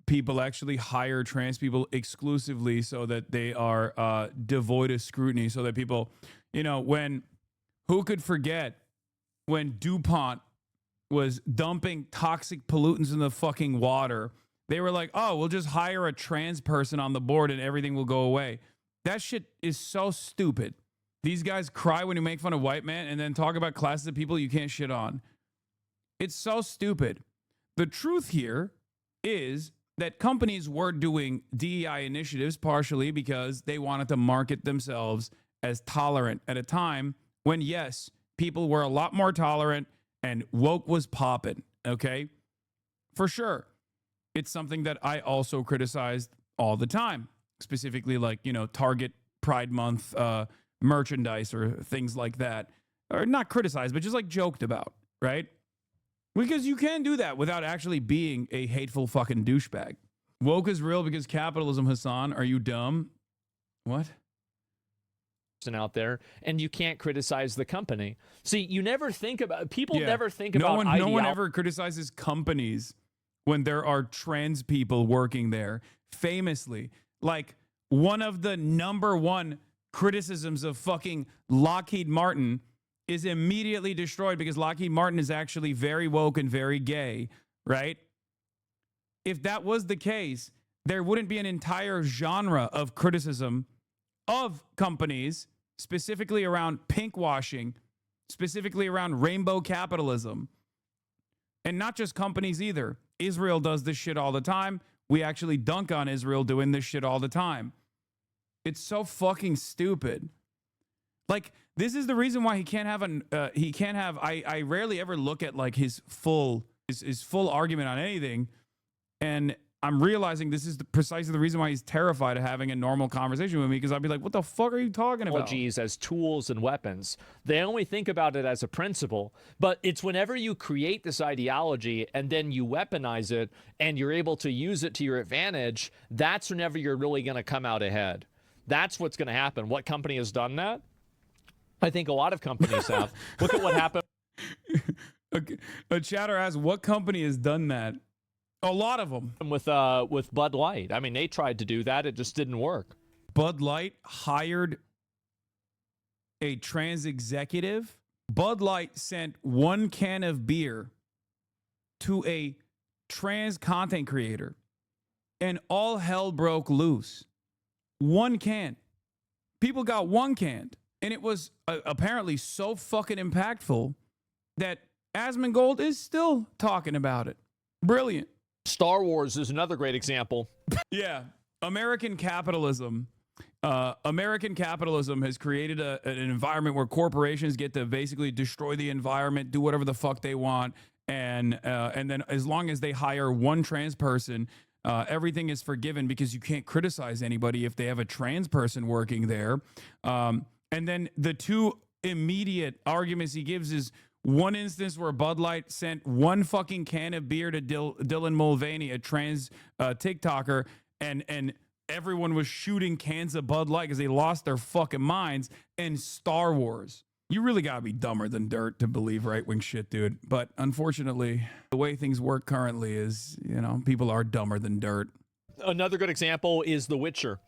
people actually hire trans people exclusively so that they are devoid of scrutiny, so that people, who could forget when DuPont was dumping toxic pollutants in the fucking water? They were like, oh, we'll just hire a trans person on the board and everything will go away. That shit is so stupid. These guys cry when you make fun of white men and then talk about classes of people you can't shit on. It's so stupid. The truth here is that companies were doing DEI initiatives partially because they wanted to market themselves as tolerant at a time when, yes, people were a lot more tolerant and woke was popping, okay? For sure. It's something that I also criticized all the time, specifically like, Target Pride Month merchandise or things like that. Or not criticized, but just like joked about, right? Because you can do that without actually being a hateful fucking douchebag. Woke is real because capitalism, Hassan. Are you dumb? What? Out there, and you can't criticize the company. See, you never think about people. Yeah. Never think about no one ever criticizes companies when there are trans people working there. Famously, like one of the number one criticisms of fucking Lockheed Martin is immediately destroyed because Lockheed Martin is actually very woke and very gay, right? If that was the case, there wouldn't be an entire genre of criticism of companies, specifically around pink washing, specifically around rainbow capitalism. And not just companies either. Israel does this shit all the time. We actually dunk on Israel doing this shit all the time. It's so fucking stupid. Like, this is the reason why he can't have I rarely ever look at like his full argument on anything. And I'm realizing this is precisely the reason why he's terrified of having a normal conversation with me, because I'd be like, what the fuck are you talking about? Technologies as tools and weapons. They only think about it as a principle, but it's whenever you create this ideology and then you weaponize it and you're able to use it to your advantage, that's whenever you're really going to come out ahead. That's what's going to happen. What company has done that? I think a lot of companies have. Look at what happened. A chatter asks, what company has done that? A lot of them. With Bud Light. I mean, they tried to do that. It just didn't work. Bud Light hired a trans executive. Bud Light sent one can of beer to a trans content creator, and all hell broke loose. One can. People got one canned. And it was apparently so fucking impactful that Asmongold is still talking about it. Brilliant. Star Wars is another great example. Yeah. American capitalism. American capitalism has created an environment where corporations get to basically destroy the environment, do whatever the fuck they want. And then as long as they hire one trans person, everything is forgiven because you can't criticize anybody if they have a trans person working there. And then the two immediate arguments he gives is one instance where Bud Light sent one fucking can of beer to Dylan Mulvaney, a trans TikToker, and everyone was shooting cans of Bud Light because they lost their fucking minds. And Star Wars. You really gotta be dumber than dirt to believe right-wing shit, dude. But unfortunately, the way things work currently is, people are dumber than dirt. Another good example is The Witcher.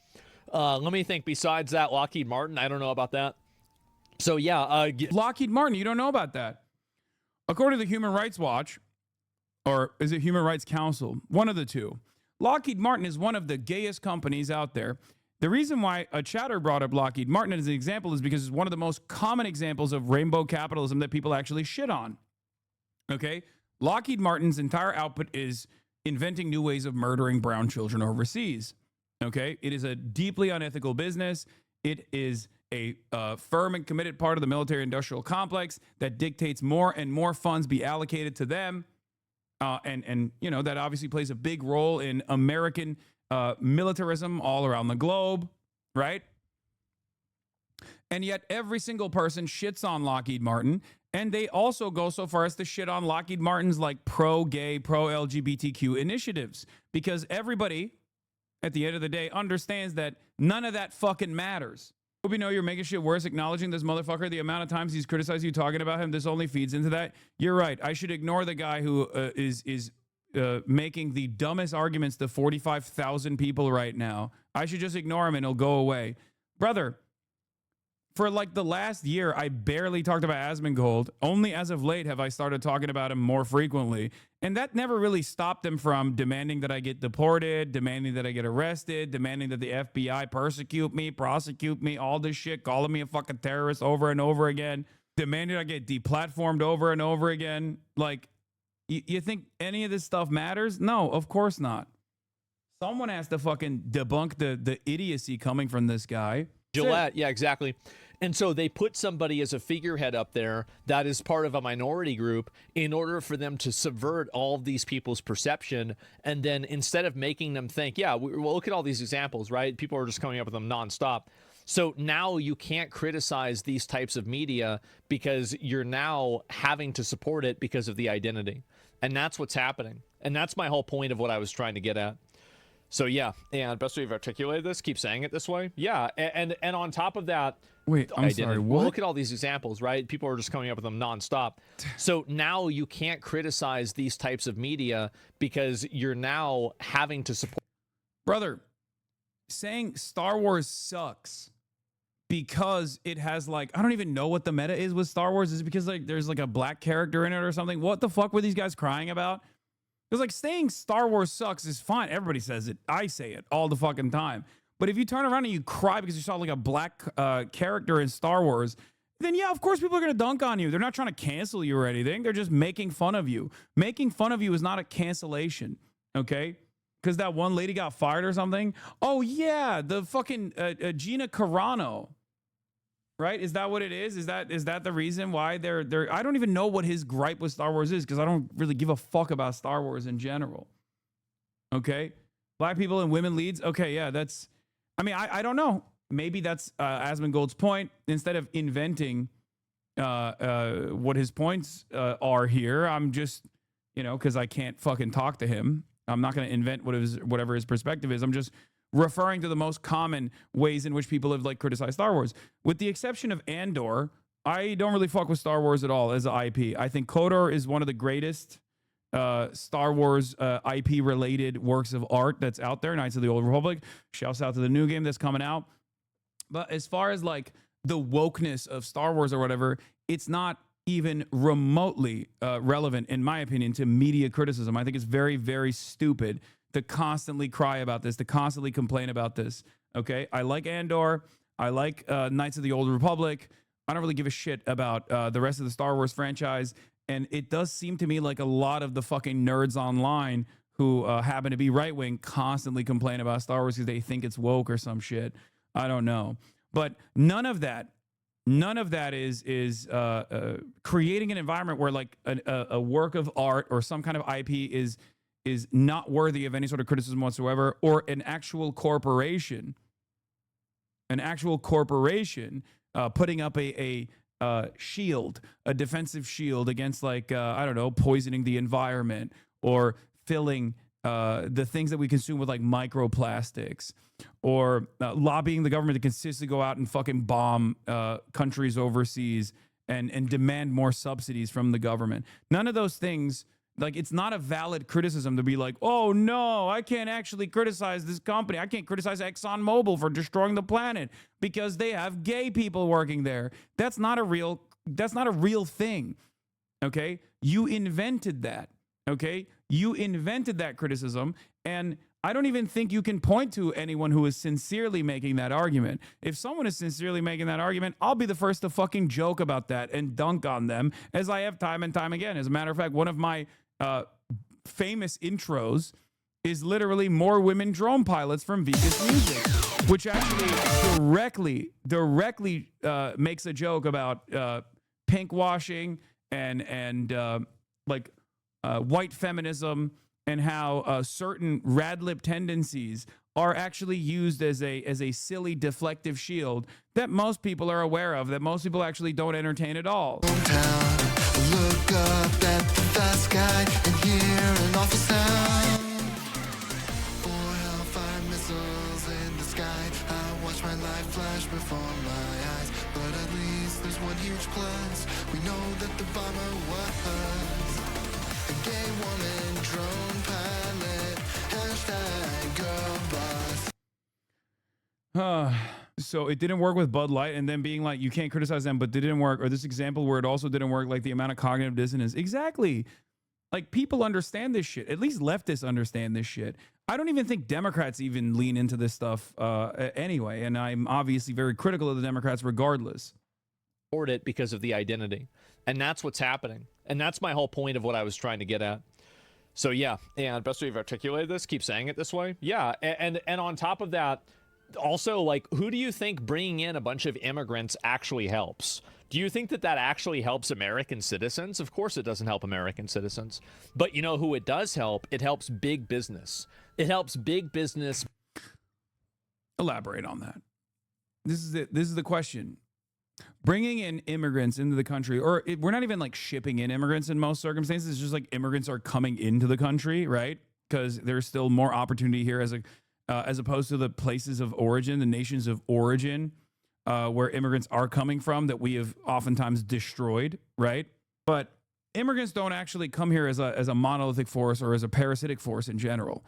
Let me think. Besides that, Lockheed Martin, I don't know about that. So, yeah. Lockheed Martin, you don't know about that. According to the Human Rights Watch, or is it Human Rights Council? One of the two. Lockheed Martin is one of the gayest companies out there. The reason why a chatter brought up Lockheed Martin as an example is because it's one of the most common examples of rainbow capitalism that people actually shit on. Okay? Lockheed Martin's entire output is inventing new ways of murdering brown children overseas. Okay? It is a deeply unethical business. It is a firm and committed part of the military-industrial complex that dictates more and more funds be allocated to them. And that obviously plays a big role in American militarism all around the globe, right? And yet every single person shits on Lockheed Martin. And they also go so far as to shit on Lockheed Martin's like pro-gay, pro-LGBTQ initiatives. Because everybody, at the end of the day, understands that none of that fucking matters. Hope you know you're making shit worse acknowledging this motherfucker. The amount of times he's criticized you talking about him, this only feeds into that. You're right. I should ignore the guy who is making the dumbest arguments to 45,000 people right now. I should just ignore him and it'll go away. Brother, for like the last year, I barely talked about Asmongold. Only as of late have I started talking about him more frequently. And that never really stopped him from demanding that I get deported, demanding that I get arrested, demanding that the FBI persecute me, prosecute me, all this shit, calling me a fucking terrorist over and over again, demanding I get deplatformed over and over again. Like, you think any of this stuff matters? No, of course not. Someone has to fucking debunk the idiocy coming from this guy. Gillette, yeah, exactly. And so they put somebody as a figurehead up there that is part of a minority group in order for them to subvert all of these people's perception. And then instead of making them think, yeah, well, look at all these examples, right? People are just coming up with them nonstop. So now you can't criticize these types of media because you're now having to support it because of the identity. And that's what's happening. And that's my whole point of what I was trying to get at. So yeah, and best way you've articulated this, keep saying it this way. Yeah, and on top of that, wait, I'm sorry, what? Well, look at all these examples, right? People are just coming up with them nonstop. So now you can't criticize these types of media because you're now having to support. Brother, saying Star Wars sucks because it has like, I don't even know what the meta is with Star Wars. Is it because like there's like a black character in it or something? What the fuck were these guys crying about? Because like saying Star Wars sucks is fine. Everybody says it. I say it all the fucking time. But if you turn around and you cry because you saw like a black character in Star Wars, then yeah, of course people are going to dunk on you. They're not trying to cancel you or anything. They're just making fun of you. Making fun of you is not a cancellation, okay? Because that one lady got fired or something. Oh yeah, the fucking Gina Carano. Right? Is that what it is? Is that the reason why they're I don't even know what his gripe with Star Wars is because I don't really give a fuck about Star Wars in general. Okay? Black people and women leads. Okay, yeah, that's I don't know. Maybe that's Asmongold's point. Instead of inventing what his points are here, I'm just, because I can't fucking talk to him. I'm not going to invent whatever his perspective is. I'm just referring to the most common ways in which people have like criticized Star Wars. With the exception of Andor, I don't really fuck with Star Wars at all as an IP. I think KOTOR is one of the greatest Star Wars IP related works of art that's out there. Knights of the Old Republic. Shouts out to the new game that's coming out. But as far as like the wokeness of Star Wars or whatever, it's not even remotely relevant, in my opinion, to media criticism. I think it's very, very stupid to constantly cry about this, to constantly complain about this. Okay, I like Andor. I like Knights of the Old Republic. I don't really give a shit about the rest of the Star Wars franchise. And it does seem to me like a lot of the fucking nerds online who happen to be right-wing constantly complain about Star Wars because they think it's woke or some shit. I don't know. But none of that is creating an environment where like a work of art or some kind of IP is not worthy of any sort of criticism whatsoever, or an actual corporation putting up a shield, a defensive shield against like, I don't know, poisoning the environment or filling the things that we consume with like microplastics, or lobbying the government to consistently go out and fucking bomb countries overseas and demand more subsidies from the government. None of those things. Like, it's not a valid criticism to be like, oh, no, I can't actually criticize this company. I can't criticize ExxonMobil for destroying the planet because they have gay people working there. That's not a real thing, okay? You invented that, okay? You invented that criticism, and I don't even think you can point to anyone who is sincerely making that argument. If someone is sincerely making that argument, I'll be the first to fucking joke about that and dunk on them, as I have time and time again. As a matter of fact, one of my famous intros is literally more women drone pilots from Vika's Music, which actually directly makes a joke about pink washing and white feminism, and how certain rad lib tendencies are actually used as a silly deflective shield that most people are aware of, that most people actually don't entertain at all. Look up at the vast sky and hear an awful sound. Four hellfire missiles in the sky. I watch my life flash before my eyes. But at least there's one huge plus. We know that the bomber was a gay woman, drone pilot, hashtag girl boss. So it didn't work with Bud Light, and then being like, you can't criticize them, but it didn't work. Or this example where it also didn't work, like the amount of cognitive dissonance. Exactly. Like, people understand this shit. At least leftists understand this shit. I don't even think Democrats even lean into this stuff anyway. And I'm obviously very critical of the Democrats regardless. It because of the identity. And that's what's happening. And that's my whole point of what I was trying to get at. So yeah, and best way you've articulated this, keep saying it this way. Yeah, and on top of that, also, like, who do you think bringing in a bunch of immigrants actually helps? Do you think that that actually helps American citizens? Of course it doesn't help American citizens. But you know who it does help? It helps big business. It helps big business. Elaborate on that. This is it. This is the question. Bringing in immigrants into the country, or we're not even like shipping in immigrants in most circumstances. It's just like immigrants are coming into the country, right? Because there's still more opportunity here as opposed to the places of origin, the nations of origin, where immigrants are coming from that we have oftentimes destroyed, right? But immigrants don't actually come here as a monolithic force or as a parasitic force in general.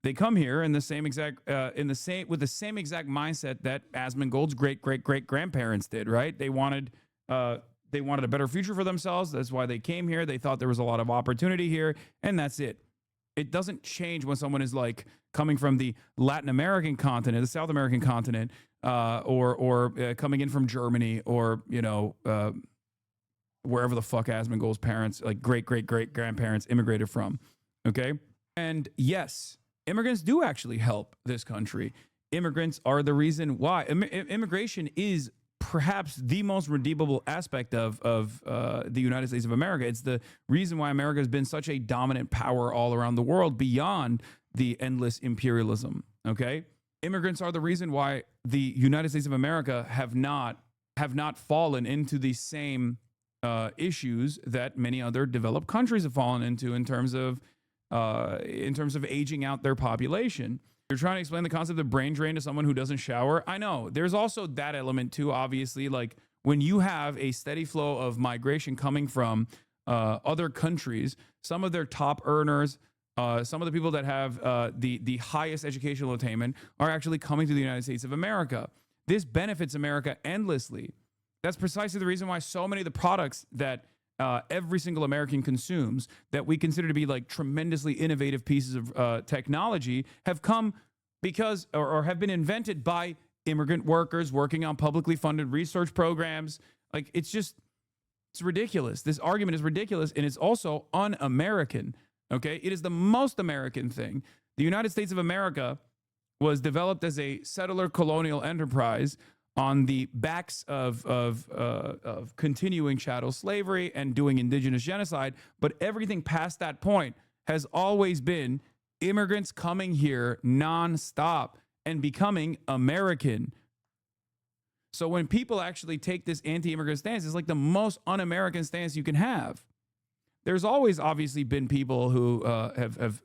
They come here in the same exact with the same exact mindset that Asmongold's great grandparents did, right? They wanted a better future for themselves. That's why they came here. They thought there was a lot of opportunity here, and that's it. It doesn't change when someone is like coming from the Latin American continent, the South American continent, or coming in from Germany, or wherever the fuck Asmongold's parents, like great grandparents, immigrated from. Okay, and yes, immigrants do actually help this country. Immigrants are the reason why immigration is perhaps the most redeemable aspect of the United States of America. It's the reason why America has been such a dominant power all around the world beyond the endless imperialism. Okay, immigrants are the reason why the United States of America have not fallen into the same issues that many other developed countries have fallen into in terms of aging out their population. You're trying to explain the concept of brain drain to someone who doesn't shower. I know there's also that element too. Obviously, like when you have a steady flow of migration coming from other countries, some of their top earners, some of the people that have the highest educational attainment are actually coming to the United States of America. This benefits America endlessly. That's precisely the reason why so many of the products that every single American consumes, that we consider to be like tremendously innovative pieces of technology, have come because or have been invented by immigrant workers working on publicly funded research programs. Like, it's ridiculous. This argument is ridiculous, and it's also un-American. Okay, it is the most American thing. The United States of America was developed as a settler colonial enterprise on the backs of continuing chattel slavery and doing indigenous genocide. But everything past that point has always been immigrants coming here nonstop and becoming American. So when people actually take this anti-immigrant stance, it's like the most un-American stance you can have. There's always obviously been people who have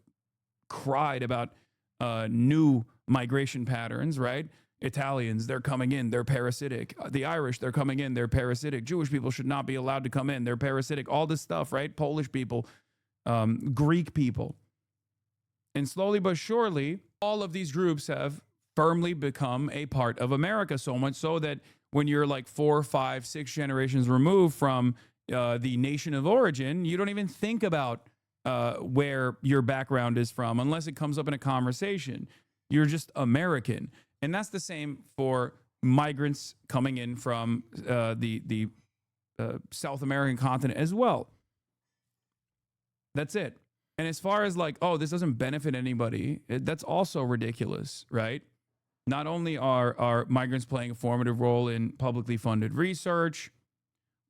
cried about new migration patterns, right? Italians, they're coming in, they're parasitic. The Irish, they're coming in, they're parasitic. Jewish people should not be allowed to come in, they're parasitic. All this stuff, right? Polish people, Greek people. And slowly but surely, all of these groups have firmly become a part of America, so much so that when you're like 4, 5, 6 generations removed from the nation of origin, you don't even think about where your background is from unless it comes up in a conversation. You're just American. And that's the same for migrants coming in from the South American continent as well. That's it. And as far as like, oh, this doesn't benefit anybody, that's also ridiculous, right? Not only are migrants playing a formative role in publicly funded research,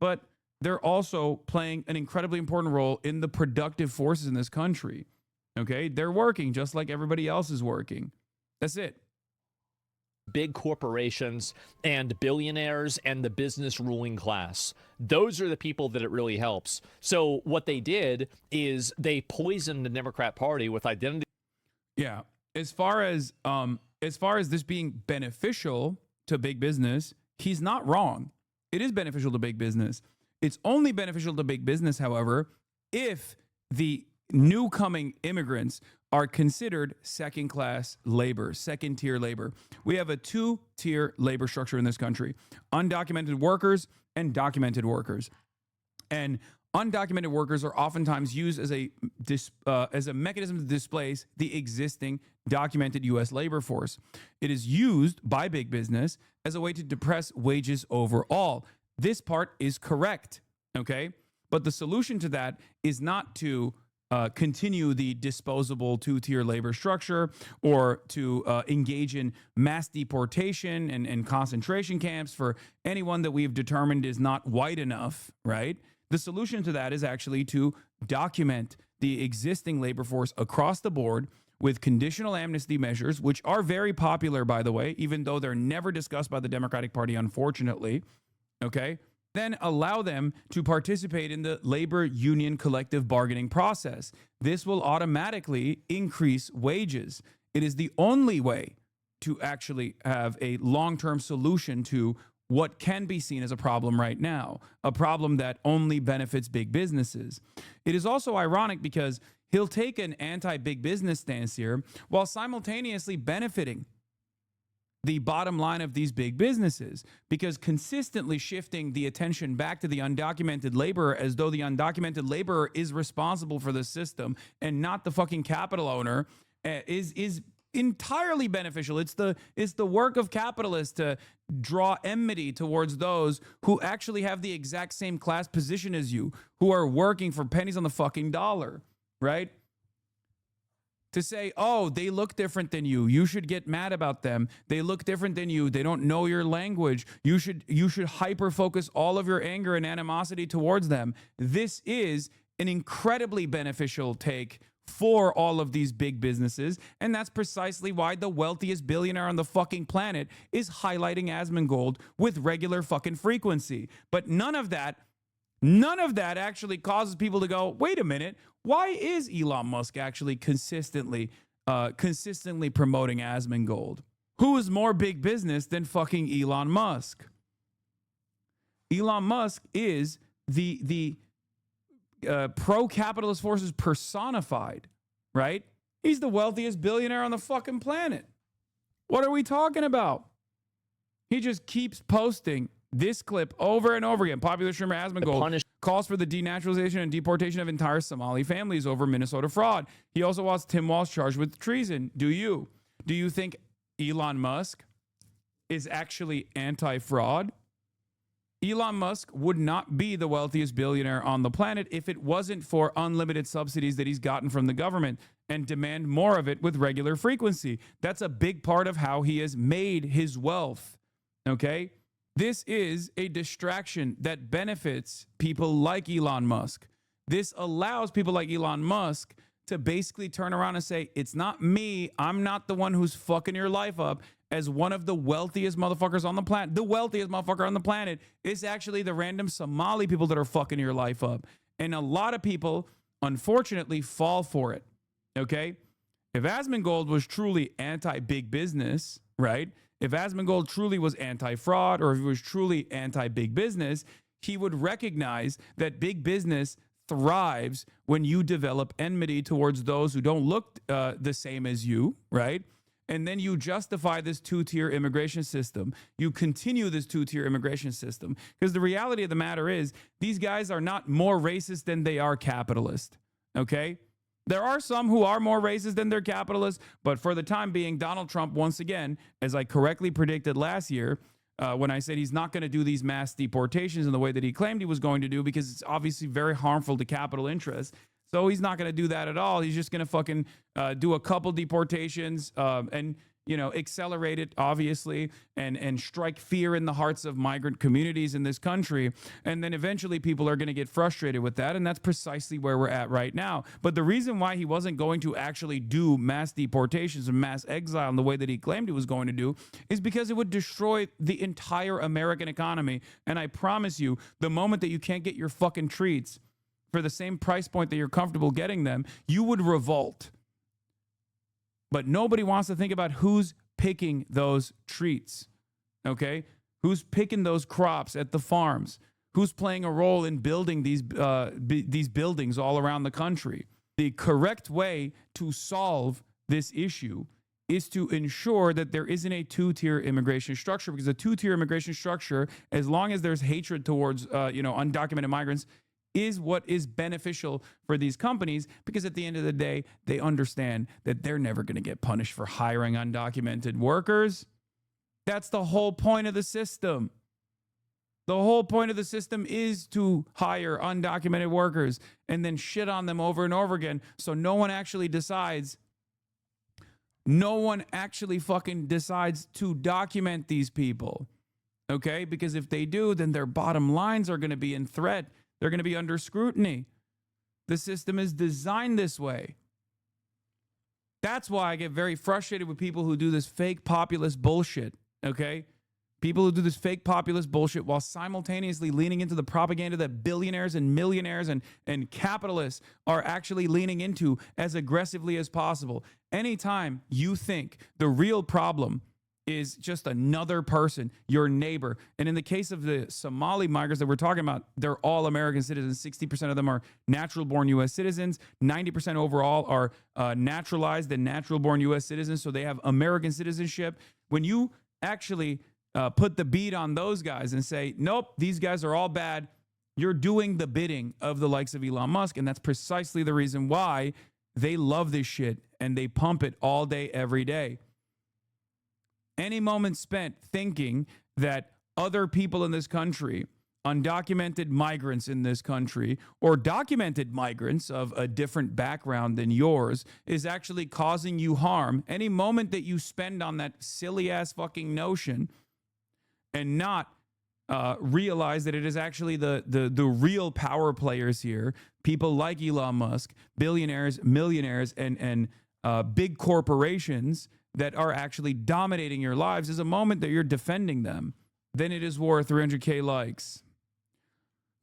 but they're also playing an incredibly important role in the productive forces in this country. Okay? They're working just like everybody else is working. That's it. Big corporations and billionaires and the business ruling class. Those are the people that it really helps. So what they did is they poisoned the Democrat Party with identity. Yeah. As far as this being beneficial to big business, he's not wrong. It is beneficial to big business. It's only beneficial to big business, however, if the new coming immigrants are considered second-class labor, second-tier labor. We have a two-tier labor structure in this country: undocumented workers and documented workers. And undocumented workers are oftentimes used as a mechanism to displace the existing documented U.S. labor force. It is used by big business as a way to depress wages overall. This part is correct, okay? But the solution to that is not to continue the disposable two-tier labor structure or to engage in mass deportation and concentration camps for anyone that we've determined is not white enough, right? The solution to that is actually to document the existing labor force across the board with conditional amnesty measures, which are very popular, by the way, even though they're never discussed by the Democratic Party, unfortunately, okay? Then allow them to participate in the labor union collective bargaining process. This will automatically increase wages. It is the only way to actually have a long-term solution to what can be seen as a problem right now, a problem that only benefits big businesses. It is also ironic because he'll take an anti-big business stance here while simultaneously benefiting the bottom line of these big businesses, because consistently shifting the attention back to the undocumented laborer as though the undocumented laborer is responsible for the system and not the fucking capital owner is entirely beneficial. It's the work of capitalists to draw enmity towards those who actually have the exact same class position as you, who are working for pennies on the fucking dollar, right? To say, oh, they look different than you. You should get mad about them. They look different than you. They don't know your language. You should hyper focus all of your anger and animosity towards them. This is an incredibly beneficial take for all of these big businesses, and that's precisely why the wealthiest billionaire on the fucking planet is highlighting Asmongold with regular fucking frequency. But none of that actually causes people to go, wait a minute, why is Elon Musk actually consistently promoting Asmongold? Who is more big business than fucking Elon Musk? Elon Musk is the pro-capitalist forces personified, right? He's the wealthiest billionaire on the fucking planet. What are we talking about? He just keeps posting this clip over and over again. Popular streamer Asmongold calls for the denaturalization and deportation of entire Somali families over Minnesota fraud. He also wants Tim Walz charged with treason. Do you? Do you think Elon Musk is actually anti-fraud? Elon Musk would not be the wealthiest billionaire on the planet if it wasn't for unlimited subsidies that he's gotten from the government and demand more of it with regular frequency. That's a big part of how he has made his wealth, okay? This is a distraction that benefits people like Elon Musk. This allows people like Elon Musk to basically turn around and say, it's not me. I'm not the one who's fucking your life up. As one of the wealthiest motherfuckers on the planet, the wealthiest motherfucker on the planet is actually the random Somali people that are fucking your life up. And a lot of people, unfortunately, fall for it, okay? If Asmongold was truly anti-big business, right? If Asmongold truly was anti-fraud, or if he was truly anti-big business, he would recognize that big business thrives when you develop enmity towards those who don't look the same as you, right? And then you justify this two-tier immigration system. You continue this two-tier immigration system. Because the reality of the matter is, these guys are not more racist than they are capitalist, okay? There are some who are more racist than they're capitalists, but for the time being, Donald Trump, once again, as I correctly predicted last year, when I said he's not going to do these mass deportations in the way that he claimed he was going to do, because it's obviously very harmful to capital interests. So he's not going to do that at all. He's just going to fucking do a couple deportations. And, accelerate it, obviously, and strike fear in the hearts of migrant communities in this country. And then eventually people are going to get frustrated with that. And that's precisely where we're at right now. But the reason why he wasn't going to actually do mass deportations and mass exile in the way that he claimed he was going to do is because it would destroy the entire American economy. And I promise you, the moment that you can't get your fucking treats for the same price point that you're comfortable getting them, you would revolt. But nobody wants to think about who's picking those treats, okay? Who's picking those crops at the farms? Who's playing a role in building these buildings all around the country? The correct way to solve this issue is to ensure that there isn't a two-tier immigration structure, because a two-tier immigration structure, as long as there's hatred towards undocumented migrants, is what is beneficial for these companies, because at the end of the day, they understand that they're never going to get punished for hiring undocumented workers. That's the whole point of the system. The whole point of the system is to hire undocumented workers and then shit on them over and over again, so no one actually fucking decides to document these people, okay? Because if they do, then their bottom lines are going to be in threat. They're going to be under scrutiny. The system is designed this way. That's why I get very frustrated with people who do this fake populist bullshit, okay? People who do this fake populist bullshit while simultaneously leaning into the propaganda that billionaires and millionaires and capitalists are actually leaning into as aggressively as possible. Anytime you think the real problem is just another person, your neighbor. And in the case of the Somali migrants that we're talking about, they're all American citizens. 60% of them are natural-born U.S. citizens. 90% overall are naturalized and natural-born U.S. citizens, so they have American citizenship. When you actually put the beat on those guys and say, nope, these guys are all bad, you're doing the bidding of the likes of Elon Musk, and that's precisely the reason why they love this shit, and they pump it all day, every day. Any moment spent thinking that other people in this country, undocumented migrants in this country, or documented migrants of a different background than yours, is actually causing you harm, any moment that you spend on that silly ass fucking notion and not realize that it is actually the real power players here, people like Elon Musk, billionaires, millionaires, and big corporations that are actually dominating your lives, is a moment that you're defending them. Then it is war. 300K likes.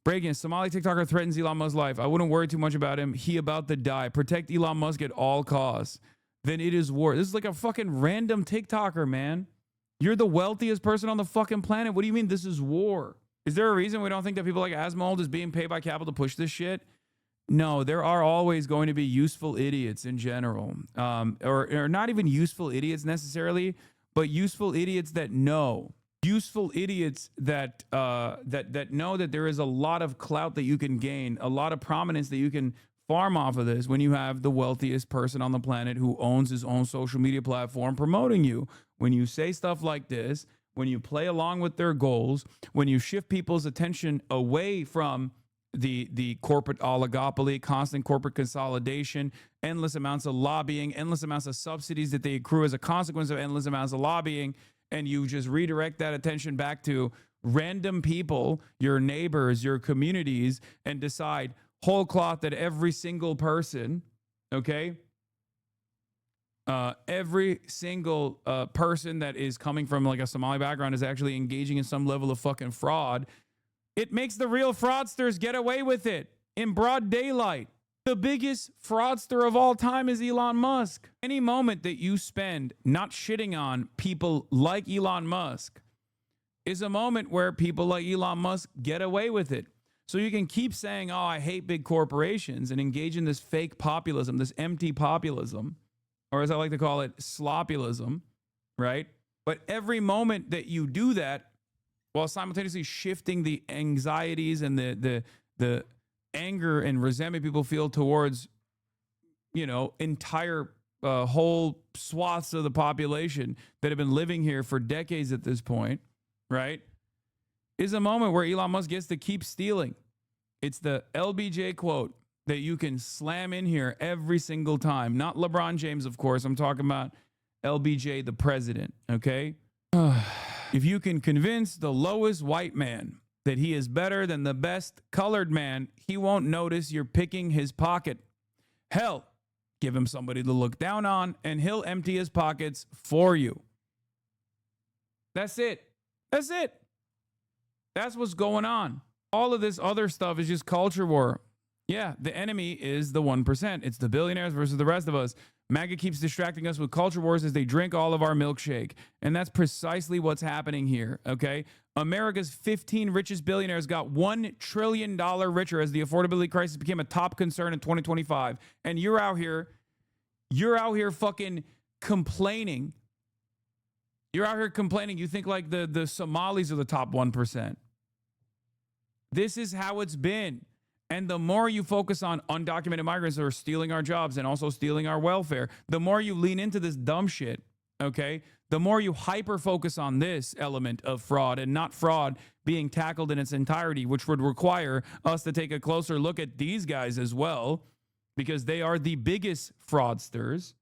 Breaking, Somali TikToker threatens Elon Musk's life. I wouldn't worry too much about him. He about to die. Protect Elon Musk at all costs. Then it is war. This is like a fucking random TikToker, man. You're the wealthiest person on the fucking planet. What do you mean this is war? Is there a reason we don't think that people like Asmold is being paid by capital to push this shit? No, there are always going to be useful idiots in general, or not even useful idiots necessarily, but useful idiots that know, useful idiots that that know that there is a lot of clout that you can gain, a lot of prominence that you can farm off of this when you have the wealthiest person on the planet who owns his own social media platform promoting you. When you say stuff like this, when you play along with their goals, when you shift people's attention away from the corporate oligopoly, constant corporate consolidation, endless amounts of lobbying, endless amounts of subsidies that they accrue as a consequence of endless amounts of lobbying, and you just redirect that attention back to random people, your neighbors, your communities, and decide whole cloth that every single person, okay, every single person that is coming from like a Somali background is actually engaging in some level of fucking fraud. It makes the real fraudsters get away with it in broad daylight. The biggest fraudster of all time is Elon Musk. Any moment that you spend not shitting on people like Elon Musk is a moment where people like Elon Musk get away with it. So you can keep saying, oh, I hate big corporations, and engage in this fake populism, this empty populism, or as I like to call it, sloppyism, right? But every moment that you do that, while simultaneously shifting the anxieties and the anger and resentment people feel towards, entire whole swaths of the population that have been living here for decades at this point, right, is a moment where Elon Musk gets to keep stealing. It's the LBJ quote that you can slam in here every single time. Not LeBron James, of course. I'm talking about LBJ the president, okay? If you can convince the lowest white man that he is better than the best colored man, he won't notice you're picking his pocket. Hell, give him somebody to look down on, and he'll empty his pockets for you. That's it. That's it. That's what's going on. All of this other stuff is just culture war. Yeah, the enemy is the 1%. It's the billionaires versus the rest of us. MAGA keeps distracting us with culture wars as they drink all of our milkshake. And that's precisely what's happening here, okay? America's 15 richest billionaires got $1 trillion richer as the affordability crisis became a top concern in 2025. And you're out here fucking complaining. You're out here complaining. You think like the Somalis are the top 1%. This is how it's been. And the more you focus on undocumented migrants that are stealing our jobs and also stealing our welfare, the more you lean into this dumb shit, okay? The more you hyper focus on this element of fraud and not fraud being tackled in its entirety, which would require us to take a closer look at these guys as well, because they are the biggest fraudsters,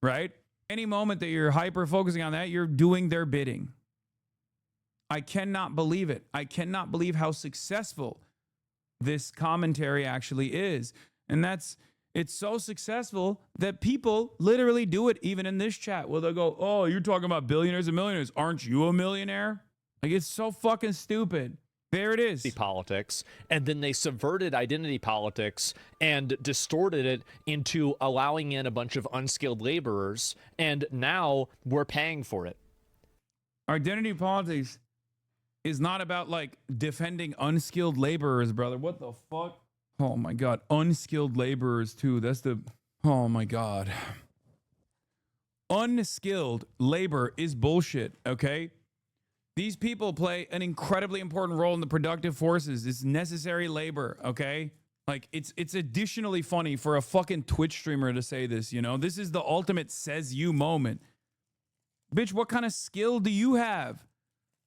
right? Any moment that you're hyper focusing on that, you're doing their bidding. I cannot believe it. I cannot believe how successful this commentary actually is. And it's so successful that people literally do it even in this chat. Well, they'll go, oh, you're talking about billionaires and millionaires. Aren't you a millionaire? Like, it's so fucking stupid. There it is. Politics, and then they subverted identity politics and distorted it into allowing in a bunch of unskilled laborers, and now we're paying for it. Identity politics is not about like defending unskilled laborers, brother. What the fuck? Oh my God. Unskilled laborers too. Oh my God. Unskilled labor is bullshit, okay? These people play an incredibly important role in the productive forces. It's necessary labor, okay? Like, it's additionally funny for a fucking Twitch streamer to say this, you know? This is the ultimate says you moment. Bitch, what kind of skill do you have?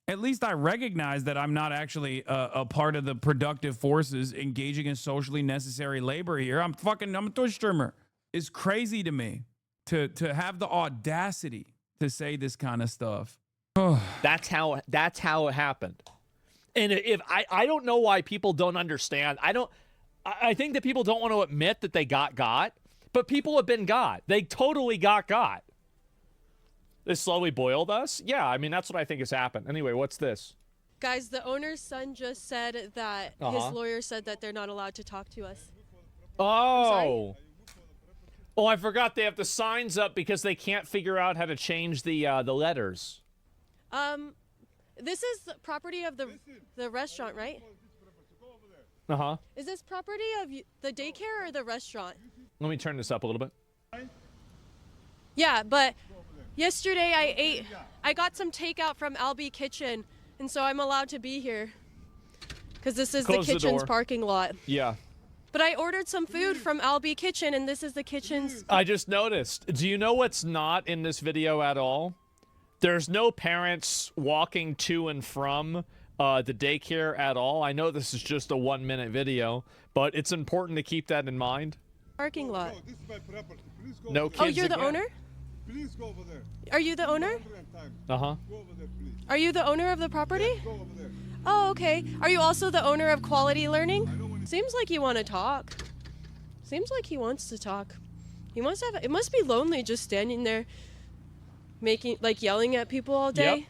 At least I recognize that I'm not actually a part of the productive forces engaging in socially necessary labor here. I'm a Twitch streamer. It's crazy to me to have the audacity to say this kind of stuff. That's how it happened. And if I don't know why people don't understand. I think that people don't want to admit that they got, but people have been got. They totally got. They slowly boiled us? Yeah, I mean, that's what I think has happened. Anyway, what's this? Guys, the owner's son just said that his lawyer said that they're not allowed to talk to us. Oh. Oh, I forgot they have the signs up because they can't figure out how to change the letters. This is the property of the restaurant, right? Uh-huh. Is this property of the daycare or the restaurant? Let me turn this up a little bit. Yeah, but yesterday I got some takeout from Albee Kitchen, and so I'm allowed to be here because this is Close the kitchen's door. parking lot. Yeah. But I ordered some food from Albee Kitchen, and this is the kitchen's. I just noticed. Do you know what's not in this video at all? There's no parents walking to and from the daycare at all. I know this is just a 1-minute video, but it's important to keep that in mind. Parking lot. No kids. Oh, you're the again. owner? Please go over there. Are you the owner? Uh-huh. Go over there, please. Are you the owner of the property? Go over there. Oh, okay. Are you also the owner of Quality Learning? Seems like you want to talk. Seems like he wants to talk. He must have. It must be lonely just standing there, yelling at people all day. Yep.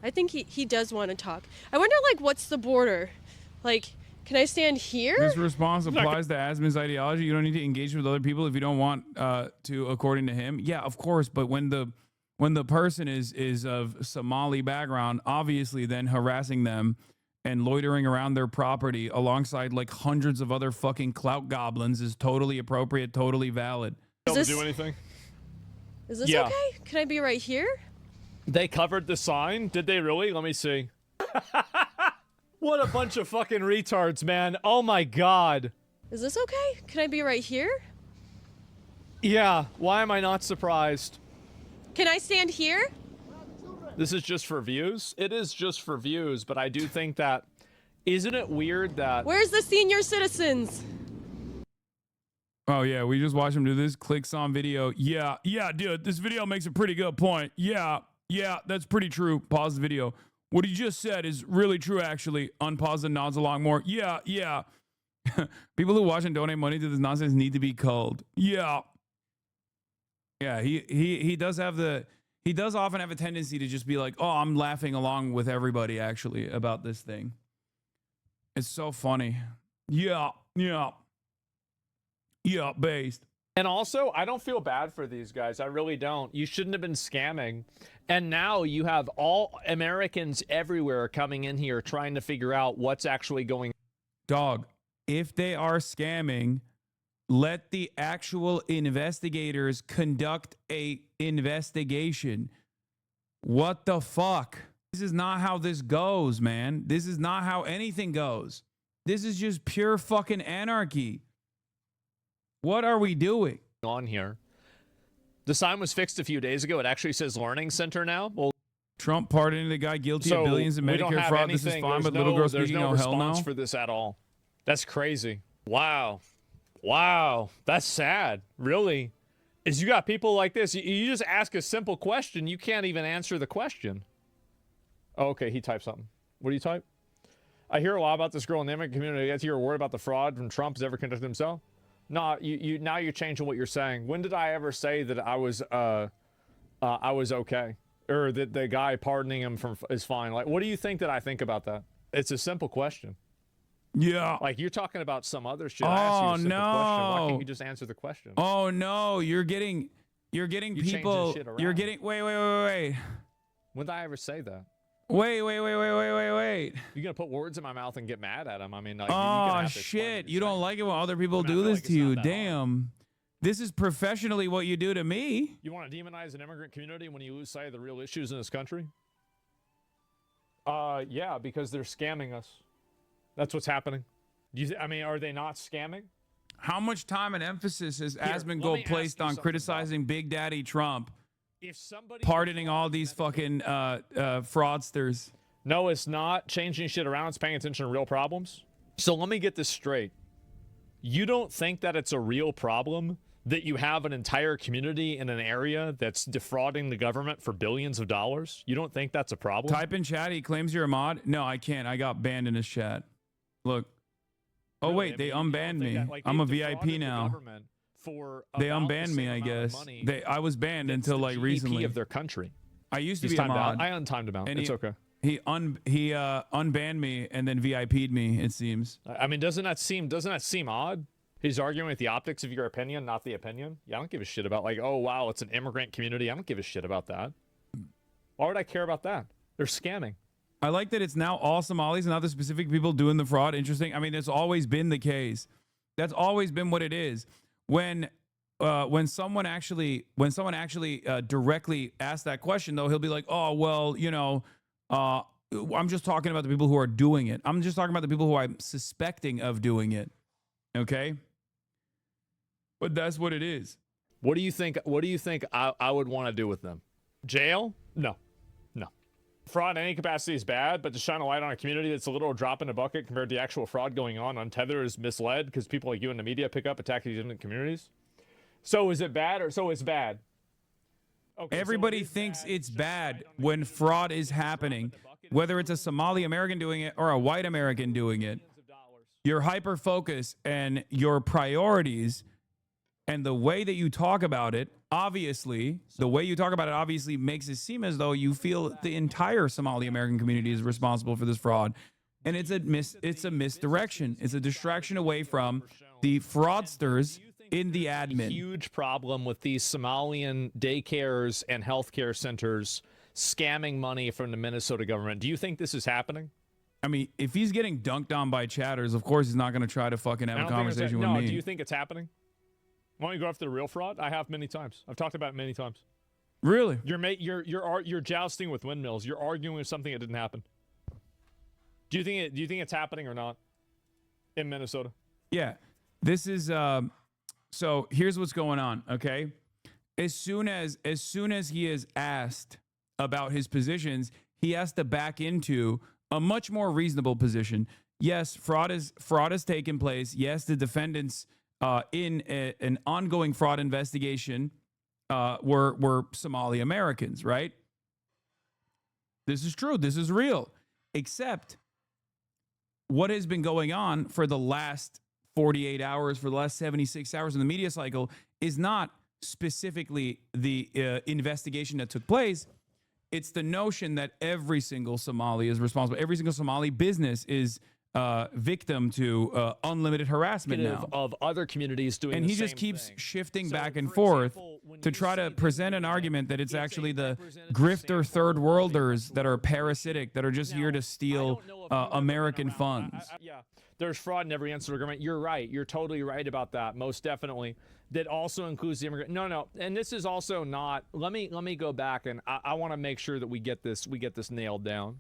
I think he does want to talk. I wonder, what's the border? Can I stand here? This response applies to Asmin's ideology. You don't need to engage with other people if you don't want to, according to him. Yeah, of course. But when the person is of Somali background, obviously then harassing them and loitering around their property alongside hundreds of other fucking clout goblins is totally appropriate, totally valid. Don't do anything. Is this Yeah. okay? Can I be right here? They covered the sign? Did they really? Let me see. What a bunch of fucking retards, man. Oh my God. Is this okay? Can I be right here? Yeah, why am I not surprised? Can I stand here? This is just for views? It is just for views, but I do think that... Isn't it weird that... Where's the senior citizens? Oh yeah, we just watched him do this. Clicks on video. Yeah, dude, this video makes a pretty good point. Yeah, that's pretty true. Pause the video. What he just said is really true, actually. Unpause and nods along more. Yeah. People who watch and donate money to this nonsense need to be culled. Yeah. He does often have a tendency to just be like, oh, I'm laughing along with everybody actually about this thing. It's so funny. Yeah, based. And also, I don't feel bad for these guys. I really don't. You shouldn't have been scamming. And now you have all Americans everywhere coming in here trying to figure out what's actually going on. Dog, if they are scamming, let the actual investigators conduct a investigation. What the fuck? This is not how this goes, man. This is not how anything goes. This is just pure fucking anarchy. What are we doing on here? The sign was fixed a few days ago. It actually says Learning Center now. Well, Trump pardoning the guy guilty of billions in Medicare fraud. This is fine, but little girl speaking, no hell no. response for this at all. That's crazy. Wow. That's sad. Really. Is you got people like this. You just ask a simple question. You can't even answer the question. Oh, okay, he typed something. What do you type? I hear a lot about this girl in the immigrant community. I guess you're worried about the fraud from Trump has ever conducted himself. No, now you're changing what you're saying. When did I ever say that I was okay, or that the guy pardoning him is fine? Like, what do you think that I think about that? It's a simple question. Yeah. Like you're talking about some other shit. I asked you a simple question. Why can't you just answer the question? Oh no, you're getting people. You're getting wait. When did I ever say that? Wait. You're gonna put words in my mouth and get mad at him. I mean, like, oh shit, you don't like it when other people do this to you. Damn. This is professionally what you do to me. You want to demonize an immigrant community when you lose sight of the real issues in this country? Yeah, because they're scamming us. That's what's happening. I mean, are they not scamming? How much time and emphasis has Asmongold placed on criticizing Big Daddy Trump, pardoning all these fucking fraudsters? No, it's not changing shit around. It's paying attention to real problems. So let me get this straight. You don't think that it's a real problem that you have an entire community in an area that's defrauding the government for billions of dollars? You don't think that's a problem? Type in chat. He claims you're a mod. No, I can't. I got banned in his chat. Look. Oh, really? Wait. They unbanned me. That, like, I'm a VIP now. They unbanned me, I guess. I was banned until like recently. Of their country. I used to be a mod. I untimed him out. And it's okay. He unbanned me and then VIP'd me, it seems. I mean, doesn't that seem odd? He's arguing with the optics of your opinion, not the opinion. Yeah, I don't give a shit about, like, oh wow, it's an immigrant community. I don't give a shit about that. Why would I care about that? They're scamming. I like that it's now all Somalis and other specific people doing the fraud. Interesting. I mean, it's always been the case. That's always been what it is. When someone actually directly asks that question, though, he'll be like, oh well, you know, I'm just talking about the people who are doing it. I'm just talking about the people who I'm suspecting of doing it. Okay. But that's what it is. What do you think I would want to do with them? Jail? No. Fraud in any capacity is bad, but to shine a light on a community that's a little drop in a bucket compared to the actual fraud going on Tether is misled because people like you in the media pick up attack these different communities. So is it bad or so it's bad? Okay, everybody thinks it's bad when fraud is happening, whether it's a Somali American doing it or a white American doing it. Your hyper focus and your priorities and the way that you talk about it, obviously makes it seem as though you feel the entire Somali American community is responsible for this fraud. And it's a misdirection. It's a distraction away from the fraudsters in the admin. Huge problem with these Somalian daycares and healthcare centers scamming money from the Minnesota government. Do you think this is happening? I mean, if he's getting dunked on by chatters, of course he's not going to try to fucking have a conversation with me. No, do you think it's happening? Why don't you go after the real fraud? I have many times. I've talked about it many times. Really? You're jousting with windmills. You're arguing with something that didn't happen. Do you think it's happening or not in Minnesota? Yeah. This is so here's what's going on, okay? As soon as he is asked about his positions, he has to back into a much more reasonable position. Yes, fraud has taken place. Yes, the defendants in an ongoing fraud investigation were Somali Americans, right? This is true. This is real. Except what has been going on for the last 48 hours, for the last 76 hours in the media cycle is not specifically the investigation that took place. It's the notion that every single Somali is responsible. Every single Somali business is victim to unlimited harassment now. Of other communities doing and the he same just keeps thing. shifting So, back and for forth example, when to you try to see present an argument that it's actually the grifter third worlders that are parasitic, that are just here to steal American funds. Yeah, there's fraud in every answer agreement. You're right. You're totally right about that. Most definitely. That also includes the immigrant. No. And this is also not. Let me go back, and I want to make sure that we get this nailed down.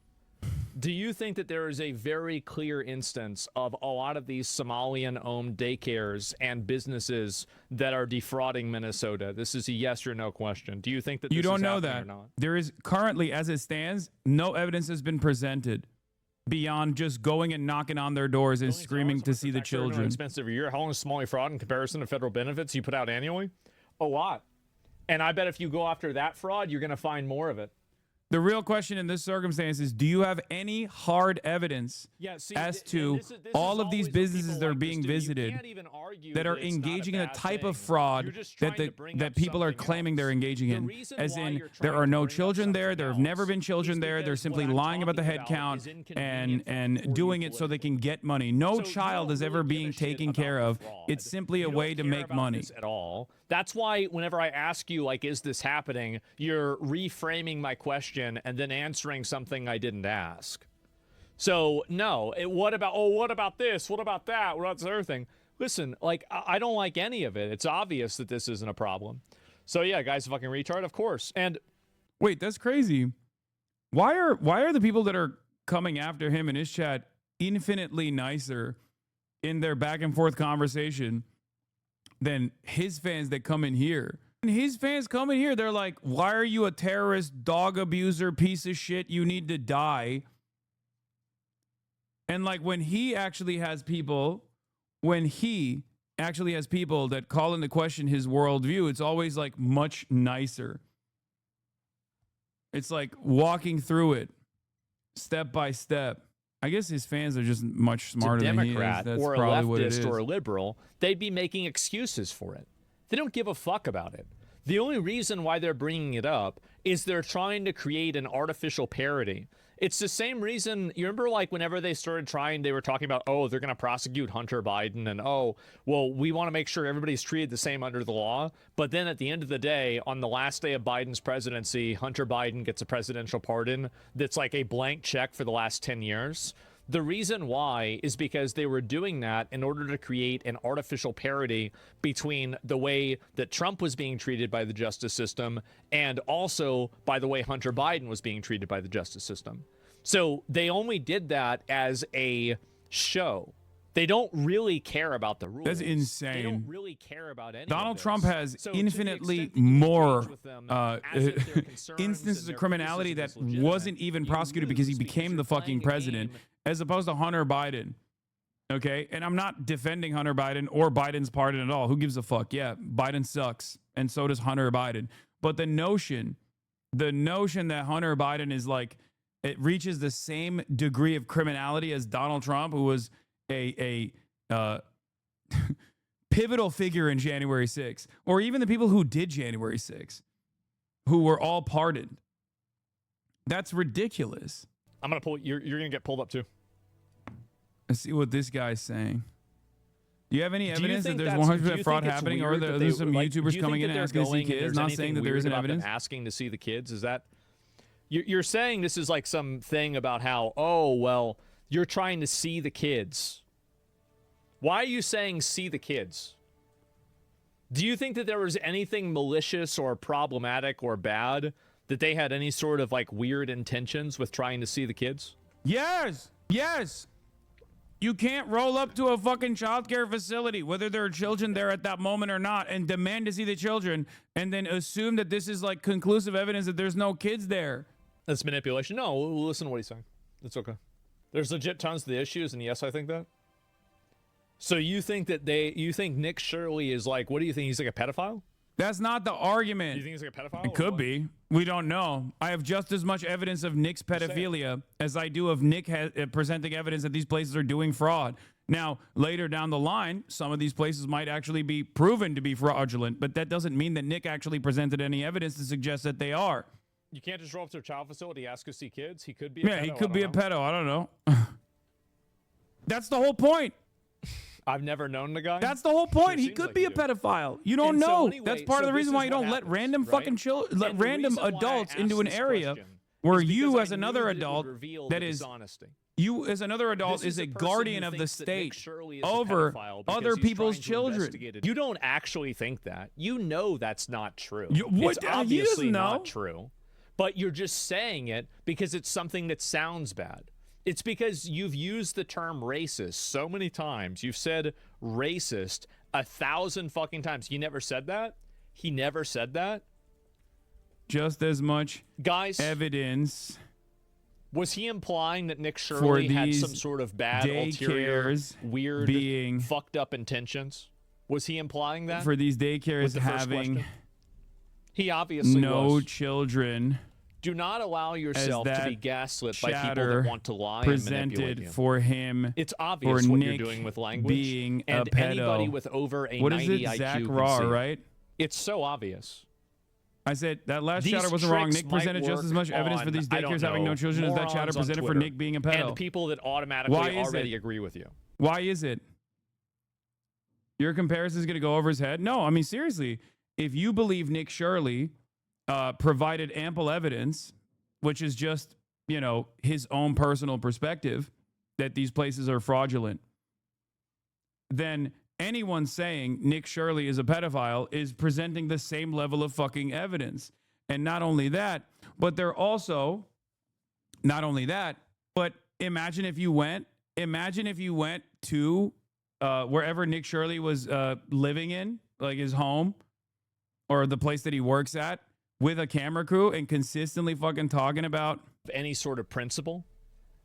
Do you think that there is a very clear instance of a lot of these Somalian-owned daycares and businesses that are defrauding Minnesota? This is a yes or no question. Do you think that You this don't is know happening that. or not? There is currently, as it stands, no evidence has been presented beyond just going and knocking on their doors and screaming to see the children. Expensive a year. How long is Somali fraud in comparison to federal benefits you put out annually? A lot. And I bet if you go after that fraud, you're going to find more of it. The real question in this circumstance is, do you have any hard evidence as to all of these businesses that are being visited that are engaging in a type of fraud that people are claiming they're engaging in? As in, there are no children there, there have never been children there, they're simply lying about the head count and doing it so they can get money. No child is ever being taken care of. It's simply a way to make money. At all. That's why whenever I ask you, like, is this happening, you're reframing my question and then answering something I didn't ask. So, no. What about this? What about that? What about this other thing? Listen, like, I don't like any of it. It's obvious that this isn't a problem. So, yeah, guy's a fucking retard, of course. And wait, that's crazy. Why are the people that are coming after him in his chat infinitely nicer in their back and forth conversation than his fans that come in here? And his fans come in here, they're like, why are you a terrorist, dog abuser, piece of shit? You need to die. And like when he actually has people that call into question his worldview, it's always like much nicer. It's like walking through it step by step. I guess his fans are just much smarter than he is. Democrat That's or a probably what it is. leftist or a liberal, they'd be making excuses for it. They don't give a fuck about it. The only reason why they're bringing it up is they're trying to create an artificial parody. It's the same reason, you remember, like, whenever they started trying, they were talking about, oh, they're going to prosecute Hunter Biden, and, oh, well, we want to make sure everybody's treated the same under the law. But then at the end of the day, on the last day of Biden's presidency, Hunter Biden gets a presidential pardon that's like a blank check for the last 10 years. The reason why is because they were doing that in order to create an artificial parody between the way that Trump was being treated by the justice system and also by the way Hunter Biden was being treated by the justice system. So they only did that as a show. They don't really care about the rules. That's insane. They don't really care about any Donald of this. Trump has So to the infinitely extent that you more engage with them as if they're concerns instances and of their criminality that criticism is legitimate, wasn't even prosecuted because he became the fucking president, as opposed to Hunter Biden. Okay? And I'm not defending Hunter Biden or Biden's pardon at all. Who gives a fuck? Yeah, Biden sucks, and so does Hunter Biden. But the notion that Hunter Biden is like, it reaches the same degree of criminality as Donald Trump, who was a pivotal figure in January 6th, or even the people who did January 6th, who were all pardoned. That's ridiculous. I'm going to pull, you're going to get pulled up too. Let's see what this guy's saying. Do you have any Do you evidence that think there's that's- 100% do you fraud think it's happening, or weird that there's they- some like, do YouTubers you coming think in and that asking to they're see going and kids? there's Not anything saying that there weird isn't about them evidence. asking to see the kids? Is that you're saying this is like some thing about how, oh, well, you're trying to see the kids. Why are you saying see the kids? Do you think that there was anything malicious or problematic or bad, that they had any sort of like weird intentions with trying to see the kids? Yes. You can't roll up to a fucking childcare facility, whether there are children there at that moment or not, and demand to see the children, and then assume that this is like conclusive evidence that there's no kids there. That's manipulation. No, listen to what he's saying. It's okay. There's legit tons of the issues, and yes, I think that. So you think that you think Nick Shirley is like, what do you think? He's like a pedophile? That's not the argument. You think he's like a pedophile? It could be. We don't know. I have just as much evidence of Nick's pedophilia as I do of Nick presenting evidence that these places are doing fraud. Now, later down the line, some of these places might actually be proven to be fraudulent, but that doesn't mean that Nick actually presented any evidence to suggest that they are. You can't just roll up to a child facility, ask to see kids. He could be a pedo. He could be a pedo. I don't know. That's the whole point. I've never known the guy. That's the whole point. He could be a pedophile. You don't know. That's part of the reason why you don't let random fucking random adults into an area where you, as another adult, that is you as another adult is a guardian of the state over other people's children. You don't actually think that. You know that's not true. What? It's obviously not true. But you're just saying it because it's something that sounds bad. It's because you've used the term racist so many times. You've said racist 1,000 fucking times. He never said that. He never said that. Just as much evidence. Was he implying that Nick Shirley had some sort of bad, ulterior, weird, being fucked up intentions? Was he implying that? For these daycares having he obviously no children. Do not allow yourself to be gaslit by people that want to lie presented and manipulate you. For him. It's obvious what Nick you're doing with language. Being and a pedo. Anybody with over a what 90 is it? IQ Zach can Raw, see it. right? It's so obvious. I said that last These chatter wasn't wrong. tricks Nick presented might just as much work evidence for on, these I don't daycares having no know, children as that chatter morons on presented for Twitter Nick being a pedo. And people that automatically already agree with you. Why is it? Your comparison is going to go over his head? No, I mean, seriously. If you believe Nick Shirley provided ample evidence, which is just, you know, his own personal perspective, that these places are fraudulent, then anyone saying Nick Shirley is a pedophile is presenting the same level of fucking evidence. And not only that, but they're also, not only that, but imagine if you went to wherever Nick Shirley was living in, like his home or the place that he works at, with a camera crew and consistently fucking talking about any sort of principle.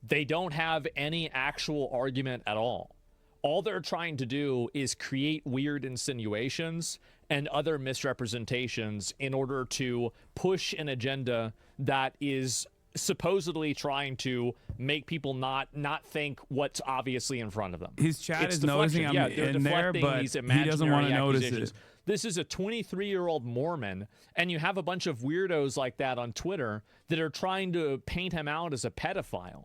They don't have any actual argument at all. All they're trying to do is create weird insinuations and other misrepresentations in order to push an agenda that is supposedly trying to make people not think what's obviously in front of them. His chat It's is noticing deflection. I'm They're in there, deflecting but these he doesn't want to imaginary notice accusations. it. This is a 23-year-old Mormon, and you have a bunch of weirdos like that on Twitter that are trying to paint him out as a pedophile.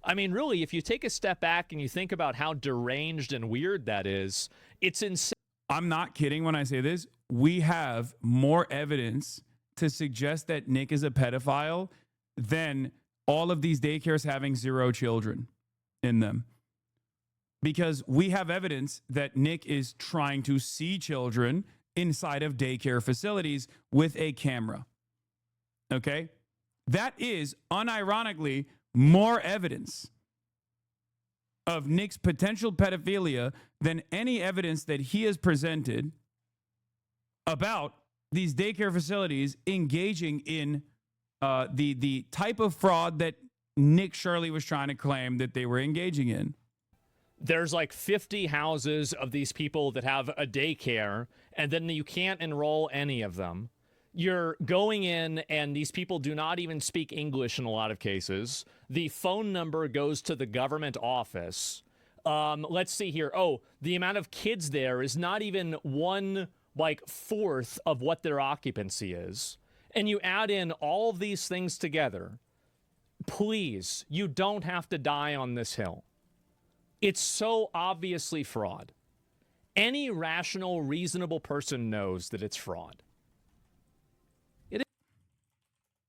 I mean, really, if you take a step back and you think about how deranged and weird that is, it's insane. I'm not kidding when I say this. We have more evidence to suggest that Nick is a pedophile than all of these daycares having 0 children in them. Because we have evidence that Nick is trying to see children inside of daycare facilities with a camera. Okay? That is, unironically, more evidence of Nick's potential pedophilia than any evidence that he has presented about these daycare facilities engaging in the type of fraud that Nick Shirley was trying to claim that they were engaging in. There's like 50 houses of these people that have a daycare, and then you can't enroll any of them. You're going in, and these people do not even speak English in a lot of cases. The phone number goes to the government office. Let's see here. Oh, the amount of kids there is not even 1/4 of what their occupancy is. And you add in all of these things together. Please, you don't have to die on this hill. It's so obviously fraud. Any rational, reasonable person knows that it's fraud. It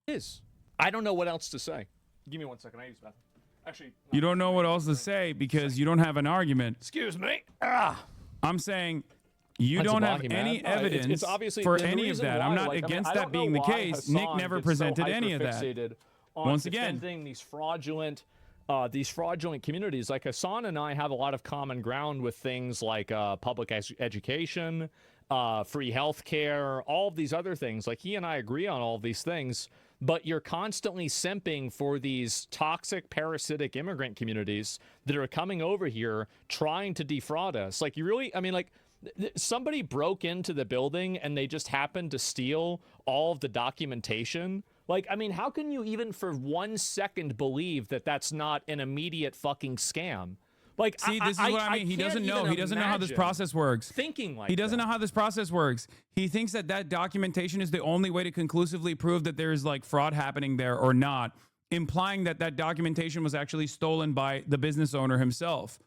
is. I don't know what else to say. Give me 1 second. I use the bathroom. Actually, You don't know what else to say because you don't have an argument. Excuse me. I'm saying you That's a don't have bogey, any man. evidence It's obviously for the any of reason that. I'm why, not like, I mean, against I that don't being know the why case. Nick Hassan never gets presented so any of that. hyperfixated on Once again, defending these fraudulent communities. Like Hassan and I have a lot of common ground with things like public education, free health care, all of these other things. Like he and I agree on all of these things. but you're constantly simping for these toxic, parasitic immigrant communities that are coming over here trying to defraud us. Like, you really, I mean, like, somebody broke into the building and they just happened to steal all of the documentation. Like, I mean, how can you even for 1 second believe that that's not an immediate fucking scam? Like, see, this is what I mean. He doesn't know. He doesn't know how this process works. Thinking like he doesn't know how this process works. He thinks that that documentation is the only way to conclusively prove that there is like fraud happening there or not, implying that that documentation was actually stolen by the business owner himself.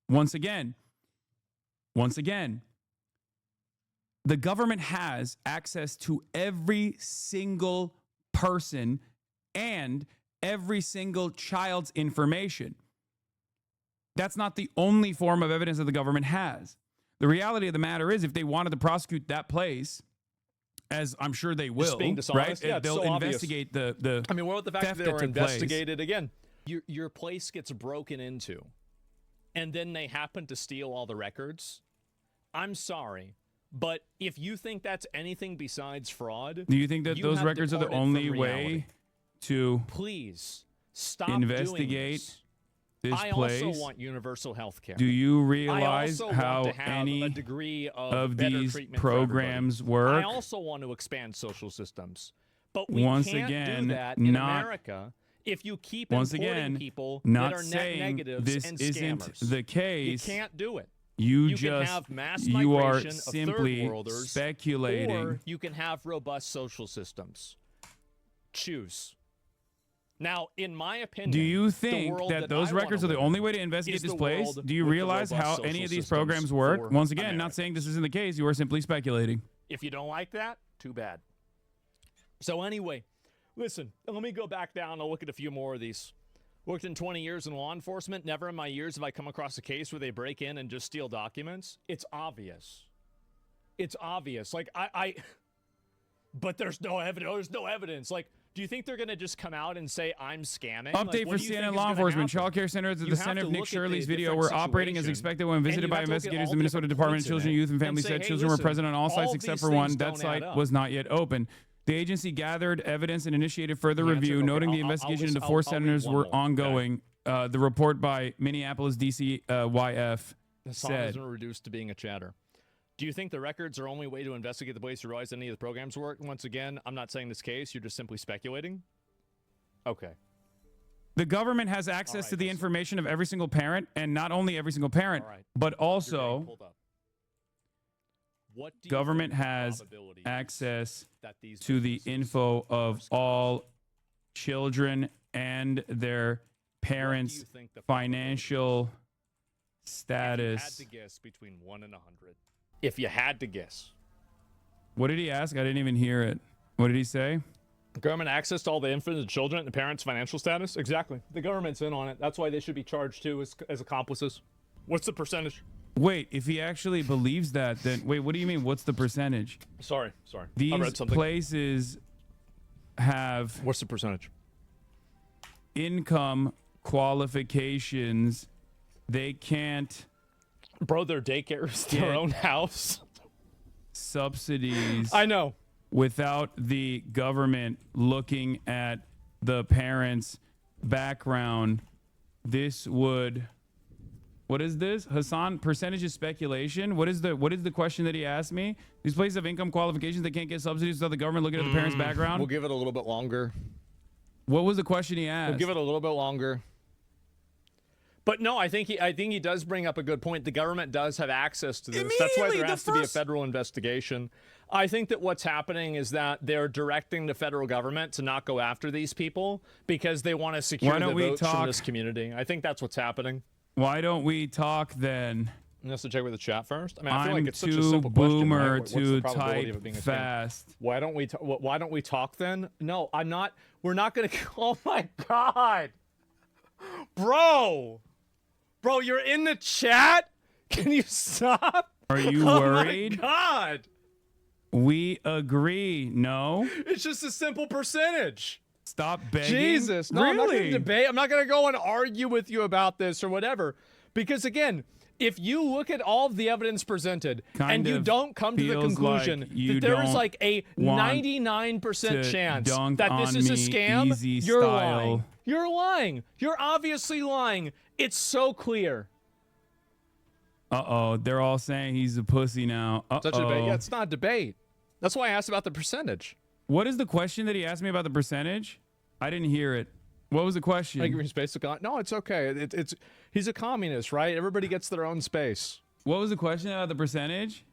Once again, the government has access to every single person and every single child's information. That's not the only form of evidence that the government has. The reality of the matter is, if they wanted to prosecute that place, as I'm sure they will, being dishonest, right? yeah, it's They'll so obvious. investigate the I mean, what about the fact theft that they were took place. investigated again? Your place gets broken into, and then they happen to steal all the records. I'm sorry, but if you think that's anything besides fraud, do you think that you those have records are the departed only from way reality. to Please stop investigate doing this. this I place? also want universal health care. Do you I realize also how want to have any a degree of better these treatment for everybody. programs work? I also want to expand social systems, but we Once can't again, do that in not- America if you keep Once importing again, people not that are net saying negatives this and isn't scammers. the case. You can't do it. You can just have mass you are migration of simply third-worlders, speculating. or you can have robust social systems. Choose. Now, in my opinion, Do you the think world that those I wanna records are the live only in way to investigate is this the place? world Do you with the realize robust how social any of these systems programs work? for Once again, not America. saying this isn't the case. You are simply speculating. If you don't like that, too bad. So anyway, listen, let me go back down and look at a few more of these. Worked in 20 years in law enforcement. Never in my years have I come across a case where they break in and just steal documents. It's obvious. It's obvious. Like, but there's no evidence. There's no evidence. Like, do you think they're going to just come out and say, I'm scamming? Update Like, for what do you CNN think law is gonna enforcement. happen? Child care centers at You the have center to of Nick look at the Shirley's video different were operating as situation, expected when and visited you by have to look at investigators. all The the Minnesota different Department of points in Children, it Youth, and Family and say, said hey, children were listen, present on all sites all except these for one. things That don't site add up. was not yet open. The agency gathered evidence and initiated further The answer- review, okay, noting the I'll investigation list- into 4 I'll read senators one were more, okay? ongoing. The report by Minneapolis DCYF Hassan said. has been reduced to being a chatter. Do you think the records are only way to investigate the place you realize any of the programs work? Once again, I'm not saying this case. You're just simply speculating. Okay. The government has access to the information of every single parent, and not only every single parent, but also What do you government think the has probability is access that these to the info of all children and their parents' think the financial If you status. had to guess between 1 and 100. If you had to guess. What did he ask? I didn't even hear it. What did he say? Government access to all the info of the children and the parents' financial status? Exactly. The government's in on it. That's why they should be charged too as accomplices. What's the percentage? Wait, if he actually believes that, then wait, what do you mean? What's the percentage? Sorry. I read These something. places have What's the percentage? income qualifications. They can't Bro, their daycare is Get- their own house. subsidies. I know. Without the government looking at the parents' background. This would. What is this? Hassan, percentage of speculation? What is the question that he asked me? These places have income qualifications. They can't get subsidies without the government looking at the parents' background. We'll give it a little bit longer. What was the question he asked? We'll give it a little bit longer. But no, I think he does bring up a good point. The government does have access to this. That's why there has to be a federal investigation. I think that what's happening is that they're directing the federal government to not go after these people because they want to secure the votes from this community. I think that's what's happening. Why don't we talk then? Let's check with the chat first. I mean, I feel I'm like it's such a too simple question. boomer Right? What's the to probability of type it being a scam? fast. Why don't we talk then? No, I'm not. We're not going to. Oh my God, bro, you're in the chat. Can you stop? Are you worried? Oh my God. We agree. No. It's just a simple percentage. Stop begging. Jesus. No, really? I'm not going to debate. I'm not going to go and argue with you about this or whatever. Because again, if you look at all of the evidence presented and you of don't come to the feels conclusion like you that there is don't like a want 99% to chance dunk that this on is a me scam, easy you're style. lying. You're lying. You're obviously lying. It's so clear. Uh-oh, they're all saying he's a pussy now. It's not a debate. Yeah, Uh-oh. it's not a debate. That's why I asked about the percentage. What is the question that he asked me about the percentage? I didn't hear it. What was the question? I agree. Space. No, it's okay. It's he's a communist, right? Everybody gets their own space. What was the question about the percentage?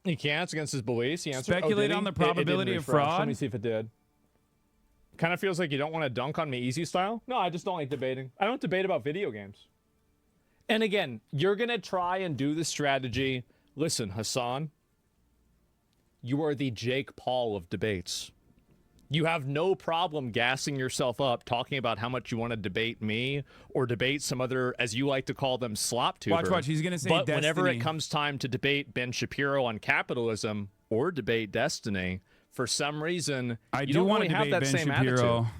He can't. It's against his beliefs. He answered. Speculate did he? on the It didn't probability of refresh. fraud? Let me see if it did. Kind of feels like you don't want to dunk on me easy style. No, I just don't like debating. I don't debate about video games. And again, you're going to try and do the strategy. Listen, Hassan, you are the Jake Paul of debates. You have no problem gassing yourself up, talking about how much you want to debate me or debate some other, as you like to call them, slop tuber. Watch. He's going to say But Destiny. whenever it comes time to debate Ben Shapiro on capitalism or debate Destiny, for some reason, you don't want really to have debate that Ben same Shapiro. attitude.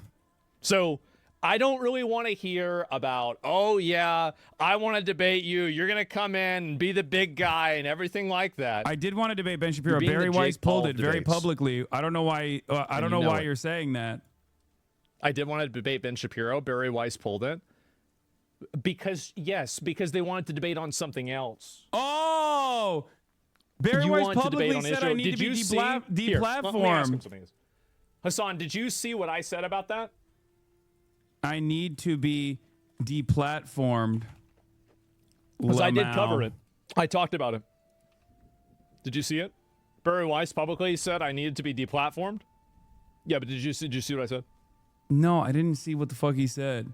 So I don't really want to hear about, oh, yeah, I want to debate you. You're going to come in and be the big guy and everything like that. I did want to debate Ben Shapiro. You're being Barry the Weiss Jake Paul pulled of it very debates. publicly. I don't know why. I don't know why you're saying that. I did want to debate Ben Shapiro. Barry Weiss pulled it. Because they wanted to debate on something else. Oh! Barry You Weiss want to debate publicly on said Israel. I need Did to be you see- Here, let me ask him deplatformed. something. Hassan, did you see what I said about that? I need to be deplatformed. Because I did Lamau. cover it. I talked about it. Did you see it? Barry Weiss publicly said I needed to be deplatformed. Yeah, but did you see what I said? No, I didn't see what the fuck he said.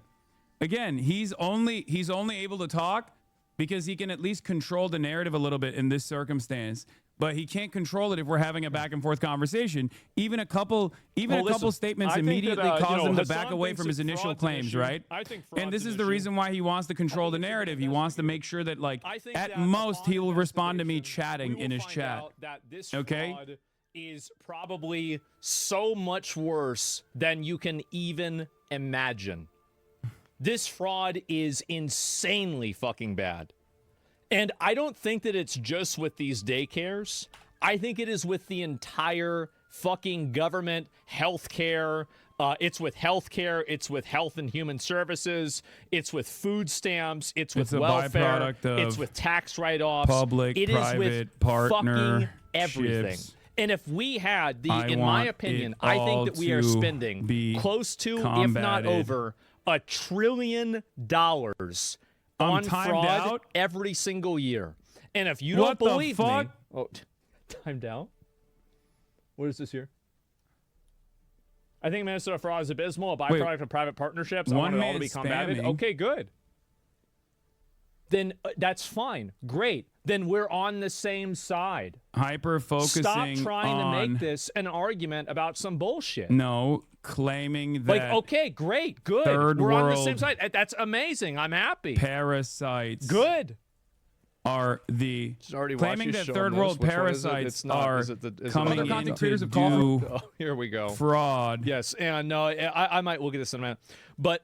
Again, he's only able to talk because he can at least control the narrative a little bit in this circumstance. But he can't control it if we're having a back and forth conversation. Even a couple statements I think immediately that, cause him to Hassan back away thinks from his that initial fraud's an claims, issue. right? I think And this fraud's is an the issue. reason why he wants to control the narrative. He wants to make sure that, like, at most, he will respond to me chatting in his chat. That this Okay? fraud is probably so much worse than you can even imagine. This fraud is insanely fucking bad. And I don't think that it's just with these daycares. I think it is with the entire fucking government, healthcare. It's with healthcare. It's with health and human services. It's with food stamps. It's with a welfare. byproduct of It's with tax write-offs. public, It is private, with fucking partnerships. everything. And if we had in my want opinion, it I all think that we are to spending be close to, if not combated. over, $1 trillion on timed fraud out? every single year. And if you What don't the believe fuck? me, timed out. What is this here? I think Minnesota fraud is abysmal, a byproduct of private partnerships. I want it all to be combated. spamming. Okay, good. Then that's fine. Great. Then we're on the same side. Hyper focusing Stop trying to on make this an argument about some bullshit. no claiming that Like, okay, great, good. third We're on the same world side. That's amazing. I'm happy. parasites Good. are the Already claiming watched that you third show world this. Which one is it? parasites It's not. are Is it coming other in content to do Oh, here we go. fraud. Yes, and I might look at this in a minute. But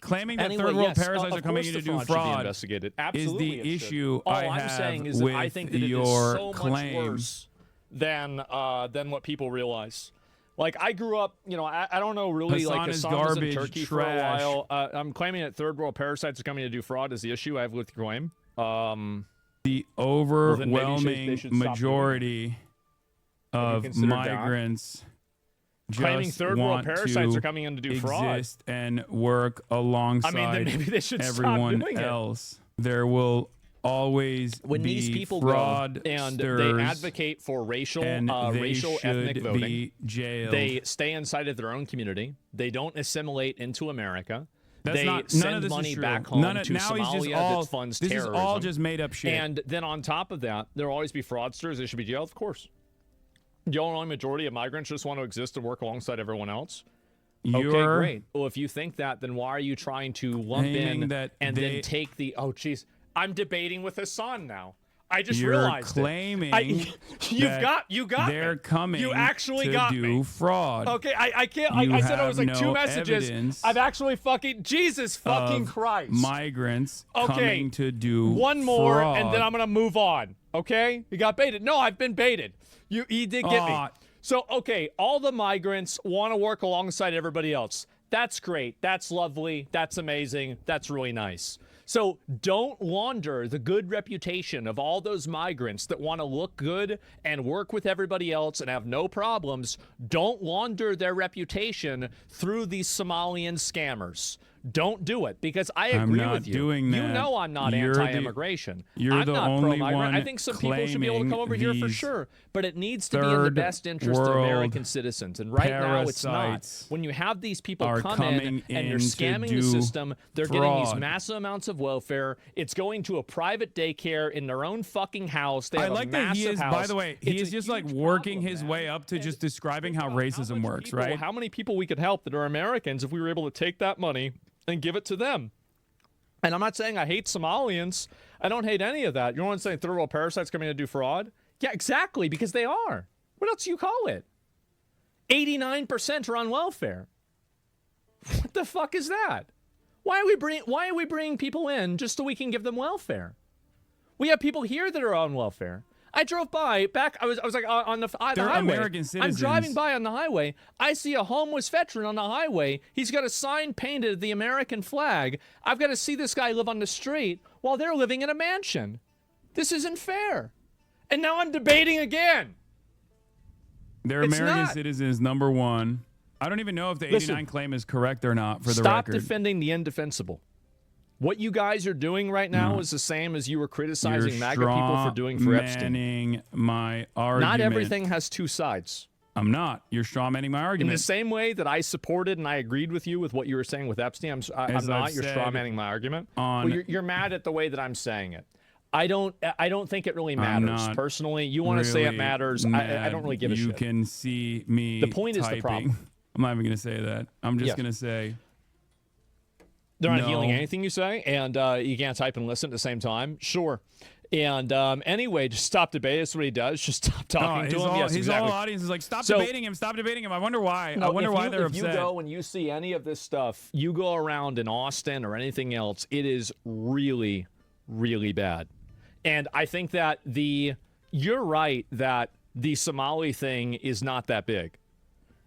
claiming that anyway, third world yes, parasites of are coming course in to the do fraud should be fraud investigated. is Absolutely the it should. issue All I I'm have saying is that with I think that it is your so much claim. worse than what people realize. Like, I grew up, I don't know really, Hassan like, is Hassan was in garbage, Turkey trash. for a while. I'm claiming that third world parasites are coming to do fraud is the issue I have with your claim. The Well, then maybe overwhelming they should stop doing majority of considered that? migrants Claiming just third world want parasites to are coming in to do fraud. exist and work alongside then maybe they should stop everyone doing it. else. There will always When be these people go and they fraudsters, advocate for racial, and they racial should ethnic voting, be jailed. they stay inside of their own community. They don't assimilate into America. That's they none of send this is money true. back home None of- to now he's just Somalia all- that funds this terrorism. is all just made up shit. And then on top of that, there will always be fraudsters. They should be jailed, of course. The overwhelming majority of migrants just want to exist and work alongside everyone else. Okay, You're great. Well, if you think that, then why are you trying to lump claiming in that and they- then take the, oh, geez, I'm debating with Hassan now. I just You're realized claiming you got they're me. coming You actually to got do me. fraud. Okay, I can't. You I said it was have like two no messages. evidence I've actually fucking Jesus fucking of Christ. Migrants Okay, coming to do one more, fraud. and then I'm gonna move on. Okay, you got baited. No, I've been baited. He did get me. So okay, all the migrants want to work alongside everybody else. That's great. That's lovely. That's amazing. That's really nice. So don't launder the good reputation of all those migrants that want to look good and work with everybody else and have no problems. Don't launder their reputation through these Somalian scammers. Don't do it, because I agree I'm not with you. doing You that. know I'm not You're the- anti-immigration. you're I'm the not only pro-migrant. one I think some people should be able to come over here for claiming sure, but it needs to be in the third best interest of world American citizens. And right now it's not. parasites When you have these people are come coming in and you're in to scamming the do system, they're getting these fraud. massive amounts of welfare. It's going to a private daycare in their own fucking house. They I have like a that massive he is, house. by the way, he It's is a just like huge working problem, his man. way up to just describing how racism works, People- right? How many people we could help that are Americans if we were able to take that money and give it to them? And I'm not saying I hate Somalians. I don't hate any of that. You know what I'm saying? Third world parasites coming to do fraud? Yeah, exactly, because they are. What else do you call it? 89% are on welfare. What the fuck is that? Why are we bringing people in just so we can give them welfare? We have people here that are on welfare. I drove by I was like on the They're highway. American citizens. I'm driving by on the highway. I see a homeless veteran on the highway. He's got a sign painted of the American flag. I've got to see this guy live on the street while they're living in a mansion. This isn't fair. And now I'm debating again. They're It's American not. citizens, number one. I don't even know if the 89 Listen, claim is correct or not, for the Stop record. defending the indefensible. What you guys are doing right now No. is the same as you were criticizing You're MAGA people for doing for Epstein. strawmanning my argument. Not everything has two sides. I'm not. You're strawmanning my In argument. the same way that I supported and I agreed with you with what you were saying with Epstein, I'm As not. I've You're said strawmanning my argument. on- Well, you're mad at the way that I'm saying it. I don't think it really I'm matters. not Personally, you want to say it really matters. I mad. don't really give a You shit. can see me The point is the typing. problem. I'm not even going to say that. I'm just Yes. going to say They're not no. healing anything you say, and you can't type and listen at the same time. Sure. And anyway, just stop debating. That's what he does. Just stop talking to him. Yes, his exactly. whole audience is like, stop So- debating him, stop debating him. I wonder why. No, I wonder why they're if upset. you go and you see any of this stuff, you go around in Austin or anything else, it is really, really bad. And I think that you're right that the Somali thing is not that big.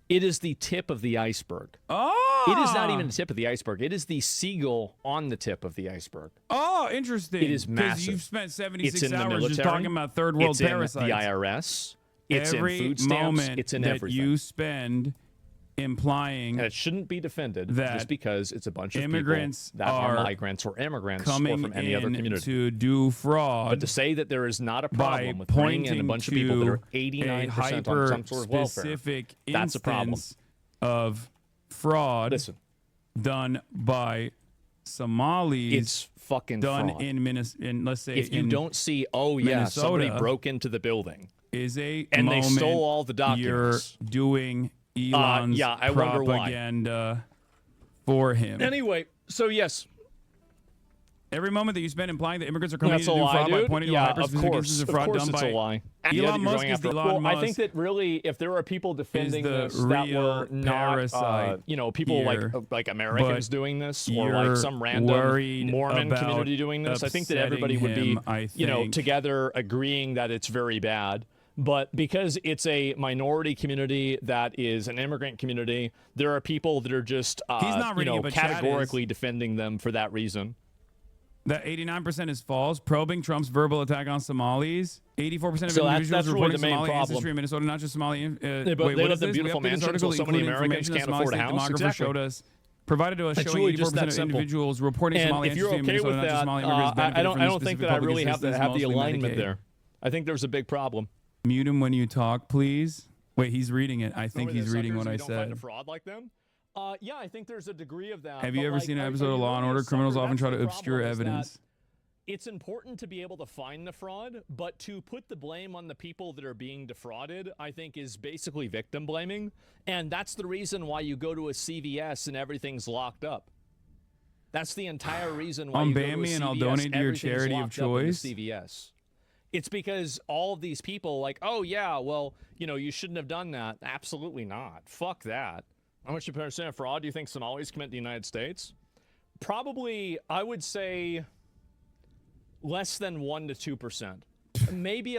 It is the tip of the iceberg. Oh! It is not even the tip of the iceberg. It is the seagull on the tip of the iceberg. Oh, interesting. It is 'Cause massive. you've spent 76 It's in the hours military. just talking about third world it's parasites. in the IRS. It's Every in food stamps. moment It's in that everything. you spend implying And it shouldn't be defended that just because it's a bunch of immigrants people that are are migrants or immigrants or coming from any other in community. to do fraud. But to say that there is not a by problem with bringing in a pointing bunch of people that to are 89% on some sort of welfare, hyper-specific that's a problem. instance of fraud Listen. done by Somalis. It's fucking done fraud. in let's say If you in don't see, oh yeah, somebody Minnesota broke into the building is a and they moment stole all the documents. You're doing Elon's yeah, I wonder why. propaganda for him. Anyway, so yes. Every moment that you spend implying that immigrants are coming That's in to a do lie, fraud by dude. pointing Yeah, to a of hyper-specific course. instance of Of fraud course done it's by a lie. Elon Musk Going is the after- Elon well, Musk. I think that really, if there are people defending the this that real were not, parasite people here. like Americans But doing this, or you're like some random worried Mormon about community doing this, I think that everybody would be, upsetting him, I think. together agreeing that it's very bad. But because it's a minority community that is an immigrant community, there are people that are just, He's not reading it, but Chad is. categorically defending them for that reason. That 89% is false. Probing Trump's verbal attack on Somalis. 84% of So individuals that's really reporting the main Somali problem. ancestry in Minnesota, not just Somali. They wait, live what is in this? We beautiful updated this mansions, article, so many including Americans information that can't Somali afford a State house. demographer Exactly. showed us. Provided to us It's showing really 84% just that of simple. individuals reporting And Somali if you're ancestry in okay Minnesota, with not just that, Somali immigrants I benefited don't from think specific that I public really have assistance, the mostly alignment Medicaid. there. I think there's a big problem. Mute him when you talk, please. Wait, he's reading it. I think Remember he's the reading suckers what I who don't find said. a fraud like them? Yeah, I think there's a degree of that. Have you but, ever like, seen an are episode of you Law and really a Order? Criminals sucker? often That's try the to problem, obscure is that evidence. It's important to be able to find the fraud, but to put the blame on the people that are being defrauded, I think, is basically victim blaming. And that's the reason why you go to a CVS and everything's locked up. That's the entire reason why you go to a Unban me and I'll CVS, donate to your everything's charity of locked up in the choice. CVS. It's because all of these people like, oh yeah, well, you shouldn't have done that. Absolutely not. Fuck that. How much percent of fraud do you think Somalis commit in the United States? Probably, I would say less than 1 to 2%. Maybe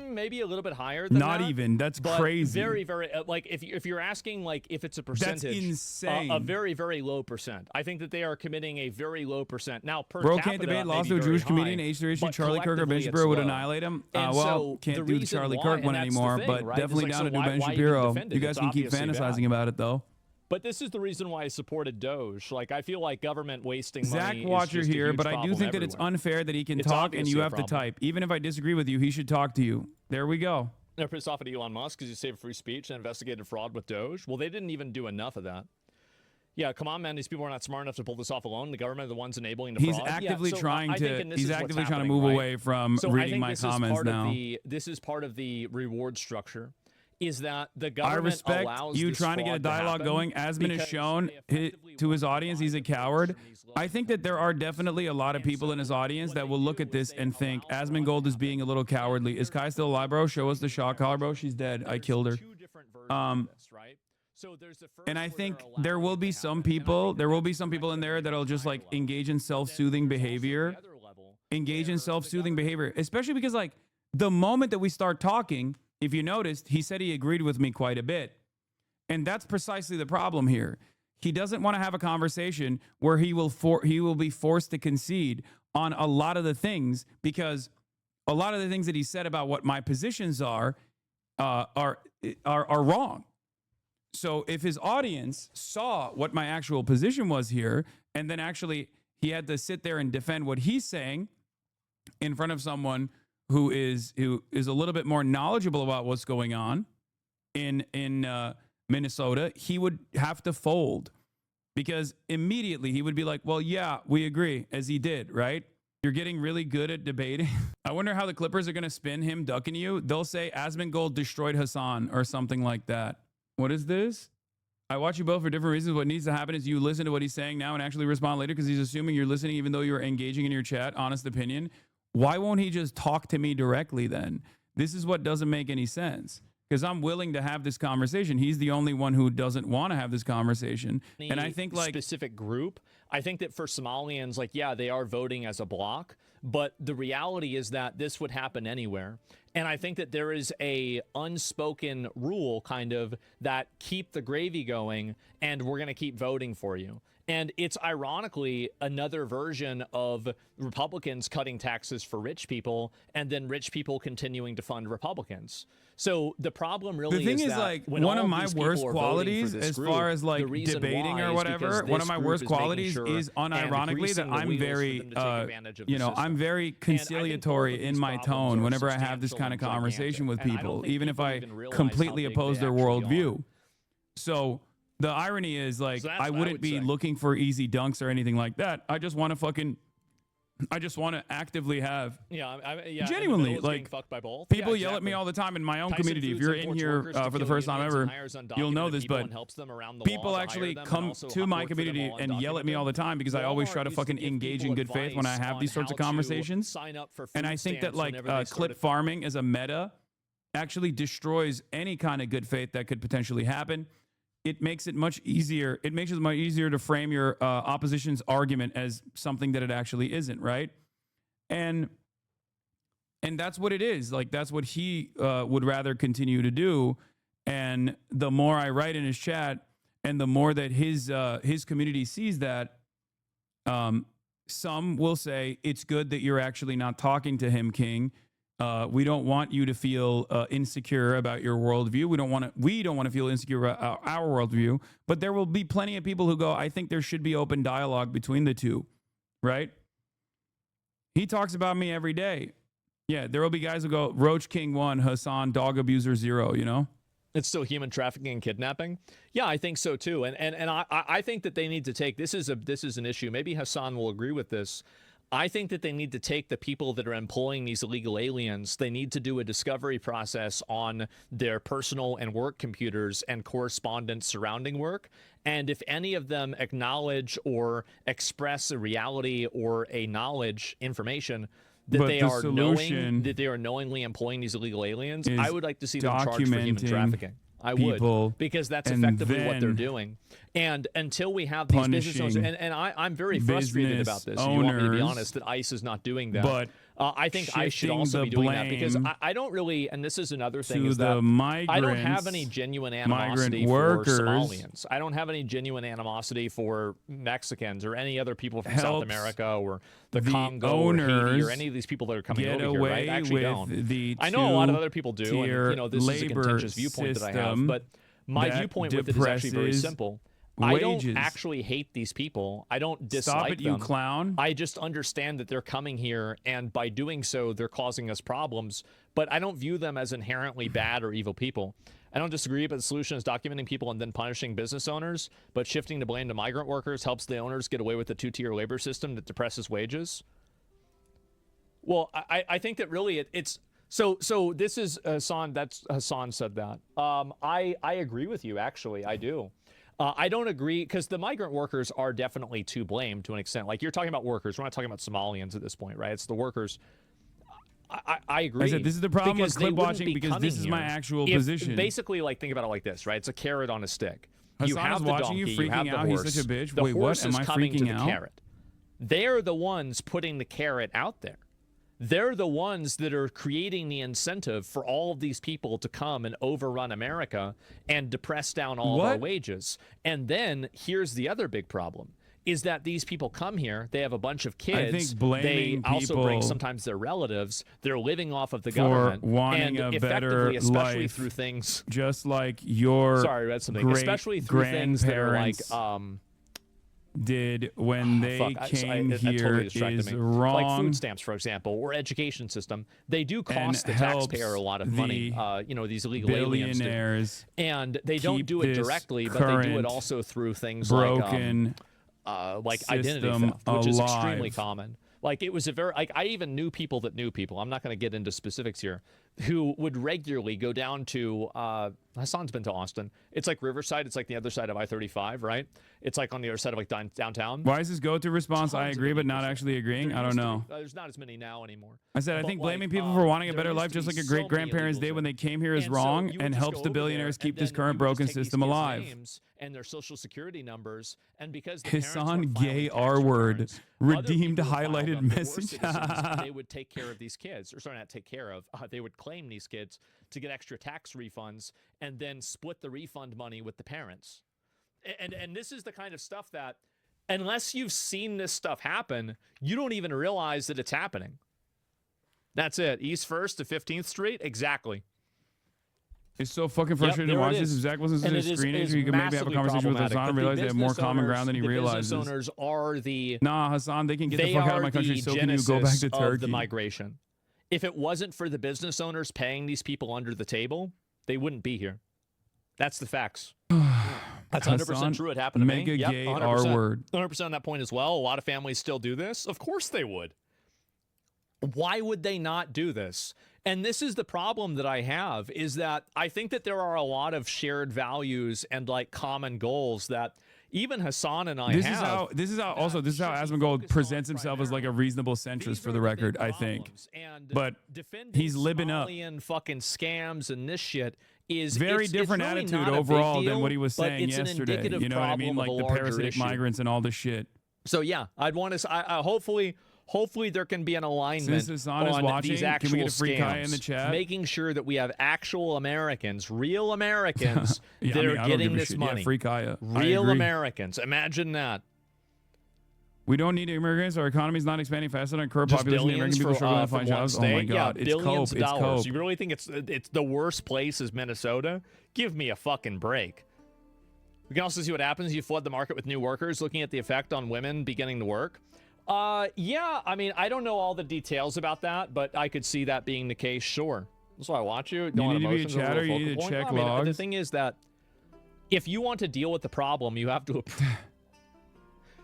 maybe a little bit higher than Not that. even. That's but crazy. Very, very like if you're asking like if it's a percentage, That's insane. A very, very low percent. I think that they are committing a very low percent. Now, per Bro capita, can't debate may loss be to a very Jewish high, comedian, H3, but Charlie Kirk or Ben collectively Shapiro it's would low. annihilate him. And Well, so can't the do the reason Charlie why- Kirk and one that's the anymore, thing, but right? definitely It's down like, to do so Ben why even Shapiro. defend it? You guys It's can keep obviously fantasizing bad. about it though. But this is the reason why I supported Doge. Like, I feel like government wasting Zach money Watcher is just a here, huge but I do problem think that it's everywhere. unfair that he can It's talk and you obviously a have to problem. type. Even if I disagree with you, he should talk to you. There we go. They're pissed off at Elon Musk because he saved free speech and investigated fraud with Doge. Well, they didn't even do enough of that. Yeah, come on, man. These people are not smart enough to pull this off alone. The government are the ones enabling the He's fraud. actively Yeah, so trying I think, to. and this He's is what's actively trying to happening, move right? away from So I reading think my this is comments part now. Of this is part of the reward structure. Is that the I government respect allows you this trying to get a fraud dialogue happen going. Asman has because shown to his audience he's a coward. I think that there are definitely a lot of people in his audience that will look at this and think Asmongold is being a little cowardly. Is Kai still alive, bro? Show us the shock collar, bro. She's dead. I killed her. And I think there will be some people. There will be some people in there that'll just like engage in self-soothing behavior. Engage in self-soothing behavior, especially because like the moment that we start talking. If you noticed, he said he agreed with me quite a bit. And that's precisely the problem here. He doesn't want to have a conversation where he will be forced to concede on a lot of the things, because a lot of the things that he said about what my positions are wrong. So if his audience saw what my actual position was here, and then actually he had to sit there and defend what he's saying in front of someone who is a little bit more knowledgeable about what's going on in Minnesota, he would have to fold, because immediately he would be like, well, yeah, we agree, as he did, right? You're getting really good at debating. I wonder how the Clippers are going to spin him ducking you. They'll say Asmongold destroyed Hassan or something like that. What is this? I watch you both for different reasons. What needs to happen is you listen to what he's saying now and actually respond later, because he's assuming you're listening even though you're engaging in your chat. Honest opinion. Why won't he just talk to me directly then? This is what doesn't make any sense, because I'm willing to have this conversation. He's the only one who doesn't want to have this conversation. And I think like specific group, I think that for Somalians, like, yeah, they are voting as a bloc, but the reality is that this would happen anywhere. And I think that there is a unspoken rule kind of that keep the gravy going and we're going to keep voting for you. And it's ironically another version of Republicans cutting taxes for rich people and then rich people continuing to fund Republicans. So the problem really the thing is that like when one all of my these people worst are voting for qualities this as group, far as like the reason debating why or is whatever, because one of this my group worst is making qualities sure is and unironically that greasing the I'm wheels for very them to take advantage of the you know, system. I'm very conciliatory in my tone whenever I have this kind of and conversation with and I don't people, think even if people I even realize completely how big oppose they their actually worldview. So the irony is like So that's I what I wouldn't would be say. looking for easy dunks or anything like that. I just want to actively have genuinely, in the middle is like, getting fucked by both. people Yeah, yell at me exactly. all the time in my own Tyson community. If Foods you're in imports here workers to for the kill first time unions ever, and hires you'll know undocumented this, people but and helps them around the people law to actually hire them and come also to my work for them community all and yell at me all the time because I Walmart always try to used to fucking give engage people in good faith when I advice have these on sorts of how to conversations. sign up for And food I think that stamps like whenever they clip farming as a meta actually destroys any kind of good faith that could potentially happen. It makes it much easier. It makes it much easier to frame your opposition's argument as something that it actually isn't, right? And that's what it is. Like, that's what he would rather continue to do. And the more I write in his chat and the more that his community sees that, some will say, it's good that you're actually not talking to him, King. We don't want you to feel insecure about your worldview. We don't want to feel insecure about our worldview. But there will be plenty of people who go, I think there should be open dialogue between the two, right? He talks about me every day. Yeah, there will be guys who go, Roach King 1, Hassan, dog abuser 0, you know? It's still human trafficking and kidnapping. Yeah, I think so too. And I think that they need to take this is an issue. Maybe Hassan will agree with this. I think that they need to take the people that are employing these illegal aliens. They need to do a discovery process on their personal and work computers and correspondence surrounding work. And if any of them acknowledge or express a reality or a knowledge information that But they the are solution knowingly employing these illegal aliens, is I would like to see them charged for human documenting trafficking. I people would, because that's and effectively what they're then doing. And until we have these business owners, and I'm very frustrated about this. You want me to be owners, honest that ICE is not doing that. but I think ICE should shifting also the be doing that, because blame I don't really, and this is another thing, to is the that I don't have migrants, any genuine migrant animosity for workers, Somalians. I don't have any genuine animosity for Mexicans or any other people from South helps America or the the Congo or Haiti or owners any of these people that are coming get over here, right? away I actually with don't. the I know a lot of other people do, and two-tier this is a labor contentious viewpoint that I have, system but my that viewpoint with it is actually very depresses simple. I don't wages. actually hate these people. I don't dislike Stop it, them. you clown. I just understand that they're coming here, and by doing so, they're causing us problems. But I don't view them as inherently bad or evil people. I don't disagree, but the solution is documenting people and then punishing business owners. But shifting the blame to migrant workers helps the owners get away with the two-tier labor system that depresses wages. Well, I think that really it's... So this is Hassan. That's Hassan said that. I agree with you. Actually, I do. I don't agree, because the migrant workers are definitely to blame to an extent. Like, you're talking about workers. We're not talking about Somalians at this point, right? It's the workers. I agree. I said this is the problem because with clip they wouldn't watching, be because this coming is my here actual if- position. Basically, like, think about it like this, right? It's a carrot on a stick. You Hassan have is the watching you donkey, you have freaking the out. He's horse. such a bitch. The Wait, what? horse Am is I coming to freaking the out? carrot. They're the ones putting the carrot out there. They're the ones that are creating the incentive for all of these people to come and overrun America and depress down all of our What? wages. And then here's the other big problem, is that these people come here, they have a bunch of kids. I think blaming they also bring people sometimes their relatives. They're living off of the for government. wanting and a better effectively, especially life, through things. just like your Sorry, I read something. Especially through things that are like did when they came that here totally distracted is me. wrong. Like food stamps, for example, or education system. They do cost the helps taxpayer a lot of money. These illegal aliens do. billionaires And they don't do it keep this directly, but they do it current also through things broken like identity system theft, which is extremely alive. common. Like, it was a very, like, I even knew people that knew people. I'm not going to get into specifics here, who would regularly go down to, Hassan's been to Austin. It's like Riverside. It's like the other side of I-35, right? It's like on the other side of like downtown. Why is this go-to response? I agree, but not actually agreeing. I don't know. There's not as many now anymore. I said I think blaming people for wanting a better life, just like a great grandparents did when they came here, is wrong and helps the billionaires keep this current broken system alive. And their social security numbers, and because the Hassan gay R word redeemed highlighted message. they would take care of these kids, or sorry, not take care of. They would claim these kids to get extra tax refunds, and then split the refund money with the parents. And this is the kind of stuff that, unless you've seen this stuff happen, you don't even realize that it's happening. That's it. East 1st to 15th Street, exactly. It's so fucking frustrating to watch this. If Zach wasn't such a screenage, you could maybe have a conversation with Hassan and realize they have more common ground than he realizes. The business owners are the... Nah, Hassan, they can get the fuck out of my country, so can you go back to Turkey? Of the migration. If it wasn't for the business owners paying these people under the table, they wouldn't be here. That's the facts. That's 100% true. It happened to me. Mega Yep, gay 100%. R word. 100% on that point as well. A lot of families still do this. Of course they would. Why would they not do this? And this is the problem that I have, is that I think that there are a lot of shared values and like common goals that even Hassan and I have. This is how Asmongold presents himself as like a reasonable centrist, for the record, I think. But he's libbing up. Fucking scams and this shit is very different really attitude not a overall big than what he deal, was but saying it's an yesterday. indicative You know what I mean? problem Like of the a larger parasitic issue. migrants and all this shit. So yeah, I'd want to. Hopefully there can be an alignment Since Hassan is on watching, these can actual we get a free scams, Kai in the chat? making sure that we have actual Americans, real Americans, Yeah, that I mean, are I don't getting give a this shit. money. Yeah, free Kaya. I Real agree. Americans. Imagine that. We don't need immigrants. Our economy is not expanding faster than current Just population. billions American people for, struggle to from find one jobs. Oh state. my God, Yeah, it's billions cope. of It's dollars. cope. You really think it's the worst place is Minnesota? Give me a fucking break. We can also see what happens. You flood the market with new workers. Looking at the effect on women beginning to work. Yeah, I mean, I don't know all the details about that, but I could see that being the case. Sure. That's why I watch you. Don't You need to be a emotions are chatter. real You need focal to point. check I mean, logs. the thing is that if you want to deal with the problem, you have to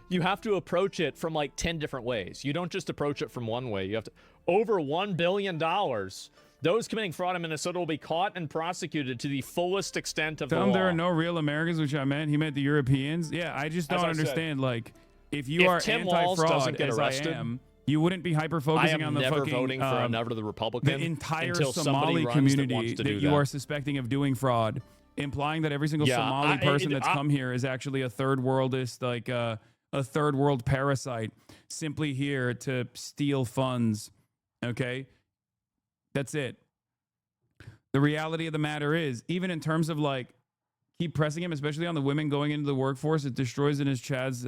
you have to approach it from like 10 different ways. You don't just approach it from one way. You have to over $1 billion. Those committing fraud in Minnesota will be caught and prosecuted to the fullest extent of the Tell law. him there are no real Americans, which I meant. He meant the Europeans. Yeah, I just As don't I said, understand. Like, if you if are Tim Walz doesn't anti-fraud, get as arrested, I am, You wouldn't be hyper focusing I am on the never fucking voting for never the Republican the entire until Somali somebody runs that community wants to do you that. are suspecting of doing fraud, implying that every single Somali person that's come here is actually a third worldist, like a third world parasite, simply here to steal funds. Okay, that's it. The reality of the matter is, even in terms of like, keep pressing him, especially on the women going into the workforce, it destroys in his Chad's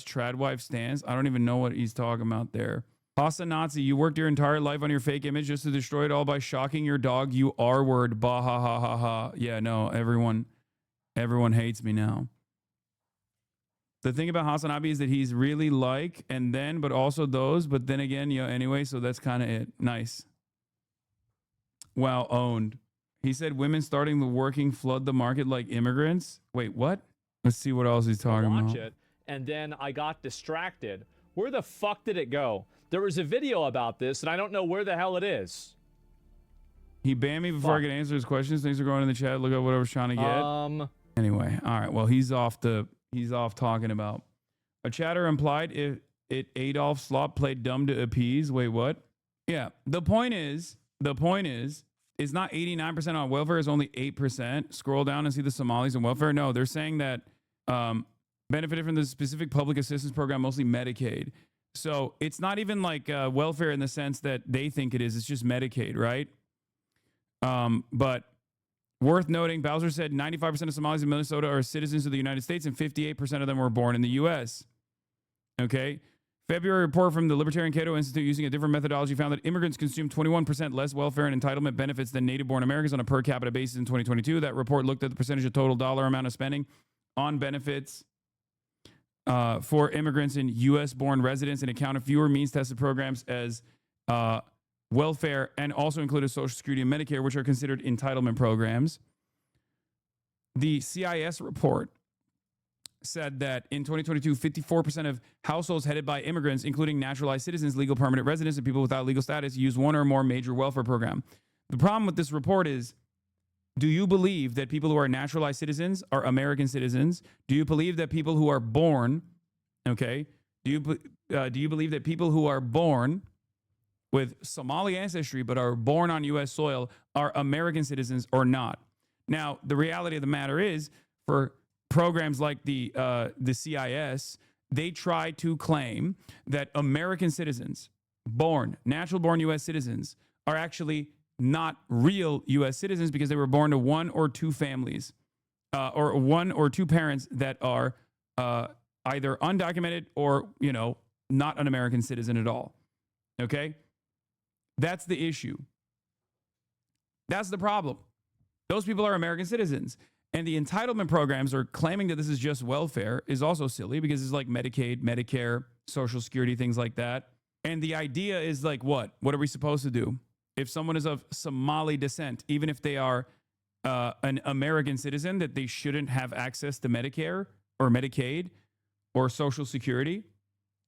tradwife stance. I don't even know what he's talking about there. Hasanabi, you worked your entire life on your fake image just to destroy it all by shocking your dog, you R-word, bah ha ha ha ha. Yeah, no, everyone hates me now. The thing about Hasanabi is that he's really like, and then, but also those, but then again, anyway, so that's kind of it. Nice. Wow, owned. He said women starting the working flood the market like immigrants. Wait, what? Let's see what else he's talking Watch about. it, and then I got distracted. Where the fuck did it go? There was a video about this, and I don't know where the hell it is. He banned me before I could answer his questions. Thanks for going in the chat. Look at what I was trying to get. Anyway, all right. Well, he's off talking about. A chatter implied it Adolf Slop played dumb to appease. Wait, what? Yeah. The point is, it's not 89% on welfare, it's only 8%. Scroll down and see the Somalis on welfare. No, they're saying that benefited from the specific public assistance program, mostly Medicaid. So it's not even like welfare in the sense that they think it is. It's just Medicaid, right? But worth noting, Bowser said 95% of Somalis in Minnesota are citizens of the United States and 58% of them were born in the U.S. Okay? February report from the Libertarian Cato Institute using a different methodology found that immigrants consume 21% less welfare and entitlement benefits than native-born Americans on a per capita basis in 2022. That report looked at the percentage of total dollar amount of spending on benefits for immigrants and U.S.-born residents and accounted fewer means-tested programs as welfare and also included Social Security and Medicare, which are considered entitlement programs. The CIS report said that in 2022, 54% of households headed by immigrants, including naturalized citizens, legal permanent residents, and people without legal status, use one or more major welfare program. The problem with this report is, do you believe that people who are naturalized citizens are American citizens? Do you believe that people who are born, okay, do you believe that people who are born with Somali ancestry but are born on U.S. soil are American citizens or not? Now, the reality of the matter is, for programs like the CIS, they try to claim that American citizens, natural born U.S. citizens, are actually not real U.S. citizens because they were born to one or two families or one or two parents that are either undocumented or, not an American citizen at all. Okay? That's the issue. That's the problem. Those people are American citizens. And the entitlement programs are claiming that this is just welfare is also silly because it's like Medicaid, Medicare, Social Security, things like that. And the idea is like, what? What are we supposed to do? If someone is of Somali descent, even if they are an American citizen, that they shouldn't have access to Medicare or Medicaid or Social Security?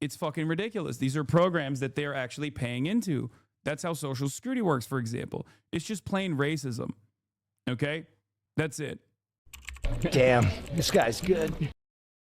It's fucking ridiculous. These are programs that they're actually paying into. That's how Social Security works, for example. It's just plain racism. Okay? That's it. Damn, this guy's good.